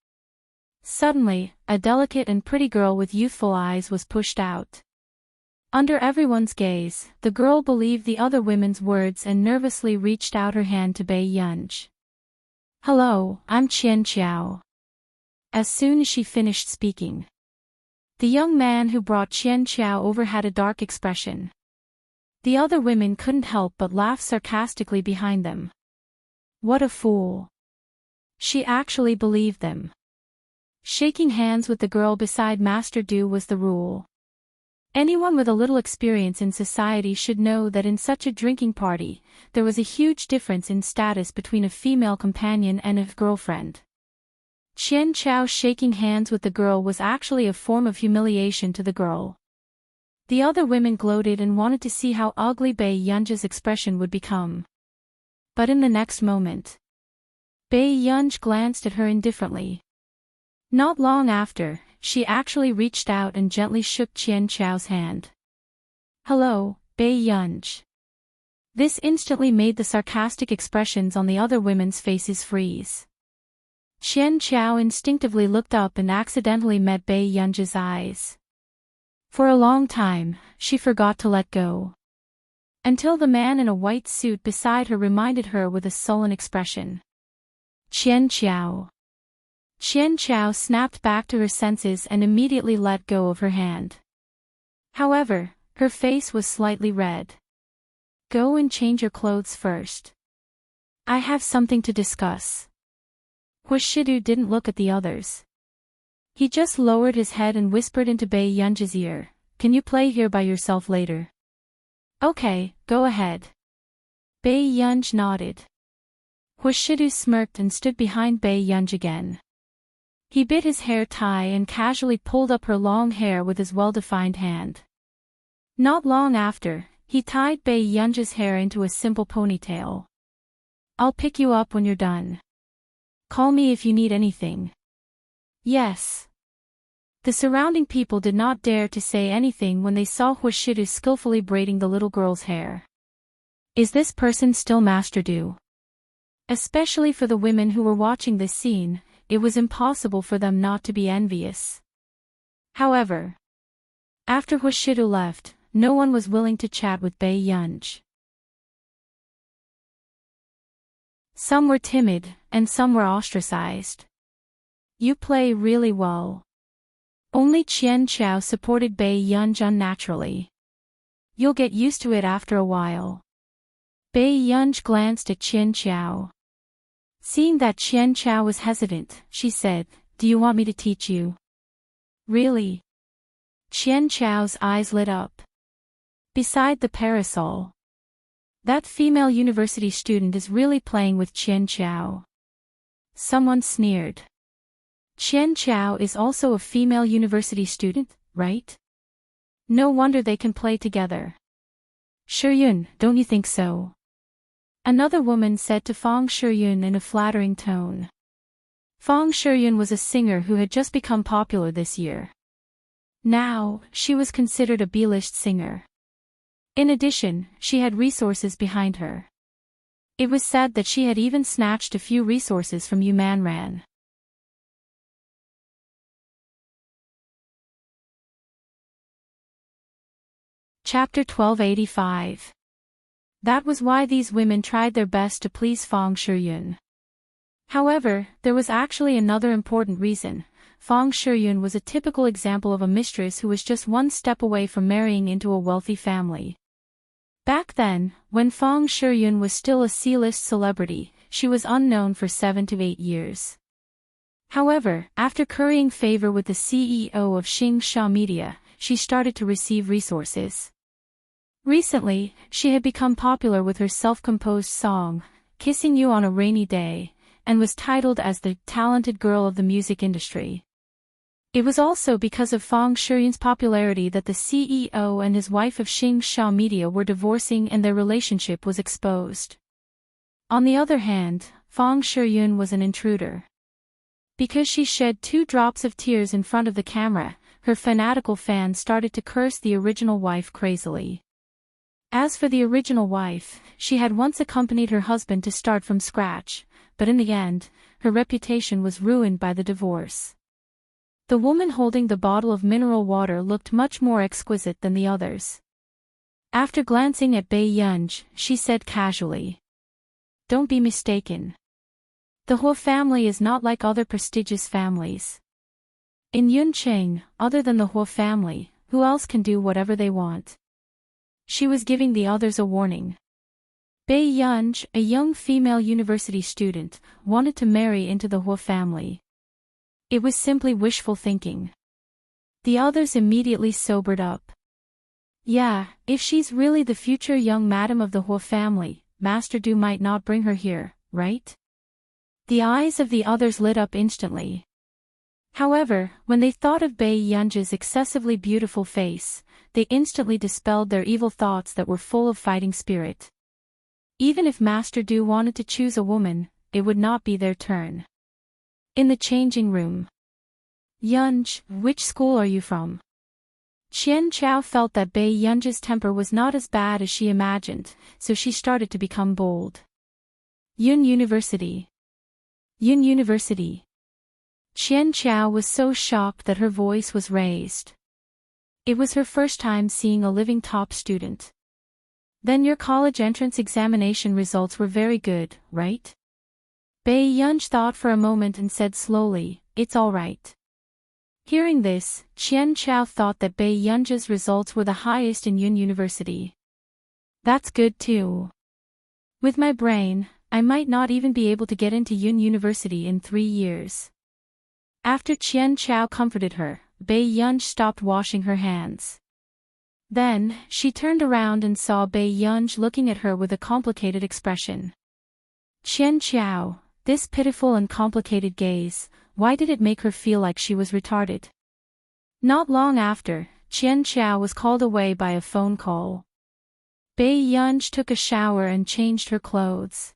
Suddenly, a delicate and pretty girl with youthful eyes was pushed out. Under everyone's gaze, the girl believed the other women's words and nervously reached out her hand to Pei Yunj. Hello, I'm Qian Qiao. As soon as she finished speaking, the young man who brought Qian Qiao over had a dark expression. The other women couldn't help but laugh sarcastically behind them. What a fool. She actually believed them. Shaking hands with the girl beside Master Du was the rule. Anyone with a little experience in society should know that in such a drinking party, there was a huge difference in status between a female companion and a girlfriend. Qian Chao shaking hands with the girl was actually a form of humiliation to the girl. The other women gloated and wanted to see how ugly Pei Yunj's expression would become. But in the next moment, Pei Yunj glanced at her indifferently. Not long after, she actually reached out and gently shook Qian Chao's hand. Hello, Pei Yunj. This instantly made the sarcastic expressions on the other women's faces freeze. Qian Chao instinctively looked up and accidentally met Pei Yunj's eyes. For a long time, she forgot to let go. Until the man in a white suit beside her reminded her with a sullen expression. Qian Chao. Qian Chao snapped back to her senses and immediately let go of her hand. However, her face was slightly red. Go and change your clothes first. I have something to discuss. Huashidu didn't look at the others. He just lowered his head and whispered into Pei Yunj's ear, Can you play here by yourself later? Okay, go ahead. Bai Yunj nodded. Huashidu smirked and stood behind Bai Yunj again. He bit his hair tie and casually pulled up her long hair with his well-defined hand. Not long after, he tied Bai Yunj's hair into a simple ponytail. I'll pick you up when you're done. Call me if you need anything. Yes. The surrounding people did not dare to say anything when they saw Huashidu skillfully braiding the little girl's hair. Is this person still Master Du? Especially for the women who were watching this scene, it was impossible for them not to be envious. However, after Huashidu left, no one was willing to chat with Bai Yunj. Some were timid, and some were ostracized. You play really well. Only Qian Chao supported Bai Yunj unnaturally. You'll get used to it after a while. Bai Yunj glanced at Qian Chao. Seeing that Qian Chao was hesitant, she said, "Do you want me to teach you?" Really? Qian Chao's eyes lit up. Beside the parasol. That female university student is really playing with Qian Chao. Someone sneered. Qian Chao is also a female university student, right? No wonder they can play together. Shiyun, don't you think so? Another woman said to Fang Shiyun in a flattering tone. Fang Shiyun was a singer who had just become popular this year. Now, she was considered a B-list singer. In addition, she had resources behind her. It was said that she had even snatched a few resources from Yu Manran. Chapter 1285. That was why these women tried their best to please Fang Shiyun. However, there was actually another important reason. Fang Shiyun was a typical example of a mistress who was just one step away from marrying into a wealthy family. Back then, when Fang Shiyun was still a C-list celebrity, she was unknown for 7 to 8 years. However, after currying favor with the CEO of Xingsha Media, she started to receive resources. Recently, she had become popular with her self-composed song, Kissing You on a Rainy Day, and was titled as the talented girl of the music industry. It was also because of Fang Shiyun's popularity that the CEO and his wife of Xingsha Media were divorcing and their relationship was exposed. On the other hand, Fang Shiyun was an intruder. Because she shed 2 drops of tears in front of the camera, her fanatical fans started to curse the original wife crazily. As for the original wife, she had once accompanied her husband to start from scratch, but in the end, her reputation was ruined by the divorce. The woman holding the bottle of mineral water looked much more exquisite than the others. After glancing at Bai Yunj, she said casually, "Don't be mistaken. The Huo family is not like other prestigious families. In Yuncheng, other than the Huo family, who else can do whatever they want?" She was giving the others a warning. Bai Yunj, a young female university student, wanted to marry into the Huo family. It was simply wishful thinking. The others immediately sobered up. Yeah, if she's really the future young madam of the Huo family, Master Du might not bring her here, right? The eyes of the others lit up instantly. However, when they thought of Bai Yunj's excessively beautiful face, they instantly dispelled their evil thoughts that were full of fighting spirit. Even if Master Du wanted to choose a woman, it would not be their turn. In the changing room. Yunj, which school are you from? Qian Chao felt that Bai Yunj's temper was not as bad as she imagined, so she started to become bold. Yun University. Yun University. Qian Chao was so shocked that her voice was raised. It was her first time seeing a living top student. Then your college entrance examination results were very good, right? Bai Yunj thought for a moment and said slowly, "It's all right." Hearing this, Qian Chao thought that Bai Yunj's results were the highest in Yun University. That's good too. With my brain, I might not even be able to get into Yun University in 3 years. After Qian Chao comforted her, Bai Yunj stopped washing her hands. Then, she turned around and saw Bei Yunj looking at her with a complicated expression. Qian Qiao, this pitiful and complicated gaze, why did it make her feel like she was retarded? Not long after, Qian Qiao was called away by a phone call. Bei Yunj took a shower and changed her clothes.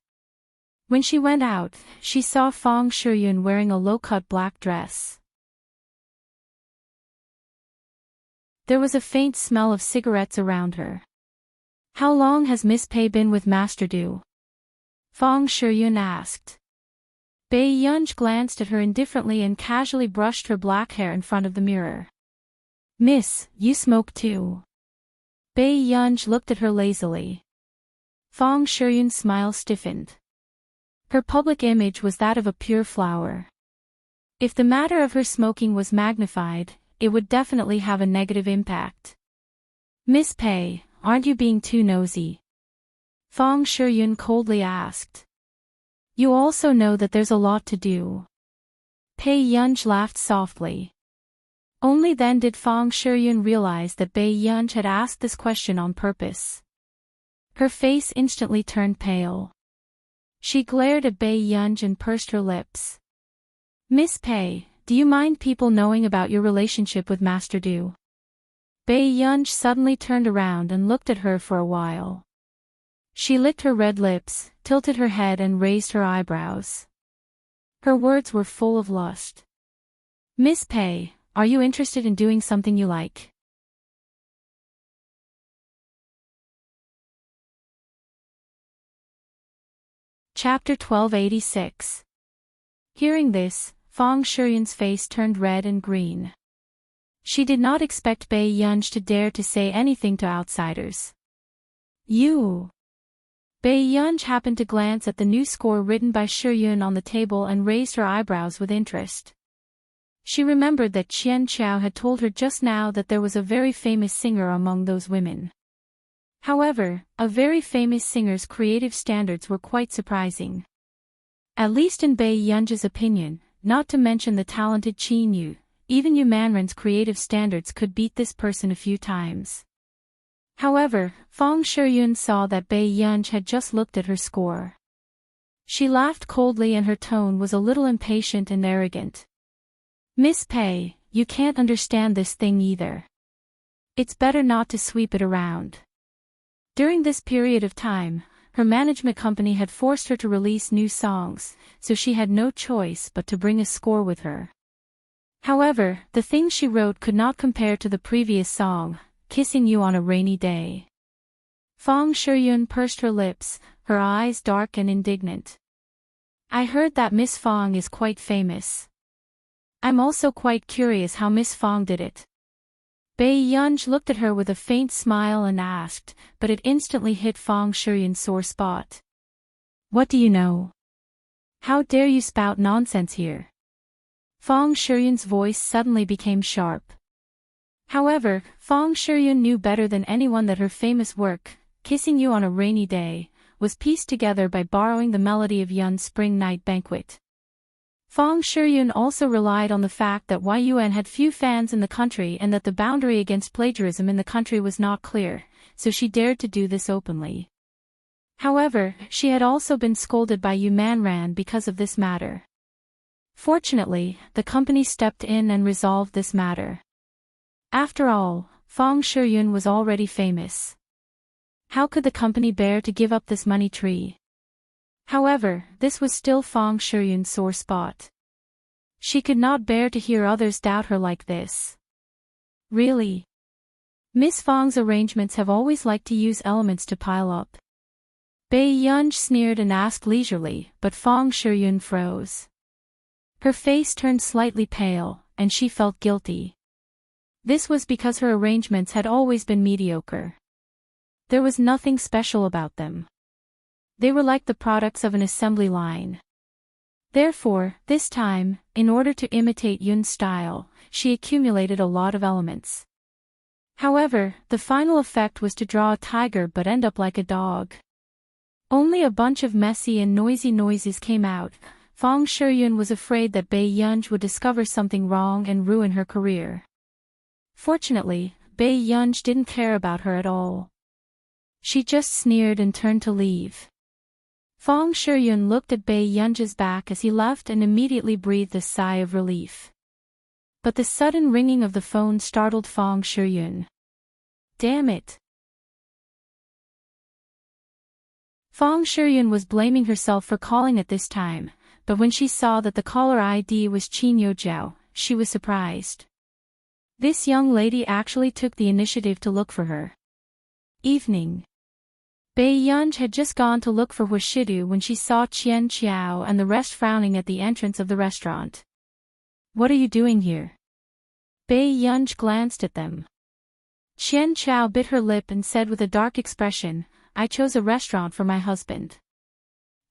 When she went out, she saw Fang Shiyun wearing a low-cut black dress. There was a faint smell of cigarettes around her. How long has Miss Pei been with Master Du? Fang Shiyun asked. Bei Yunj glanced at her indifferently and casually brushed her black hair in front of the mirror. Miss, you smoke too. Bei Yunj looked at her lazily. Fang Shiyun's smile stiffened. Her public image was that of a pure flower. If the matter of her smoking was magnified, it would definitely have a negative impact. Miss Pei, aren't you being too nosy? Fang Shiyun coldly asked. You also know that there's a lot to do. Bei Yunj laughed softly. Only then did Fang Shiyun realize that Bei Yunj had asked this question on purpose. Her face instantly turned pale. She glared at Bei Yunj and pursed her lips. Miss Pei, do you mind people knowing about your relationship with Master Du? Bei Yunj suddenly turned around and looked at her for a while. She licked her red lips, tilted her head and raised her eyebrows. Her words were full of lust. Miss Pei, are you interested in doing something you like? Chapter 1286. Hearing this, Fang Shiyun's face turned red and green. She did not expect Bei Yunj to dare to say anything to outsiders. You. Bei Yunj happened to glance at the new score written by Shiyun on the table and raised her eyebrows with interest. She remembered that Qian Qiao had told her just now that there was a very famous singer among those women. However, a very famous singer's creative standards were quite surprising. At least in Bei Yunj's opinion, not to mention the talented Qin Yu, even Yu Manren's creative standards could beat this person a few times. However, Fang Shiyun saw that Bei Yunj had just looked at her score. She laughed coldly and her tone was a little impatient and arrogant. Miss Pei, you can't understand this thing either. It's better not to sweep it around. During this period of time, her management company had forced her to release new songs, so she had no choice but to bring a score with her. However, the things she wrote could not compare to the previous song, Kissing You on a Rainy Day. Fang Shiyun pursed her lips, her eyes dark and indignant. I heard that Miss Fang is quite famous. I'm also quite curious how Miss Fang did it. Bei Yunj looked at her with a faint smile and asked, but it instantly hit Fang Shiyun's sore spot. What do you know? How dare you spout nonsense here? Fang Shiyun's voice suddenly became sharp. However, Fang Shiyun knew better than anyone that her famous work, Kissing You on a Rainy Day, was pieced together by borrowing the melody of Yun's Spring Night Banquet. Fang Shiyun also relied on the fact that Yun had few fans in the country and that the boundary against plagiarism in the country was not clear, so she dared to do this openly. However, she had also been scolded by Yu Manren because of this matter. Fortunately, the company stepped in and resolved this matter. After all, Fang Shiyun was already famous. How could the company bear to give up this money tree? However, this was still Fang Shiyun's sore spot. She could not bear to hear others doubt her like this. Really? Miss Fang's arrangements have always liked to use elements to pile up. Bei Yunj sneered and asked leisurely, but Fang Shiyun froze. Her face turned slightly pale, and she felt guilty. This was because her arrangements had always been mediocre. There was nothing special about them. They were like the products of an assembly line. Therefore, this time, in order to imitate Yun's style, she accumulated a lot of elements. However, the final effect was to draw a tiger but end up like a dog. Only a bunch of messy and noisy noises came out. Fang Shiyun was afraid that Bei Yunj would discover something wrong and ruin her career. Fortunately, Bei Bei Yunj didn't care about her at all. She just sneered and turned to leave. Fong Shiyun looked at Bei Yunj's back as he left and immediately breathed a sigh of relief. But the sudden ringing of the phone startled Fong Shiyun. Damn it! Fong Shiyun was blaming herself for calling at this time, but when she saw that the caller ID was Qin Yojiao, she was surprised. This young lady actually took the initiative to look for her. Evening. Bei Yunj had just gone to look for Huashidu when she saw Qian Qiao and the rest frowning at the entrance of the restaurant. What are you doing here? Bei Yunj glanced at them. Qian Qiao bit her lip and said with a dark expression, I chose a restaurant for my husband.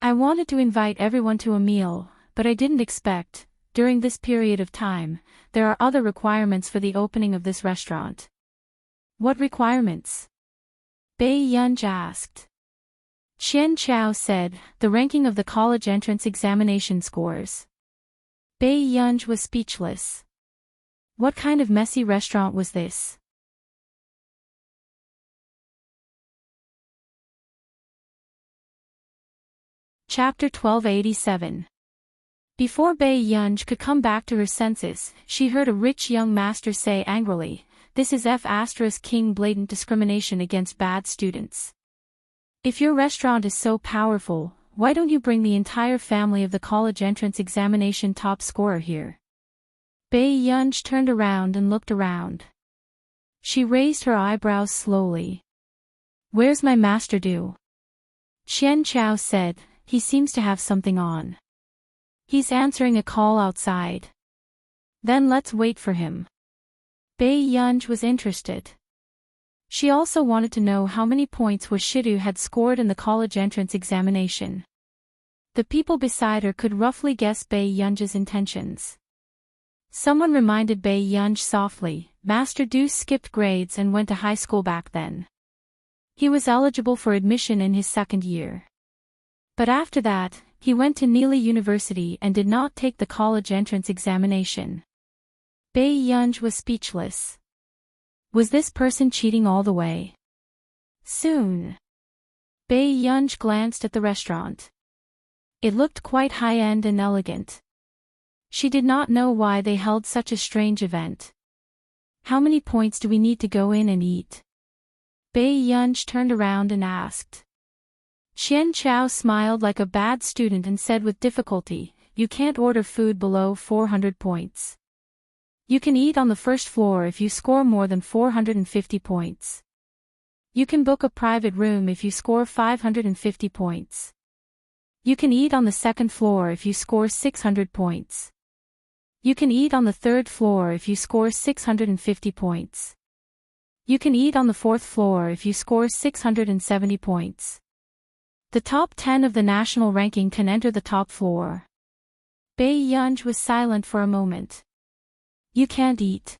I wanted to invite everyone to a meal, but I didn't expect, during this period of time, there are other requirements for the opening of this restaurant. What requirements? Bei Yunj asked. Qian Qiao said, the ranking of the college entrance examination scores. Bei Yunj was speechless. What kind of messy restaurant was this? Chapter 1287. Before Bei Yunj could come back to her senses, she heard a rich young master say angrily, this is King blatant discrimination against bad students. If your restaurant is so powerful, why don't you bring the entire family of the college entrance examination top scorer here? Bei Yunj turned around and looked around. She raised her eyebrows slowly. Where's my master do? Qian Qiao said, he seems to have something on. He's answering a call outside. Then let's wait for him. Bei Yunj was interested. She also wanted to know how many points Huashidu had scored in the college entrance examination. The people beside her could roughly guess Bei Yunj's intentions. Someone reminded Bei Yunj softly, Master Du skipped grades and went to high school back then. He was eligible for admission in his second year. But after that, he went to Neely University and did not take the college entrance examination. Bei Yunj was speechless. Was this person cheating all the way? Soon. Bei Yunj glanced at the restaurant. It looked quite high-end and elegant. She did not know why they held such a strange event. How many points do we need to go in and eat? Bei Yunj turned around and asked. Qian Qiao smiled like a bad student and said with difficulty, you can't order food below 400 points. You can eat on the first floor if you score more than 450 points. You can book a private room if you score 550 points. You can eat on the second floor if you score 600 points. You can eat on the third floor if you score 650 points. You can eat on the fourth floor if you score 670 points. The top 10 of the national ranking can enter the top floor. Bei Yunj was silent for a moment. You can't eat.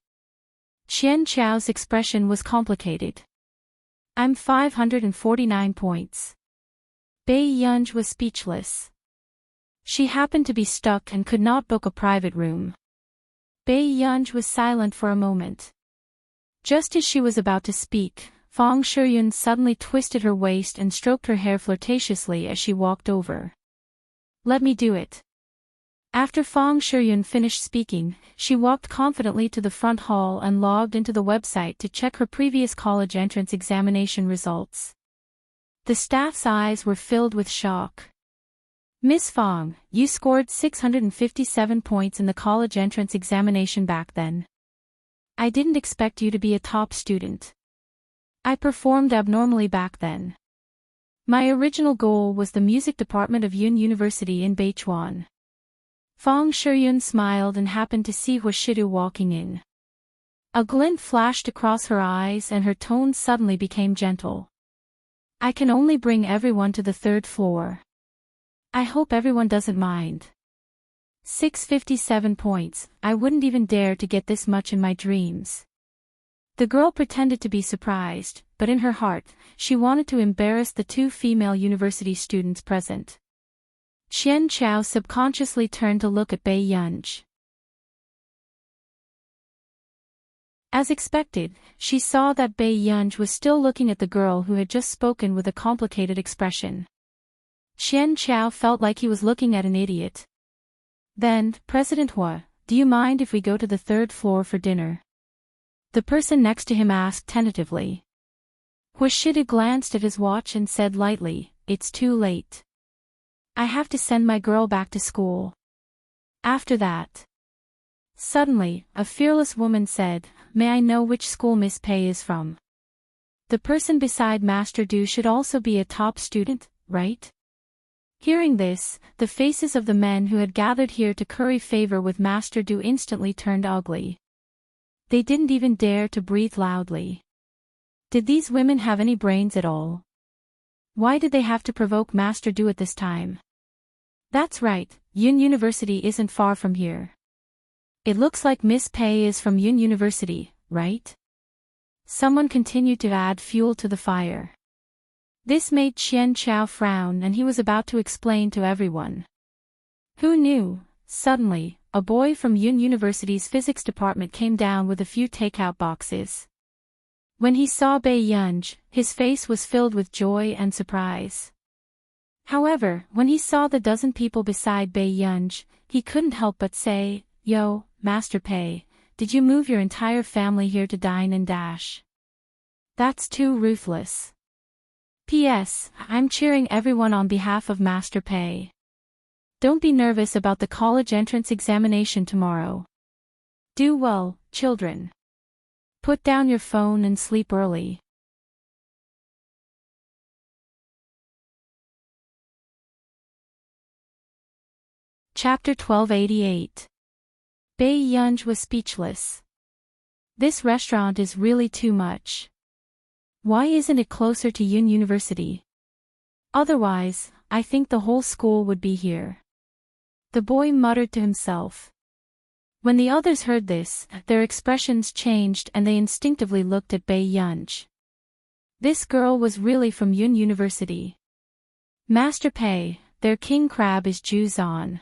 Qian Qiao's expression was complicated. I'm 549 points. Bei Yunj was speechless. She happened to be stuck and could not book a private room. Bei Yunj was silent for a moment. Just as she was about to speak, Fong Shiyun suddenly twisted her waist and stroked her hair flirtatiously as she walked over. Let me do it. After Fong Shiyun finished speaking, she walked confidently to the front hall and logged into the website to check her previous college entrance examination results. The staff's eyes were filled with shock. Miss Fong, you scored 657 points in the college entrance examination back then. I didn't expect you to be a top student. I performed abnormally back then. My original goal was the music department of Yun University in Beichuan. Fong Shiyun smiled and happened to see Huashidu walking in. A glint flashed across her eyes and her tone suddenly became gentle. I can only bring everyone to the third floor. I hope everyone doesn't mind. 657 points, I wouldn't even dare to get this much in my dreams. The girl pretended to be surprised, but in her heart, she wanted to embarrass the two female university students present. Qian Qiao subconsciously turned to look at Bei Yunj. As expected, she saw that Bei Yunj was still looking at the girl who had just spoken with a complicated expression. Qian Chao felt like he was looking at an idiot. Then, President Hua, do you mind if we go to the third floor for dinner? The person next to him asked tentatively. Hua Shidu glanced at his watch and said lightly, it's too late. I have to send my girl back to school. After that. Suddenly, a fearless woman said, may I know which school Miss Pei is from? The person beside Master Du should also be a top student, right? Hearing this, the faces of the men who had gathered here to curry favor with Master Du instantly turned ugly. They didn't even dare to breathe loudly. Did these women have any brains at all? Why did they have to provoke Master Du at this time? That's right, Yun University isn't far from here. It looks like Miss Pei is from Yun University, right? Someone continued to add fuel to the fire. This made Qian Chao frown and he was about to explain to everyone. Who knew? Suddenly, a boy from Yun University's physics department came down with a few takeout boxes. When he saw Bei Yunj, his face was filled with joy and surprise. However, when he saw the dozen people beside Bei Yunj, he couldn't help but say, Yo, Master Pei, did you move your entire family here to dine and dash? That's too ruthless. P.S. I'm cheering everyone on behalf of Master Pei. Don't be nervous about the college entrance examination tomorrow. Do well, children. Put down your phone and sleep early. Chapter 1288. Bei Yunj was speechless. This restaurant is really too much. Why isn't it closer to Yun University? Otherwise, I think the whole school would be here. The boy muttered to himself. When the others heard this, their expressions changed and they instinctively looked at Bei Yunj. This girl was really from Yun University. Master Pei, their king crab is Ju's on.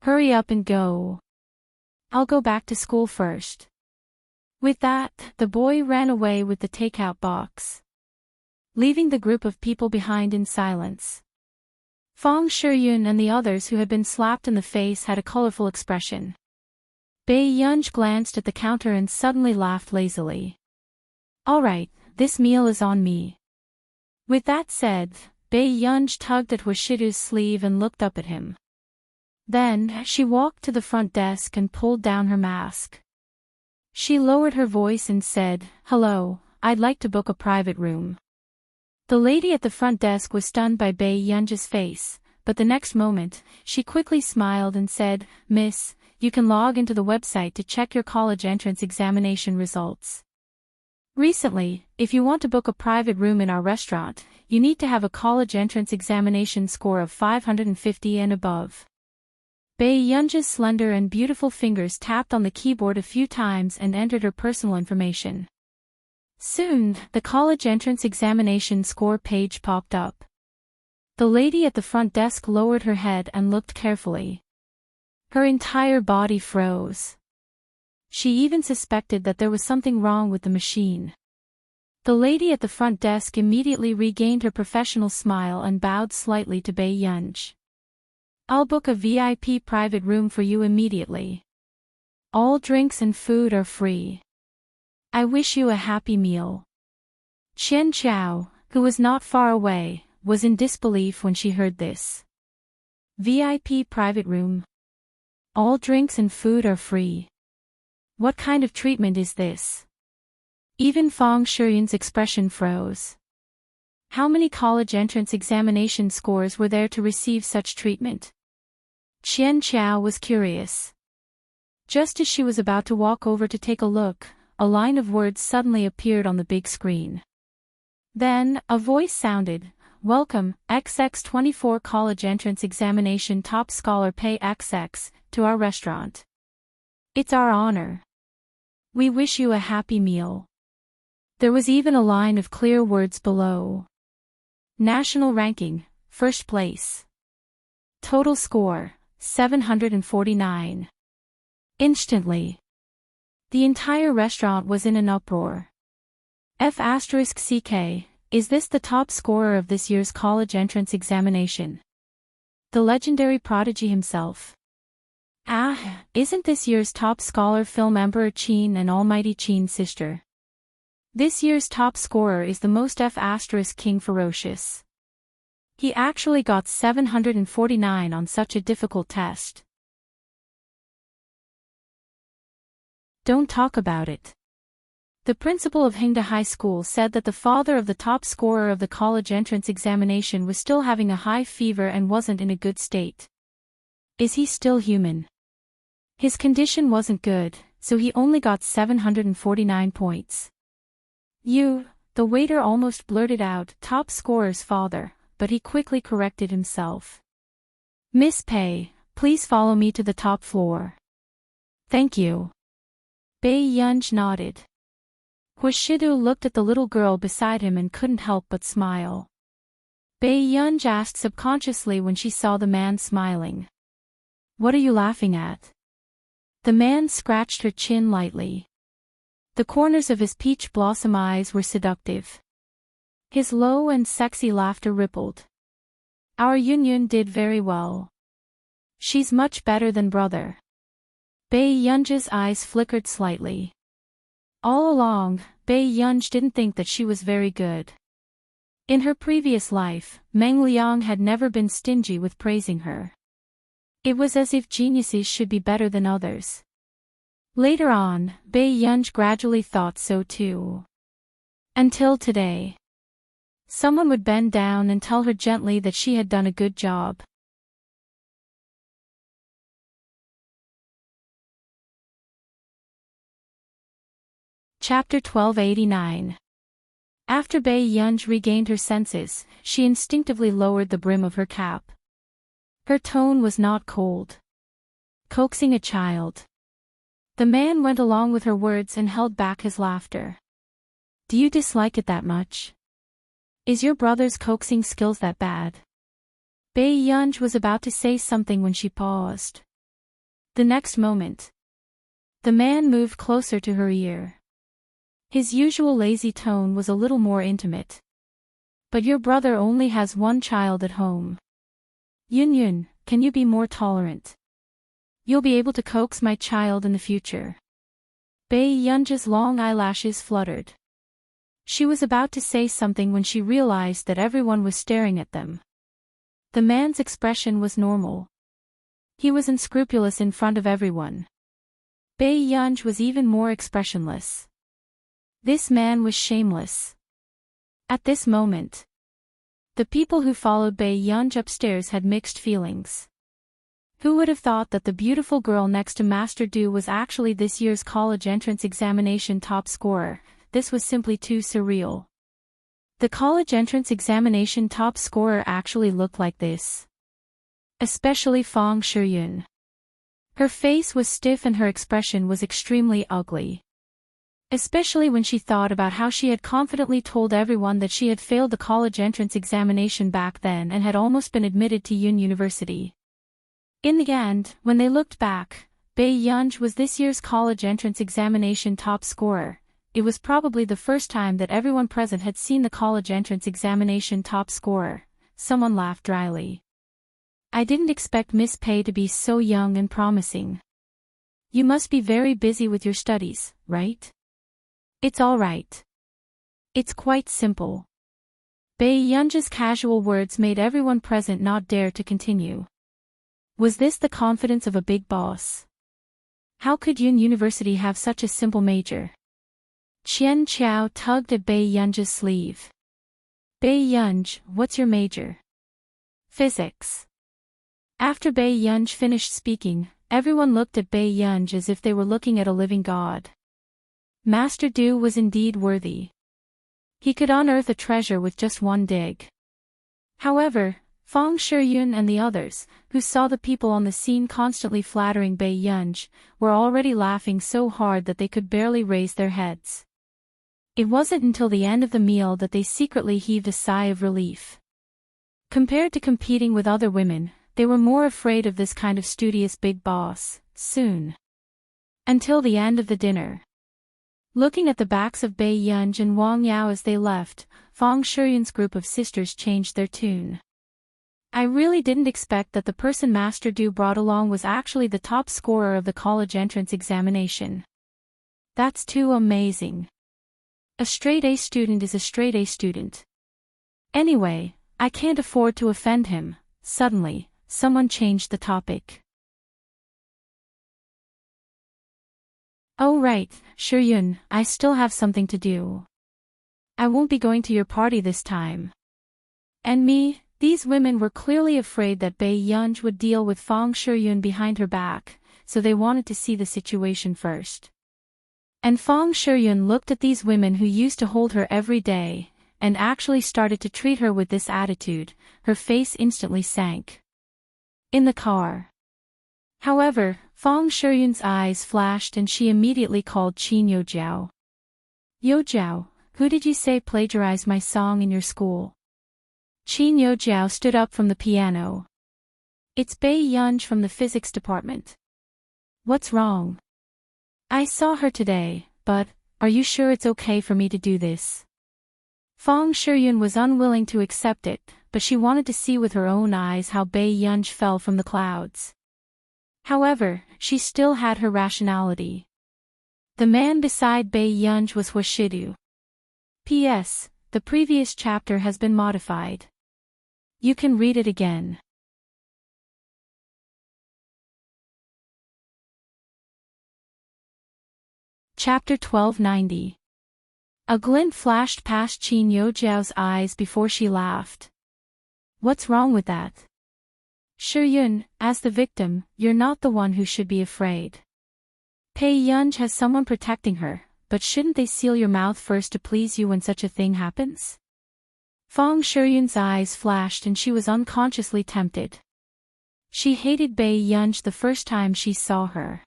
Hurry up and go. I'll go back to school first. With that, the boy ran away with the takeout box, leaving the group of people behind in silence. Fang Shiyun and the others who had been slapped in the face had a colorful expression. Bei Yunj glanced at the counter and suddenly laughed lazily. All right, this meal is on me. With that said, Bei Yunj tugged at Washidu's sleeve and looked up at him. Then, she walked to the front desk and pulled down her mask. She lowered her voice and said, Hello, I'd like to book a private room. The lady at the front desk was stunned by Bei Yunj's face, but the next moment, she quickly smiled and said, Miss, you can log into the website to check your college entrance examination results. Recently, if you want to book a private room in our restaurant, you need to have a college entrance examination score of 550 and above. Bei Yunj's slender and beautiful fingers tapped on the keyboard a few times and entered her personal information. Soon, the college entrance examination score page popped up. The lady at the front desk lowered her head and looked carefully. Her entire body froze. She even suspected that there was something wrong with the machine. The lady at the front desk immediately regained her professional smile and bowed slightly to Bei Yunj. I'll book a VIP private room for you immediately. All drinks and food are free. I wish you a happy meal. Qian Chao, who was not far away, was in disbelief when she heard this. VIP private room. All drinks and food are free. What kind of treatment is this? Even Fang Shiyun's expression froze. How many college entrance examination scores were there to receive such treatment? Qian Chao was curious. Just as she was about to walk over to take a look, a line of words suddenly appeared on the big screen. Then, a voice sounded, Welcome, XX24 College Entrance Examination Top Scholar Pei XX, to our restaurant. It's our honor. We wish you a happy meal. There was even a line of clear words below. National ranking, first place. Total score, 749. Instantly, The entire restaurant was in an uproar. F***CK, is this the top scorer of this year's college entrance examination? The legendary prodigy himself. Isn't this year's top scholar film Emperor Qin and Almighty Qin's sister? This year's top scorer is the most King Ferocious. He actually got 749 on such a difficult test. Don't talk about it. The principal of Hingda High School said that the father of the top scorer of the college entrance examination was still having a high fever and wasn't in a good state. Is he still human? His condition wasn't good, so he only got 749 points. The waiter almost blurted out, top scorer's father, but he quickly corrected himself. Miss Pei, please follow me to the top floor. Thank you. Bei Yunj nodded. Huashidu looked at the little girl beside him and couldn't help but smile. Bei Yunj asked subconsciously when she saw the man smiling. What are you laughing at? The man scratched her chin lightly. The corners of his peach blossom eyes were seductive. His low and sexy laughter rippled. Our Yunyun did very well. She's much better than brother. Bei Yunj's eyes flickered slightly. All along, Bei Yunj didn't think that she was very good. In her previous life, Meng Liang had never been stingy with praising her. It was as if geniuses should be better than others. Later on, Bei Yunj gradually thought so too. Until today. Someone would bend down and tell her gently that she had done a good job. Chapter 1289. After Bei Yunj regained her senses, she instinctively lowered the brim of her cap. Her tone was not cold. Coaxing a child. The man went along with her words and held back his laughter. Do you dislike it that much? Is your brother's coaxing skills that bad? Bei Yunj was about to say something when she paused. The next moment, the man moved closer to her ear. His usual lazy tone was a little more intimate. But your brother only has one child at home. Yunyun, can you be more tolerant? You'll be able to coax my child in the future. Bei Yunj's long eyelashes fluttered. She was about to say something when she realized that everyone was staring at them. The man's expression was normal. He was unscrupulous in front of everyone. Bei Yunj was even more expressionless. This man was shameless. At this moment, the people who followed Bei Yunj upstairs had mixed feelings. Who would have thought that the beautiful girl next to Master Du was actually this year's college entrance examination top scorer? This was simply too surreal. The college entrance examination top scorer actually looked like this. Especially Fang Shiyun. Her face was stiff and her expression was extremely ugly. Especially when she thought about how she had confidently told everyone that she had failed the college entrance examination back then and had almost been admitted to Yun University. In the end, when they looked back, Bei Yunj was this year's college entrance examination top scorer. It was probably the first time that everyone present had seen the college entrance examination top scorer. Someone laughed dryly. I didn't expect Miss Pei to be so young and promising. You must be very busy with your studies, right? It's all right. It's quite simple. Bei Yunj's casual words made everyone present not dare to continue. Was this the confidence of a big boss? How could Yun University have such a simple major? Qian Qiao tugged at Bei Yunj's sleeve. Bei Yunj, what's your major? Physics. After Bei Yunj finished speaking, everyone looked at Bei Yunj as if they were looking at a living god. Master Du was indeed worthy. He could unearth a treasure with just one dig. However, Fang Shiyun and the others, who saw the people on the scene constantly flattering Bei Yunj, were already laughing so hard that they could barely raise their heads. It wasn't until the end of the meal that they secretly heaved a sigh of relief. Compared to competing with other women, they were more afraid of this kind of studious big boss. Soon, Until the end of the dinner. Looking at the backs of Bai Yunj and Wang Yao as they left, Fang Shuyun's group of sisters changed their tune. I really didn't expect that the person Master Du brought along was actually the top scorer of the college entrance examination. That's too amazing. A straight A student is a straight A student. Anyway, I can't afford to offend him. Suddenly, someone changed the topic. Oh right, Shuyun, I still have something to do. I won't be going to your party this time. And me? These women were clearly afraid that Bai Yunj would deal with Fang Shuyun behind her back, so they wanted to see the situation first. And Fang Shuyun looked at these women who used to hold her every day, and actually started to treat her with this attitude. Her face instantly sank. In the car. However, Fang Shuyun's eyes flashed and she immediately called Qin Youjiao. Youjiao, who did you say plagiarized my song in your school? Qin Youjiao stood up from the piano. It's Bai Yunj from the physics department. What's wrong? I saw her today, but, are you sure it's okay for me to do this? Fang Shuyun was unwilling to accept it, but she wanted to see with her own eyes how Bai Yunj fell from the clouds. However, she still had her rationality. The man beside Bai Yunj was Huashidu. P.S. The previous chapter has been modified. You can read it again. Chapter 1290. A glint flashed past Qin Youjiao's eyes before she laughed. What's wrong with that? Shuyun, as the victim, you're not the one who should be afraid. Bai Yunj has someone protecting her, but shouldn't they seal your mouth first to please you when such a thing happens? Fang Shuyun's eyes flashed and she was unconsciously tempted. She hated Bai Yunj the first time she saw her.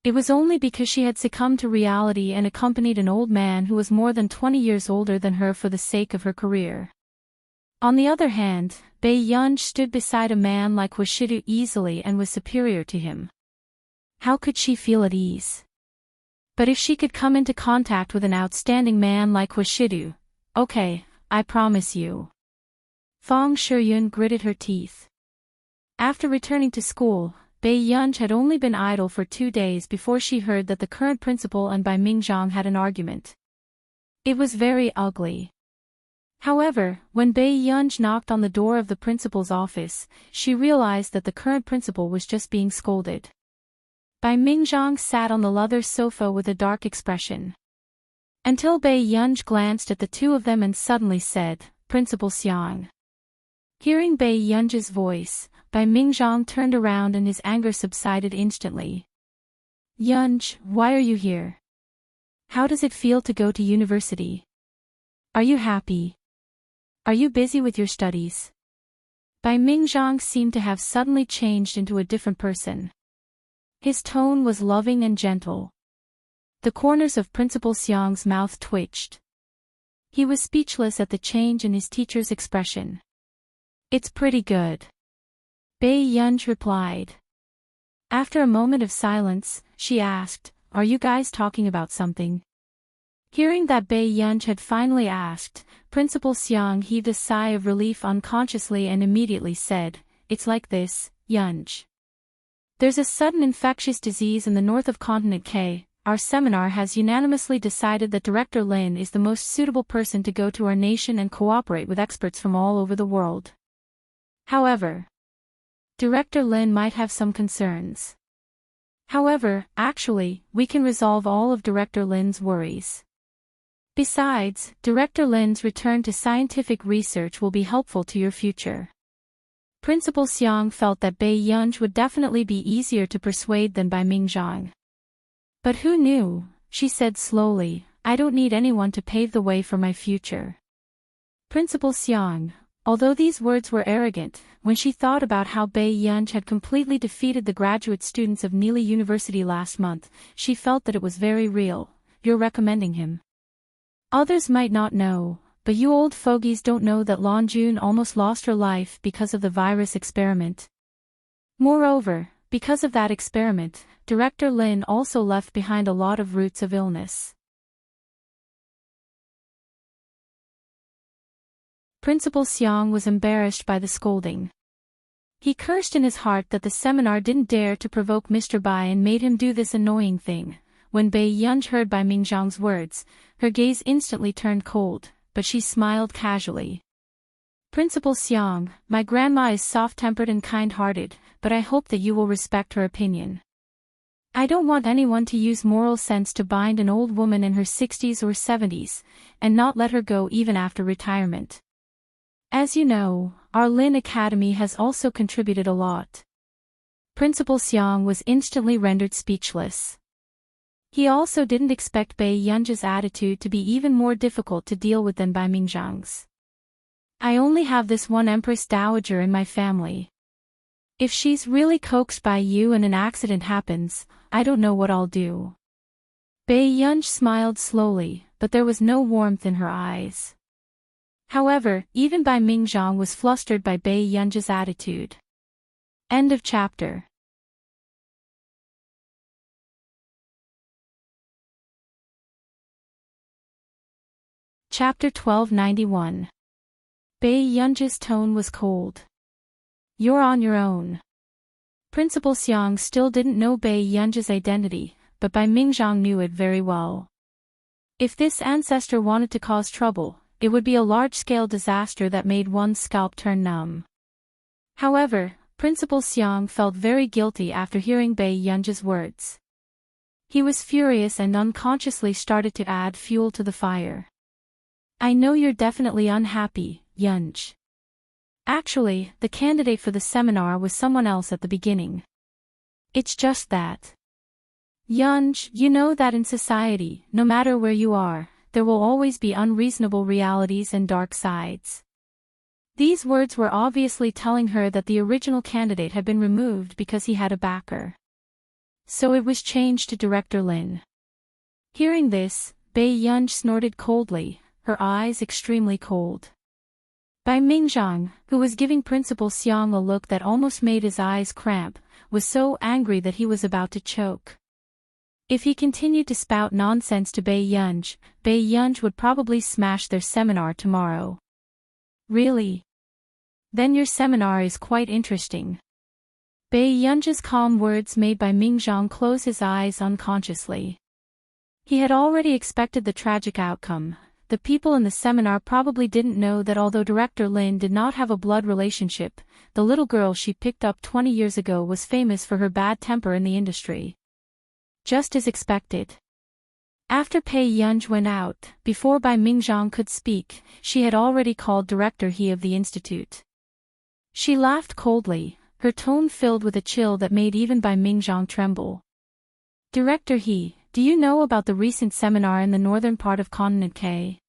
It was only because she had succumbed to reality and accompanied an old man who was more than 20 years older than her for the sake of her career. On the other hand, Bai Yunj stood beside a man like Huashidu easily and was superior to him. How could she feel at ease? But if she could come into contact with an outstanding man like Huashidu, okay, I promise you. Fang Shuyun gritted her teeth. After returning to school, Bai Yunj had only been idle for 2 days before she heard that the current principal and Bai Mingzhang had an argument. It was very ugly. However, when Bai Yunj knocked on the door of the principal's office, she realized that the current principal was just being scolded. Bai Mingzhang sat on the leather sofa with a dark expression. Until Bai Yunj glanced at the two of them and suddenly said, Principal Xiang. Hearing Bai Yunj's voice, Bai Mingzhang turned around and his anger subsided instantly. Yunj, why are you here? How does it feel to go to university? Are you happy? Are you busy with your studies? Bai Mingzhang seemed to have suddenly changed into a different person. His tone was loving and gentle. The corners of Principal Xiang's mouth twitched. He was speechless at the change in his teacher's expression. It's pretty good. Bai Yunj replied. After a moment of silence, she asked, Are you guys talking about something? Hearing that Bai Yunj had finally asked, Principal Xiang heaved a sigh of relief unconsciously and immediately said, It's like this, Yunj. There's a sudden infectious disease in the north of Continent K. Our seminar has unanimously decided that Director Lin is the most suitable person to go to our nation and cooperate with experts from all over the world. However, Director Lin might have some concerns. However, actually, we can resolve all of Director Lin's worries. Besides, Director Lin's return to scientific research will be helpful to your future. Principal Xiang felt that Bai Yunj would definitely be easier to persuade than Bai Mingzhang. But who knew, she said slowly, I don't need anyone to pave the way for my future. Principal Xiang, although these words were arrogant, when she thought about how Bai Yunj had completely defeated the graduate students of Neely University last month, she felt that it was very real. You're recommending him. Others might not know, but you old fogies don't know that Longjun almost lost her life because of the virus experiment. Moreover, Because of that experiment, Director Lin also left behind a lot of roots of illness. Principal Xiang was embarrassed by the scolding. He cursed in his heart that the seminar didn't dare to provoke Mr. Bai and made him do this annoying thing. When Bai Yunj heard Bai Mingzhang's words, her gaze instantly turned cold, but she smiled casually. Principal Xiang, my grandma is soft-tempered and kind-hearted, but I hope that you will respect her opinion. I don't want anyone to use moral sense to bind an old woman in her 60s or 70s, and not let her go even after retirement. As you know, our Lin Academy has also contributed a lot. Principal Xiang was instantly rendered speechless. He also didn't expect Bai Yunj's attitude to be even more difficult to deal with than Bai Mingzhang's. I only have this one Empress Dowager in my family. If she's really coaxed by you and an accident happens, I don't know what I'll do. Bai Yunj smiled slowly, but there was no warmth in her eyes. However, even Bai Mingzhang was flustered by Bai Yunj's attitude. End of chapter. Chapter 1291. Bai Yunj's tone was cold. You're on your own. Principal Xiang still didn't know Bai Yunj's identity, but Bai Mingzhang knew it very well. If this ancestor wanted to cause trouble, it would be a large-scale disaster that made one's scalp turn numb. However, Principal Xiang felt very guilty after hearing Bai Yunj's words. He was furious and unconsciously started to add fuel to the fire. I know you're definitely unhappy, Yunj. Actually, the candidate for the seminar was someone else at the beginning. It's just that. Yunj, you know that in society, no matter where you are, there will always be unreasonable realities and dark sides. These words were obviously telling her that the original candidate had been removed because he had a backer. So it was changed to Director Lin. Hearing this, Bai Yunj snorted coldly, her eyes extremely cold. Bai Mingzhang, who was giving Principal Xiang a look that almost made his eyes cramp, was so angry that he was about to choke. If he continued to spout nonsense to Bai Yunj would probably smash their seminar tomorrow. Really? Then your seminar is quite interesting. Bai Yunj's calm words made Bai Mingzhang close his eyes unconsciously. He had already expected the tragic outcome. The people in the seminar probably didn't know that although Director Lin did not have a blood relationship, the little girl she picked up 20 years ago was famous for her bad temper in the industry. Just as expected. After Bai Yunj went out, before Bai Mingzhang could speak, she had already called Director He of the institute. She laughed coldly, her tone filled with a chill that made even Bai Mingzhang tremble. Director He, do you know about the recent seminar in the northern part of Continent K?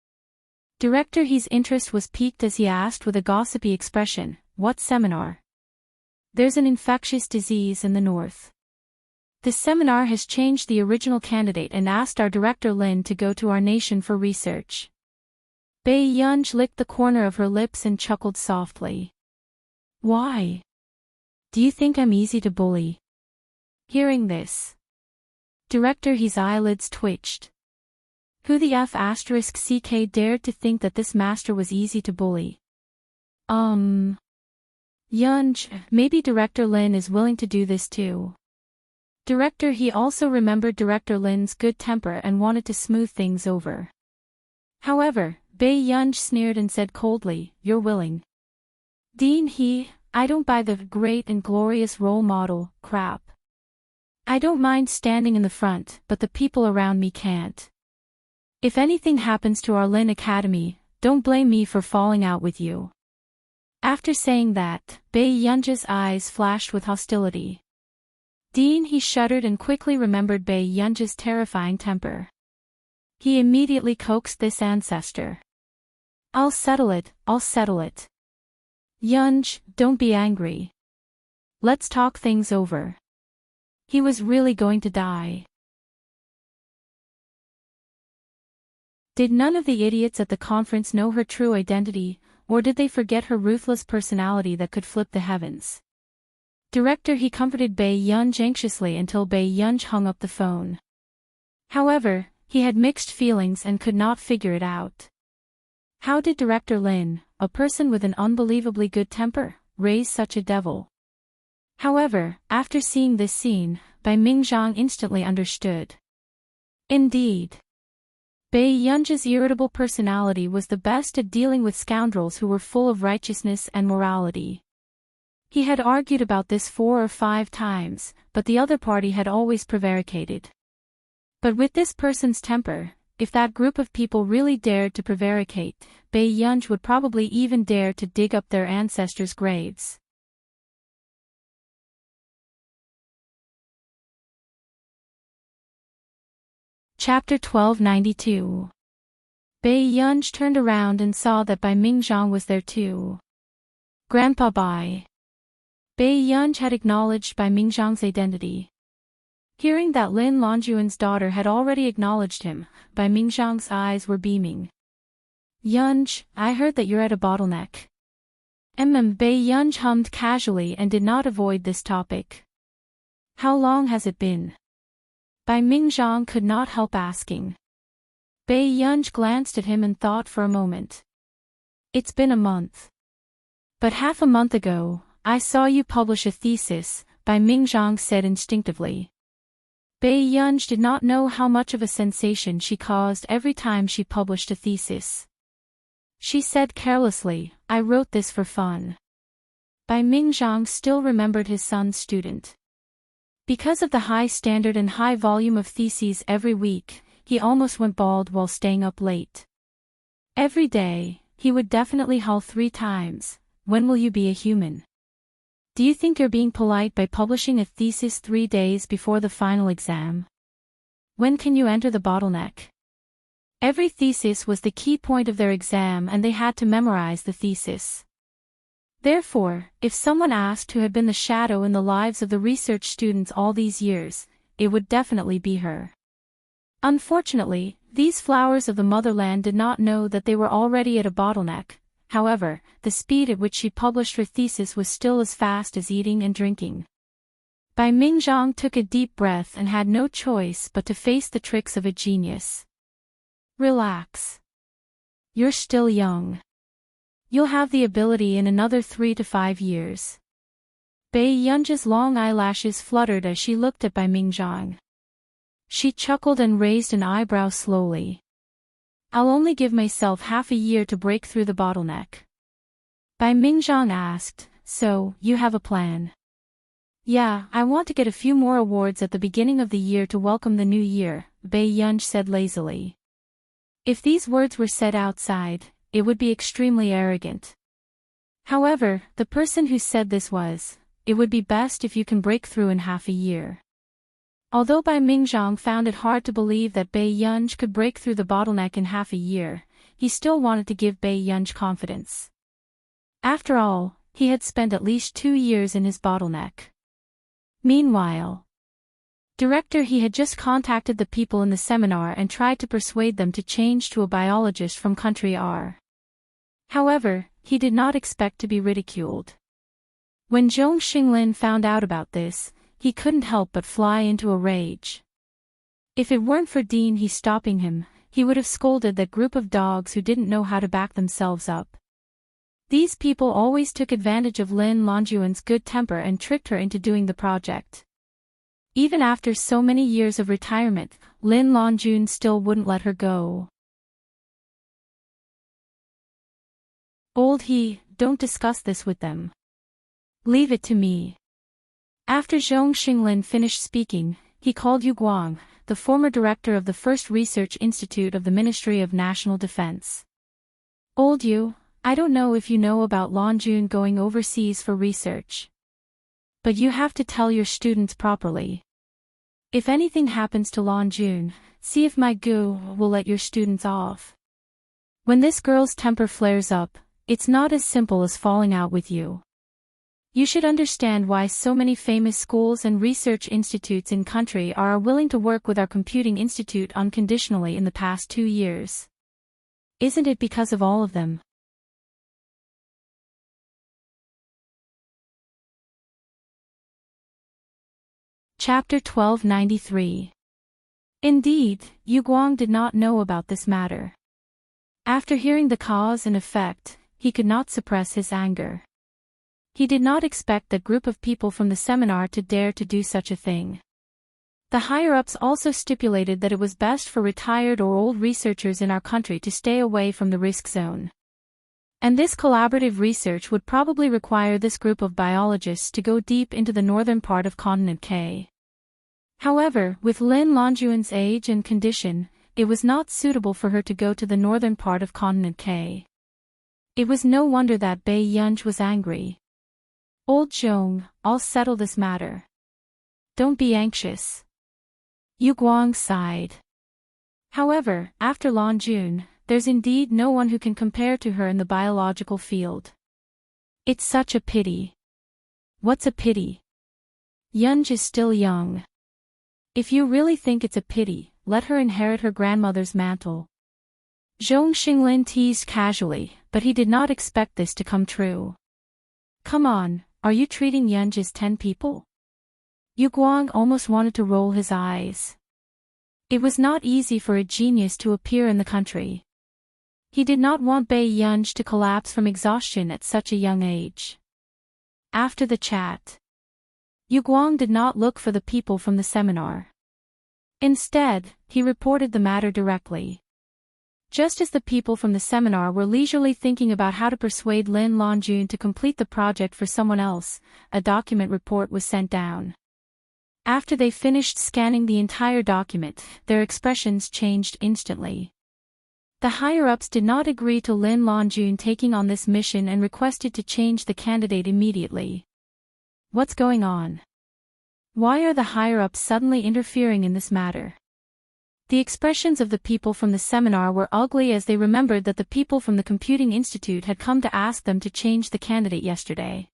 Director He's interest was piqued as he asked with a gossipy expression, what seminar? There's an infectious disease in the north. The seminar has changed the original candidate and asked our Director Lin to go to our nation for research. Bai Yunj licked the corner of her lips and chuckled softly. Why? Do you think I'm easy to bully? Hearing this, Director He's eyelids twitched. Who the F***ck dared to think that this master was easy to bully? Yunj, maybe Director Lin is willing to do this too. Director He also remembered Director Lin's good temper and wanted to smooth things over. However, Bai Yunj sneered and said coldly, you're willing. Dean He, I don't buy the great and glorious role model crap. I don't mind standing in the front, but the people around me can't. If anything happens to our Lin Academy, don't blame me for falling out with you. After saying that, Bai Yunj's eyes flashed with hostility. Dean He shuddered and quickly remembered Bai Yunj's terrifying temper. He immediately coaxed this ancestor. I'll settle it. Yunj, don't be angry. Let's talk things over. He was really going to die. Did none of the idiots at the conference know her true identity, or did they forget her ruthless personality that could flip the heavens? Director He comforted Bae Yunj anxiously until Bae Yunj hung up the phone. However, he had mixed feelings and could not figure it out. How did Director Lin, a person with an unbelievably good temper, raise such a devil? However, after seeing this scene, Bai Mingzhang instantly understood. Indeed. Bae Yunj's irritable personality was the best at dealing with scoundrels who were full of righteousness and morality. He had argued about this 4 or 5 times, but the other party had always prevaricated. But with this person's temper, if that group of people really dared to prevaricate, Bae Yunj would probably even dare to dig up their ancestors' graves. Chapter 1292. Bae Yunj turned around and saw that Bai Mingzhang was there too. Grandpa Bai. Bae Yunj had acknowledged Bai Mingzhang's identity. Hearing that Lin Longjuan's daughter had already acknowledged him, Bai Mingzhang's eyes were beaming. Yunj, I heard that you're at a bottleneck. Bae Yunj hummed casually and did not avoid this topic. How long has it been? Bai Mingzhang could not help asking. Bae Yunj glanced at him and thought for a moment. It's been a month. But half a month ago, I saw you publish a thesis, Bai Mingzhang said instinctively. Bae Yunj did not know how much of a sensation she caused every time she published a thesis. She said carelessly, I wrote this for fun. Bai Mingzhang still remembered his son's student. Because of the high standard and high volume of theses every week, he almost went bald while staying up late. Every day, he would definitely howl 3 times, when will you be a human? Do you think you're being polite by publishing a thesis 3 days before the final exam? When can you enter the bottleneck? Every thesis was the key point of their exam and they had to memorize the thesis. Therefore, if someone asked who had been the shadow in the lives of the research students all these years, it would definitely be her. Unfortunately, these flowers of the motherland did not know that they were already at a bottleneck. However, the speed at which she published her thesis was still as fast as eating and drinking. Bai Mingzhang took a deep breath and had no choice but to face the tricks of a genius. Relax. You're still young. You'll have the ability in another 3 to 5 years. Bae Yunj's long eyelashes fluttered as she looked at Bai Mingzhang. She chuckled and raised an eyebrow slowly. I'll only give myself half a year to break through the bottleneck. Bai Mingzhang asked, so, you have a plan? Yeah, I want to get a few more awards at the beginning of the year to welcome the new year, Bae Yunj said lazily. If these words were said outside, it would be extremely arrogant. However, the person who said this was, it would be best if you can break through in half a year. Although Bai Mingzhang found it hard to believe that Bae Yunj could break through the bottleneck in half a year, he still wanted to give Bae Yunj confidence. After all, he had spent at least 2 years in his bottleneck. Meanwhile, Director He had just contacted the people in the seminar and tried to persuade them to change to a biologist from country R. However, he did not expect to be ridiculed. When Zhong Xinglin found out about this, he couldn't help but fly into a rage. If it weren't for Dean He stopping him, he would have scolded that group of dogs who didn't know how to back themselves up. These people always took advantage of Lin Longjuan's good temper and tricked her into doing the project. Even after so many years of retirement, Lin Longjun still wouldn't let her go. Old He, don't discuss this with them. Leave it to me. After Zhong Xinglin finished speaking, he called Yu Guang, the former director of the first research institute of the Ministry of National Defense. Old Yu, I don't know if you know about Longjun going overseas for research. But you have to tell your students properly. If anything happens to Longjun, see if my gu will let your students off. When this girl's temper flares up, it's not as simple as falling out with you. You should understand why so many famous schools and research institutes in country are willing to work with our computing institute unconditionally in the past 2 years. Isn't it because of all of them? Chapter 1293. Indeed, Yu Guang did not know about this matter. After hearing the cause and effect, he could not suppress his anger. He did not expect that group of people from the seminar to dare to do such a thing. The higher-ups also stipulated that it was best for retired or old researchers in our country to stay away from the risk zone. And this collaborative research would probably require this group of biologists to go deep into the northern part of Continent K. However, with Lin Longjuan's age and condition, it was not suitable for her to go to the northern part of Continent K. It was no wonder that Bai Yunj was angry. Old Zhong, I'll settle this matter. Don't be anxious. Yu Guang sighed. However, after Longjun, there's indeed no one who can compare to her in the biological field. It's such a pity. What's a pity? Yunj is still young. If you really think it's a pity, let her inherit her grandmother's mantle. Zhong Xinglin teased casually, but he did not expect this to come true. Come on, are you treating Yunj as 10 people? Yu Guang almost wanted to roll his eyes. It was not easy for a genius to appear in the country. He did not want Bai Yunj to collapse from exhaustion at such a young age. After the chat, Yu Guang did not look for the people from the seminar. Instead, he reported the matter directly. Just as the people from the seminar were leisurely thinking about how to persuade Lin Longjun to complete the project for someone else, a document report was sent down. After they finished scanning the entire document, their expressions changed instantly. The higher-ups did not agree to Lin Longjun taking on this mission and requested to change the candidate immediately. What's going on? Why are the higher-ups suddenly interfering in this matter? The expressions of the people from the seminar were ugly as they remembered that the people from the Computing Institute had come to ask them to change the candidate yesterday.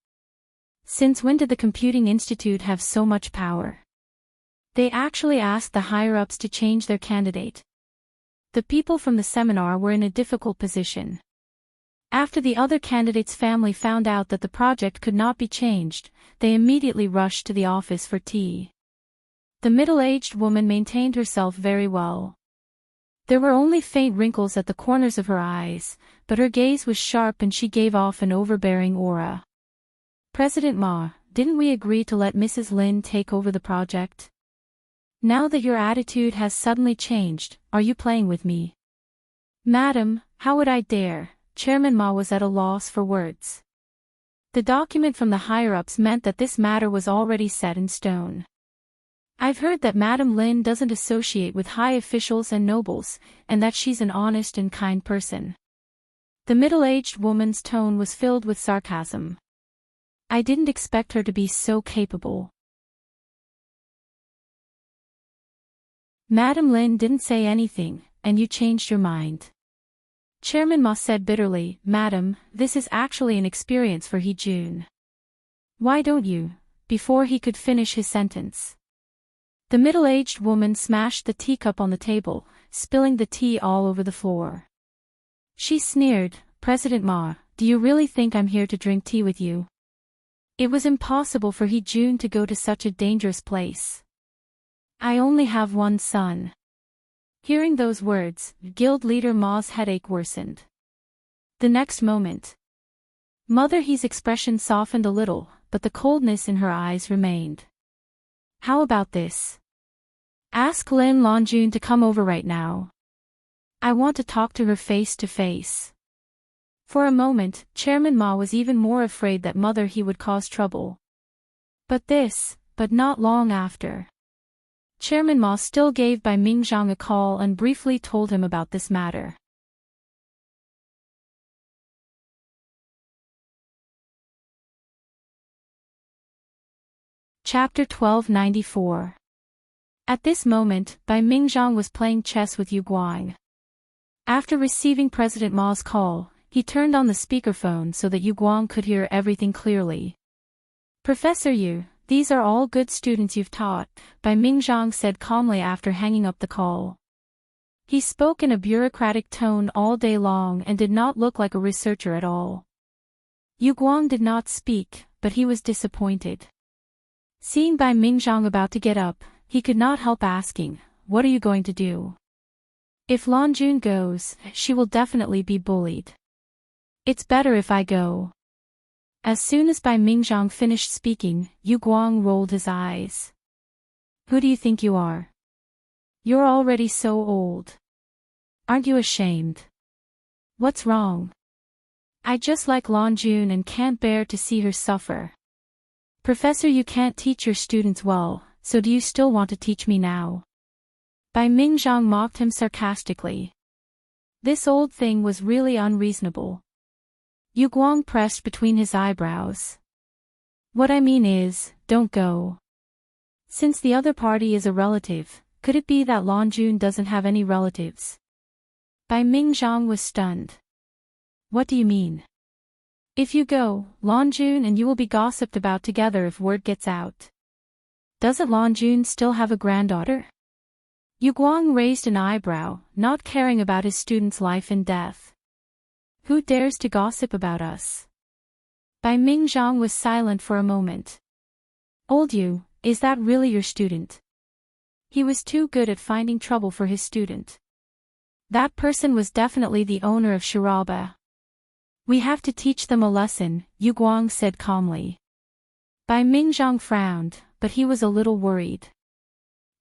Since when did the Computing Institute have so much power? They actually asked the higher-ups to change their candidate. The people from the seminar were in a difficult position. After the other candidate's family found out that the project could not be changed, they immediately rushed to the office for tea. The middle-aged woman maintained herself very well. There were only faint wrinkles at the corners of her eyes, but her gaze was sharp and she gave off an overbearing aura. President Ma, didn't we agree to let Mrs. Lin take over the project? Now that your attitude has suddenly changed, are you playing with me? Madam, how would I dare? Chairman Ma was at a loss for words. The document from the higher-ups meant that this matter was already set in stone. I've heard that Madam Lin doesn't associate with high officials and nobles, and that she's an honest and kind person. The middle-aged woman's tone was filled with sarcasm. I didn't expect her to be so capable. Madam Lin didn't say anything, and you changed your mind. Chairman Ma said bitterly, Madam, this is actually an experience for He Jun. Why don't you? Before he could finish his sentence, the middle-aged woman smashed the teacup on the table, spilling the tea all over the floor. She sneered, President Ma, do you really think I'm here to drink tea with you? It was impossible for He Jun to go to such a dangerous place. I only have one son. Hearing those words, guild leader Ma's headache worsened. The next moment, Mother He's expression softened a little, but the coldness in her eyes remained. How about this? Ask Lin Longjun to come over right now. I want to talk to her face to face. For a moment, Chairman Ma was even more afraid that Mother He would cause trouble. But not long after. Chairman Ma still gave Bai Mingzhang a call and briefly told him about this matter. Chapter 1294. At this moment, Bai Mingzhang was playing chess with Yu Guang. After receiving President Ma's call, he turned on the speakerphone so that Yu Guang could hear everything clearly. Professor Yu, these are all good students you've taught, Bai Mingzhang said calmly after hanging up the call. He spoke in a bureaucratic tone all day long and did not look like a researcher at all. Yu Guang did not speak, but he was disappointed. Seeing Bai Mingzhang about to get up, he could not help asking, "What are you going to do?" "If Lanjun goes, she will definitely be bullied. It's better if I go." As soon as Bai Mingzhang finished speaking, Yu Guang rolled his eyes. "Who do you think you are? You're already so old. Aren't you ashamed? What's wrong? I just like Lanjun and can't bear to see her suffer. Professor, you can't teach your students well, so do you still want to teach me now?" Bai Mingzhang mocked him sarcastically. This old thing was really unreasonable. Yu Guang pressed between his eyebrows. "What I mean is, don't go. Since the other party is a relative, could it be that Lanjun doesn't have any relatives?" Bai Mingzhang was stunned. "What do you mean? If you go, Lanjun and you will be gossiped about together if word gets out. Doesn't Lanjun still have a granddaughter?" Yu Guang raised an eyebrow, not caring about his student's life and death. "Who dares to gossip about us?" Bai Mingzhang was silent for a moment. "Old Yu, is that really your student?" He was too good at finding trouble for his student. That person was definitely the owner of Shiraba. "We have to teach them a lesson," Yu Guang said calmly. Bai Mingzhang frowned, but he was a little worried.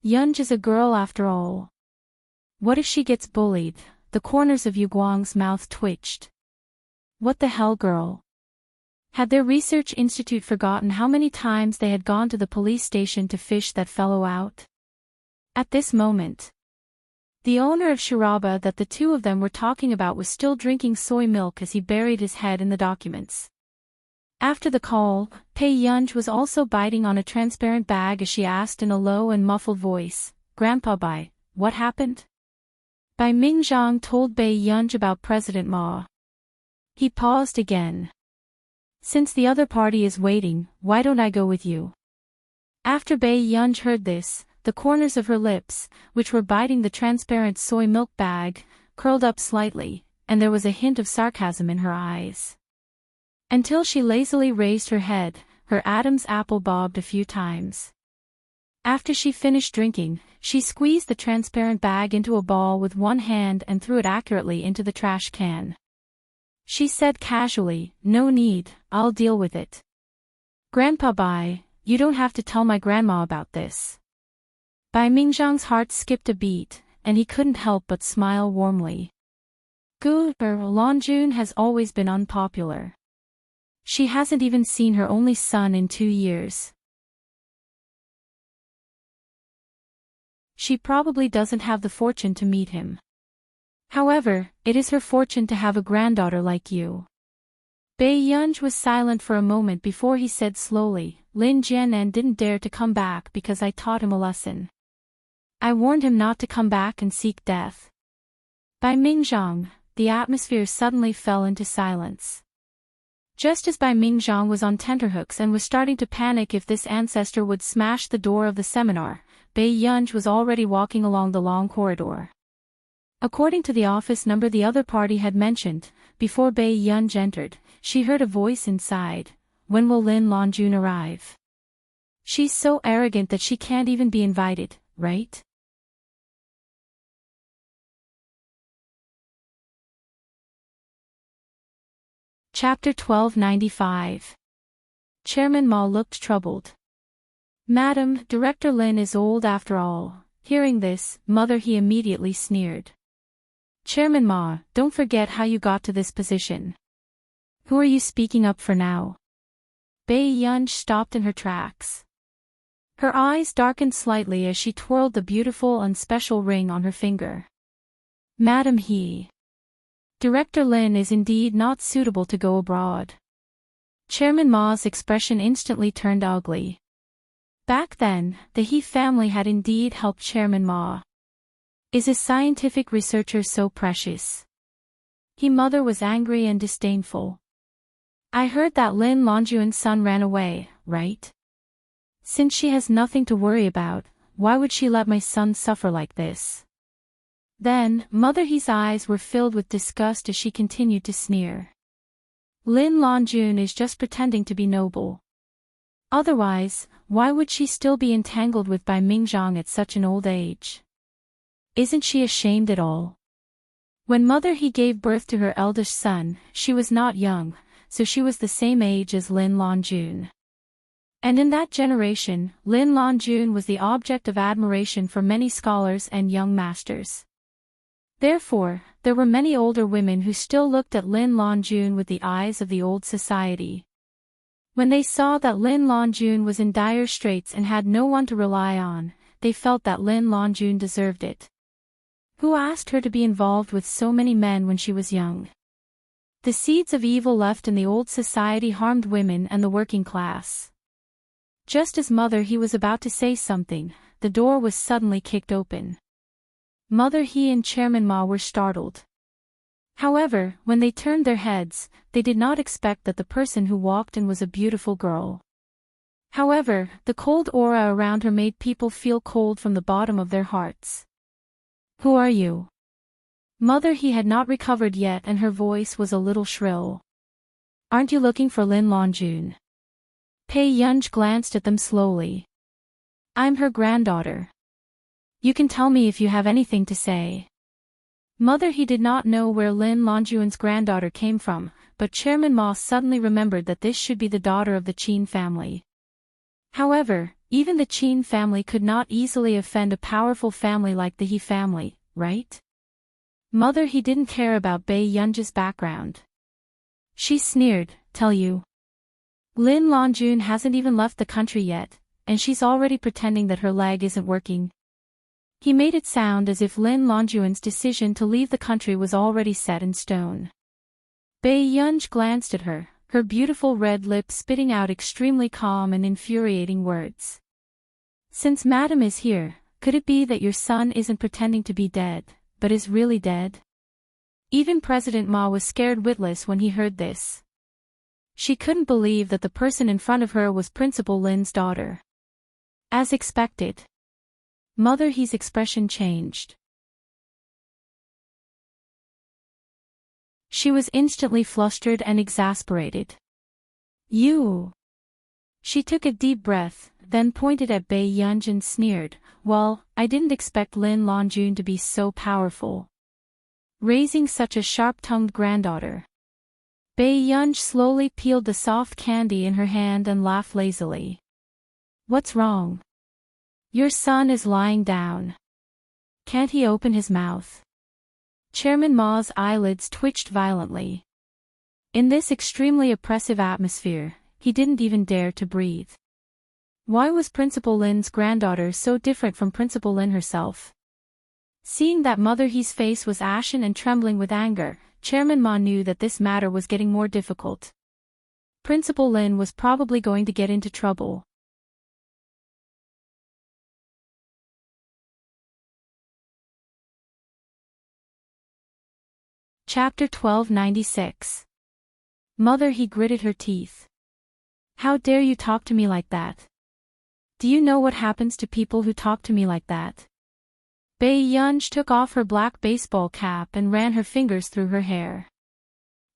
Yunj is a girl after all. What if she gets bullied? The corners of Yu Guang's mouth twitched. What the hell, girl? Had their research institute forgotten how many times they had gone to the police station to fish that fellow out? At this moment, the owner of Shiraba that the two of them were talking about was still drinking soy milk as he buried his head in the documents. After the call, Pei Yunj was also biting on a transparent bag as she asked in a low and muffled voice, "Grandpa Bai, what happened?" Bai Mingzhang told Bai Yunj about President Ma. He paused again. "Since the other party is waiting, why don't I go with you?" After Bai Yunj heard this, the corners of her lips, which were biting the transparent soy milk bag, curled up slightly, and there was a hint of sarcasm in her eyes. Until she lazily raised her head, her Adam's apple bobbed a few times. After she finished drinking, she squeezed the transparent bag into a ball with one hand and threw it accurately into the trash can. She said casually, "No need, I'll deal with it. Grandpa Bai, you don't have to tell my grandma about this." Bai Mingzhang's heart skipped a beat, and he couldn't help but smile warmly. Good, Lanjun has always been unpopular. She hasn't even seen her only son in 2 years. She probably doesn't have the fortune to meet him. However, it is her fortune to have a granddaughter like you. Bai Yunj was silent for a moment before he said slowly, "Lin Jianan didn't dare to come back because I taught him a lesson. I warned him not to come back and seek death." Bai Mingzhang, the atmosphere suddenly fell into silence. Just as Bai Mingzhang was on tenterhooks and was starting to panic if this ancestor would smash the door of the seminar, Bai Yunj was already walking along the long corridor. According to the office number the other party had mentioned, before Bai Yunj entered, she heard a voice inside, "When will Lin Lanjun arrive? She's so arrogant that she can't even be invited, right?" Chapter 1295. Chairman Ma looked troubled. "Madam, Director Lin is old after all." Hearing this, mother, he immediately sneered. "Chairman Ma, don't forget how you got to this position. Who are you speaking up for now?" Bai Yunj stopped in her tracks. Her eyes darkened slightly as she twirled the beautiful and special ring on her finger. "Madam, Director Lin is indeed not suitable to go abroad." Chairman Ma's expression instantly turned ugly. Back then, the He family had indeed helped Chairman Ma. Is a scientific researcher so precious? He mother was angry and disdainful. "I heard that Lin Lanjun's son ran away, right? Since she has nothing to worry about, why would she let my son suffer like this?" Then, Mother He's eyes were filled with disgust as she continued to sneer. "Lin Lanjun is just pretending to be noble. Otherwise, why would she still be entangled with Bai Mingzhang at such an old age? Isn't she ashamed at all? When Mother He gave birth to her eldest son, she was not young, so she was the same age as Lin Longjun. And in that generation, Lin Longjun was the object of admiration for many scholars and young masters. Therefore, there were many older women who still looked at Lin Longjun with the eyes of the old society. When they saw that Lin Longjun was in dire straits and had no one to rely on, they felt that Lin Longjun deserved it. Who asked her to be involved with so many men when she was young? The seeds of evil left in the old society harmed women and the working class. Just as Mother He was about to say something, the door was suddenly kicked open. Mother He and Chairman Ma were startled. However, when they turned their heads, they did not expect that the person who walked in was a beautiful girl. However, the cold aura around her made people feel cold from the bottom of their hearts. Who are you? Mother He had not recovered yet and her voice was a little shrill. Aren't you looking for Lin Longjun? Pei Yunj glanced at them slowly. I'm her granddaughter. You can tell me if you have anything to say. Mother He did not know where Lin Longjun's granddaughter came from, but Chairman Ma suddenly remembered that this should be the daughter of the Qin family. However, even the Qin family could not easily offend a powerful family like the He family, right? Mother He didn't care about Bei Yunj's background. She sneered, tell you. Lin Longjun hasn't even left the country yet, and she's already pretending that her leg isn't working. He made it sound as if Lin Longjun's decision to leave the country was already set in stone. Bei Yunj glanced at her, her beautiful red lips spitting out extremely calm and infuriating words. Since Madam is here, could it be that your son isn't pretending to be dead, but is really dead? Even President Ma was scared witless when he heard this. She couldn't believe that the person in front of her was Principal Lin's daughter. As expected. Mother He's expression changed. She was instantly flustered and exasperated. You! She took a deep breath, then pointed at Bei Yunj and sneered, well, I didn't expect Lin Longjun to be so powerful. Raising such a sharp-tongued granddaughter. Bei Yunj slowly peeled the soft candy in her hand and laughed lazily. What's wrong? Your son is lying down. Can't he open his mouth? Chairman Ma's eyelids twitched violently. In this extremely oppressive atmosphere, he didn't even dare to breathe. Why was Principal Lin's granddaughter so different from Principal Lin herself? Seeing that Mother He's face was ashen and trembling with anger, Chairman Ma knew that this matter was getting more difficult. Principal Lin was probably going to get into trouble. Chapter 1296. Mother He gritted her teeth. How dare you talk to me like that? Do you know what happens to people who talk to me like that? Bei Yunj took off her black baseball cap and ran her fingers through her hair.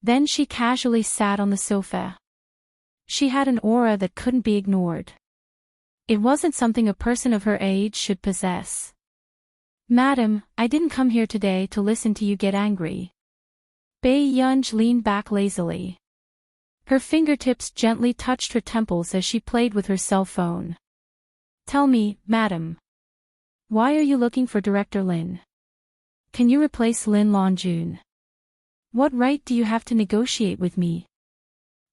Then she casually sat on the sofa. She had an aura that couldn't be ignored. It wasn't something a person of her age should possess. Madam, I didn't come here today to listen to you get angry. Bei Yunj leaned back lazily. Her fingertips gently touched her temples as she played with her cell phone. Tell me, madam. Why are you looking for Director Lin? Can you replace Lin Longjun? What right do you have to negotiate with me?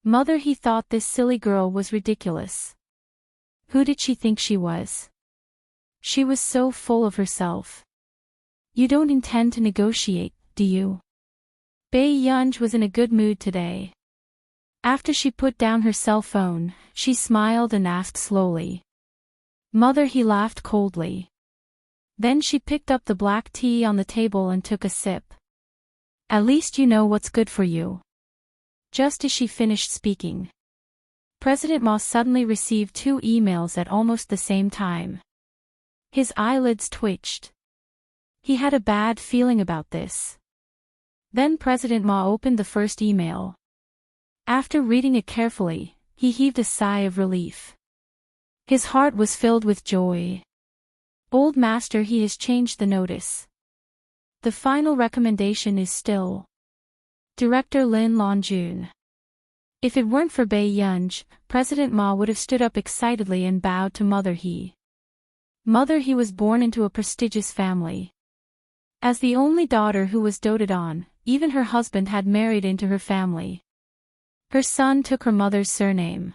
Mother He thought this silly girl was ridiculous. Who did she think she was? She was so full of herself. You don't intend to negotiate, do you? Bei Yunj was in a good mood today. After she put down her cell phone, she smiled and asked slowly. Mother He laughed coldly. Then she picked up the black tea on the table and took a sip. At least you know what's good for you. Just as she finished speaking, President Ma suddenly received 2 emails at almost the same time. His eyelids twitched. He had a bad feeling about this. Then President Ma opened the first email. After reading it carefully, he heaved a sigh of relief. His heart was filled with joy. Old master, he has changed the notice. The final recommendation is still Director Lin Longjun. If it weren't for Bai Yunj, President Ma would have stood up excitedly and bowed to Mother He. Mother He was born into a prestigious family. As the only daughter who was doted on, even her husband had married into her family. Her son took her mother's surname.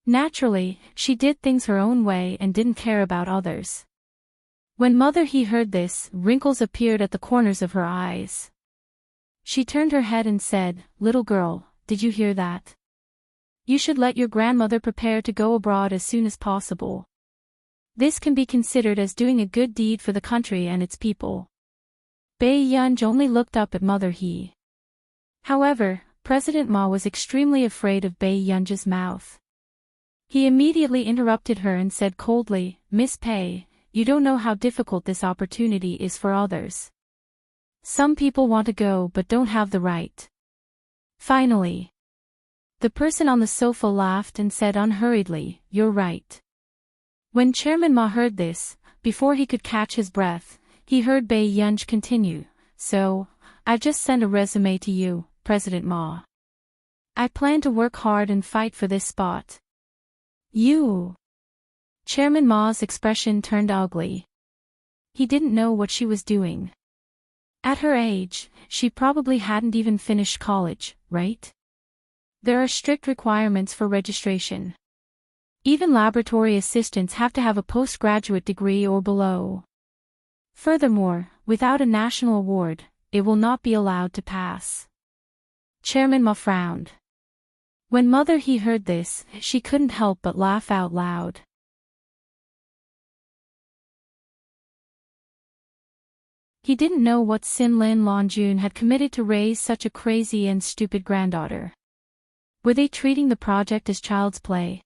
Naturally, she did things her own way and didn't care about others. When Mother He heard this, wrinkles appeared at the corners of her eyes. She turned her head and said, "Little girl, did you hear that? You should let your grandmother prepare to go abroad as soon as possible. This can be considered as doing a good deed for the country and its people." Bai Yunj only looked up at Mother He. However, President Ma was extremely afraid of Bai Yunj's mouth. He immediately interrupted her and said coldly, "Miss Pei, you don't know how difficult this opportunity is for others. Some people want to go but don't have the right." Finally, the person on the sofa laughed and said unhurriedly, "You're right." When Chairman Ma heard this, before he could catch his breath, he heard Bai Yunj continue, "So, I've just sent a resume to you, President Ma. I plan to work hard and fight for this spot." "You?" Chairman Ma's expression turned ugly. He didn't know what she was doing. At her age, she probably hadn't even finished college, right? There are strict requirements for registration. Even laboratory assistants have to have a postgraduate degree or below. Furthermore, without a national award, it will not be allowed to pass. Chairman Ma frowned. When Mother He heard this, she couldn't help but laugh out loud. He didn't know what sin Lin Longjun had committed to raise such a crazy and stupid granddaughter. Were they treating the project as child's play?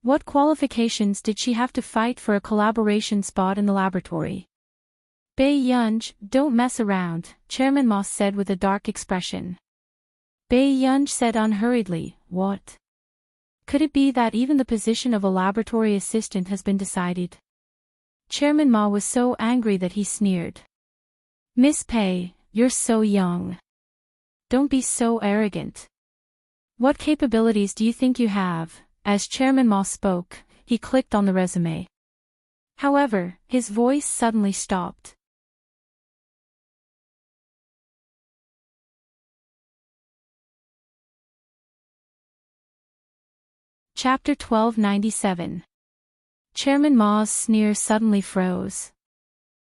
What qualifications did she have to fight for a collaboration spot in the laboratory? "Bai Yunj, don't mess around," Chairman Ma said with a dark expression. Bai Yunj said unhurriedly, "What? Could it be that even the position of a laboratory assistant has been decided?" Chairman Ma was so angry that he sneered. "Miss Pei, you're so young. Don't be so arrogant. What capabilities do you think you have?" As Chairman Ma spoke, he clicked on the resume. However, his voice suddenly stopped. Chapter 1297. Chairman Ma's sneer suddenly froze.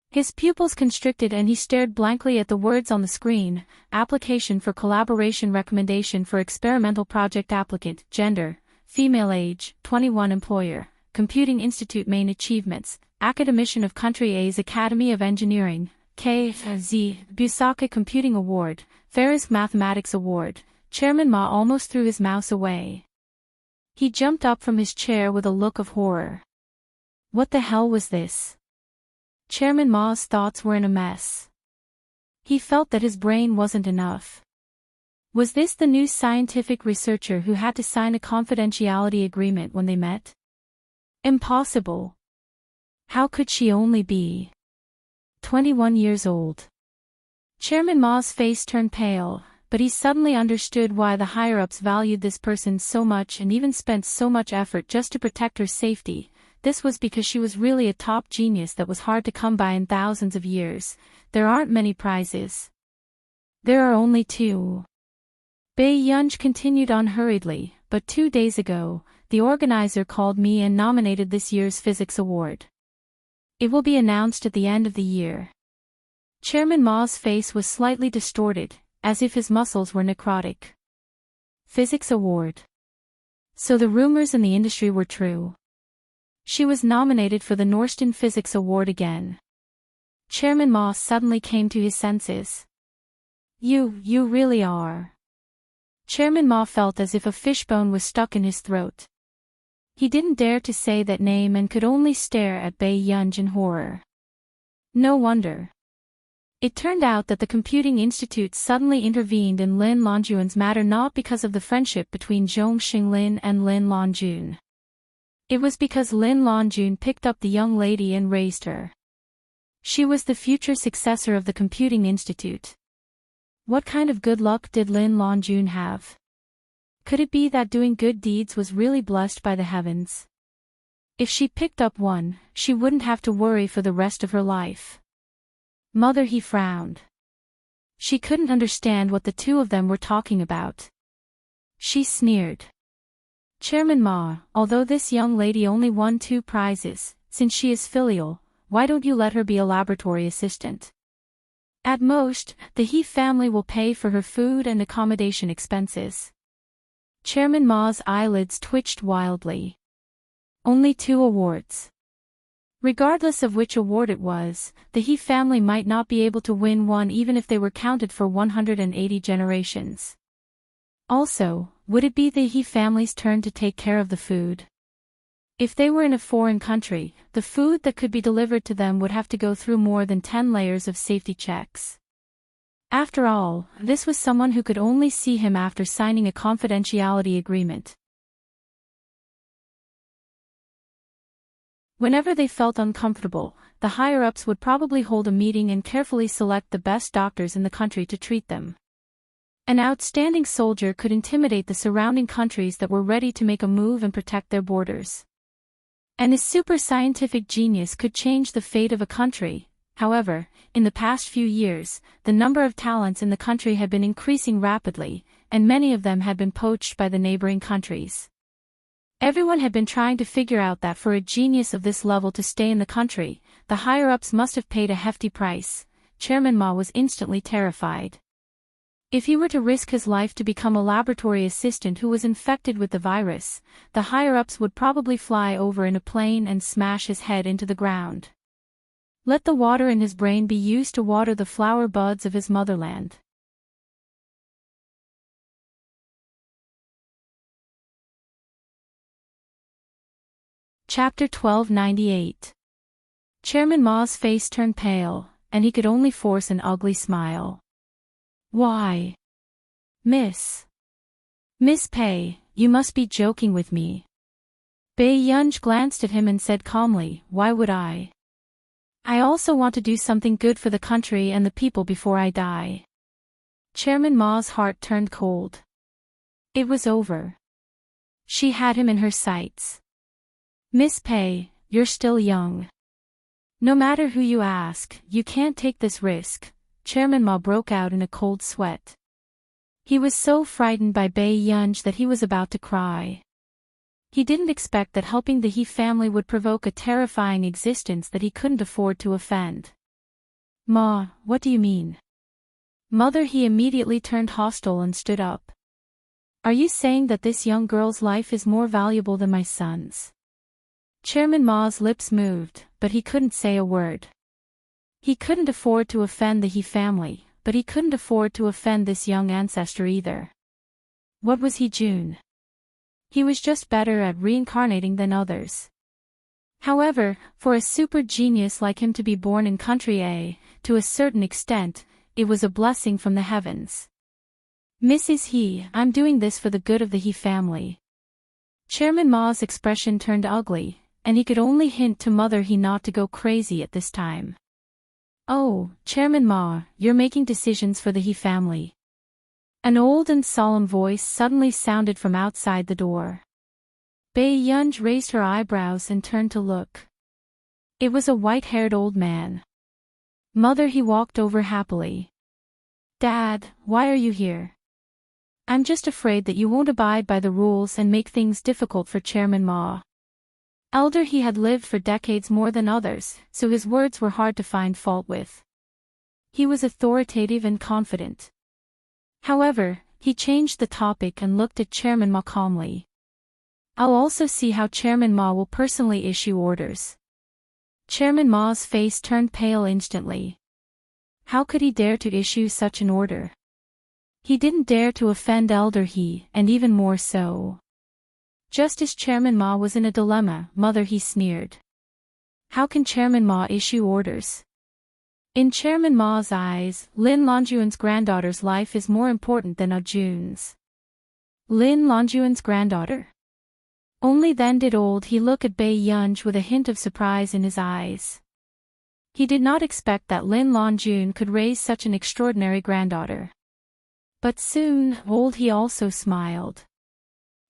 His pupils constricted and he stared blankly at the words on the screen. Application for collaboration, recommendation for experimental project, applicant, gender, female, age, 21, employer, Computing Institute, main achievements, academician of Country A's Academy of Engineering, KZ, Busaka Computing Award, Farisk Mathematics Award. Chairman Ma almost threw his mouse away. He jumped up from his chair with a look of horror. What the hell was this? Chairman Ma's thoughts were in a mess. He felt that his brain wasn't enough. Was this the new scientific researcher who had to sign a confidentiality agreement when they met? Impossible. How could she only be 21 years old? Chairman Ma's face turned pale, but he suddenly understood why the higher-ups valued this person so much and even spent so much effort just to protect her safety. This was because she was really a top genius that was hard to come by in thousands of years. There aren't many prizes. There are only two. Bai Yunj continued unhurriedly, but 2 days ago, the organizer called me and nominated this year's physics award. It will be announced at the end of the year. Chairman Ma's face was slightly distorted, as if his muscles were necrotic. Physics award. So the rumors in the industry were true. She was nominated for the Norston Physics Award again. Chairman Ma suddenly came to his senses. You really are. Chairman Ma felt as if a fishbone was stuck in his throat. He didn't dare to say that name and could only stare at Bai Yunj in horror. No wonder. It turned out that the Computing Institute suddenly intervened in Lin Longjun's matter not because of the friendship between Zhong Xinglin and Lin Longjun. It was because Lin Longjun picked up the young lady and raised her. She was the future successor of the Computing Institute. What kind of good luck did Lin Longjun have? Could it be that doing good deeds was really blessed by the heavens? If she picked up one, she wouldn't have to worry for the rest of her life. Mother, he frowned. She couldn't understand what the two of them were talking about. She sneered. Chairman Ma, although this young lady only won 2 prizes, since she is filial, why don't you let her be a laboratory assistant? At most, the He family will pay for her food and accommodation expenses. Chairman Ma's eyelids twitched wildly. Only 2 awards. Regardless of which award it was, the He family might not be able to win one even if they were counted for 180 generations. Also, would it be the He family's turn to take care of the food? If they were in a foreign country, the food that could be delivered to them would have to go through more than 10 layers of safety checks. After all, this was someone who could only see him after signing a confidentiality agreement. Whenever they felt uncomfortable, the higher-ups would probably hold a meeting and carefully select the best doctors in the country to treat them. An outstanding soldier could intimidate the surrounding countries that were ready to make a move and protect their borders. And a super scientific genius could change the fate of a country. However, in the past few years, the number of talents in the country had been increasing rapidly, and many of them had been poached by the neighboring countries. Everyone had been trying to figure out that for a genius of this level to stay in the country, the higher-ups must have paid a hefty price. Chairman Ma was instantly terrified. If he were to risk his life to become a laboratory assistant who was infected with the virus, the higher-ups would probably fly over in a plane and smash his head into the ground. Let the water in his brain be used to water the flower buds of his motherland. Chapter 1298. Chairman Ma's face turned pale, and he could only force an ugly smile. Why? Miss Pei, you must be joking with me. Bai Yunj glanced at him and said calmly, why would I? I also want to do something good for the country and the people before I die. Chairman Ma's heart turned cold. It was over. She had him in her sights. Miss Pei, you're still young. No matter who you ask, you can't take this risk. Chairman Ma broke out in a cold sweat. He was so frightened by Bai Yunj that he was about to cry. He didn't expect that helping the He family would provoke a terrifying existence that he couldn't afford to offend. Ma, what do you mean? Mother, he immediately turned hostile and stood up. Are you saying that this young girl's life is more valuable than my son's? Chairman Ma's lips moved, but he couldn't say a word. He couldn't afford to offend the He family, but he couldn't afford to offend this young ancestor either. What was he, June? He was just better at reincarnating than others. However, for a super genius like him to be born in Country A, to a certain extent, it was a blessing from the heavens. Mrs. He, I'm doing this for the good of the He family. Chairman Ma's expression turned ugly, and he could only hint to Mother He not to go crazy at this time. Oh, Chairman Ma, you're making decisions for the He family. An old and solemn voice suddenly sounded from outside the door. Bai Yunj raised her eyebrows and turned to look. It was a white-haired old man. Mother He walked over happily. Dad, why are you here? I'm just afraid that you won't abide by the rules and make things difficult for Chairman Ma. Elder He had lived for decades more than others, so his words were hard to find fault with. He was authoritative and confident. However, he changed the topic and looked at Chairman Ma calmly. I'll also see how Chairman Ma will personally issue orders. Chairman Ma's face turned pale instantly. How could he dare to issue such an order? He didn't dare to offend Elder He, and even more so. Just as Chairman Ma was in a dilemma, Mother He sneered. How can Chairman Ma issue orders? In Chairman Ma's eyes, Lin Longjuan's granddaughter's life is more important than Jun's. Lin Longjuan's granddaughter? Only then did old he look at Bai Yunj with a hint of surprise in his eyes. He did not expect that Lin Longjun could raise such an extraordinary granddaughter. But soon, old he also smiled.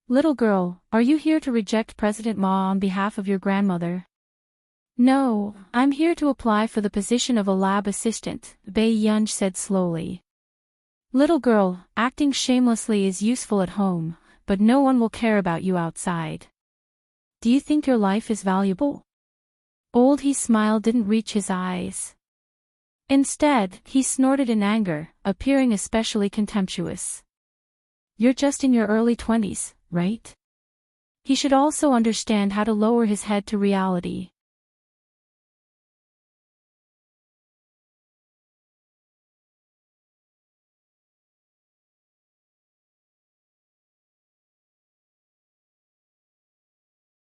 Little girl, are you here to reject President Ma on behalf of your grandmother? No, I'm here to apply for the position of a lab assistant, Bai Yunj said slowly. Little girl, acting shamelessly is useful at home, but no one will care about you outside. Do you think your life is valuable? Old He's smile didn't reach his eyes. Instead, he snorted in anger, appearing especially contemptuous. You're just in your early 20s, right? He should also understand how to lower his head to reality.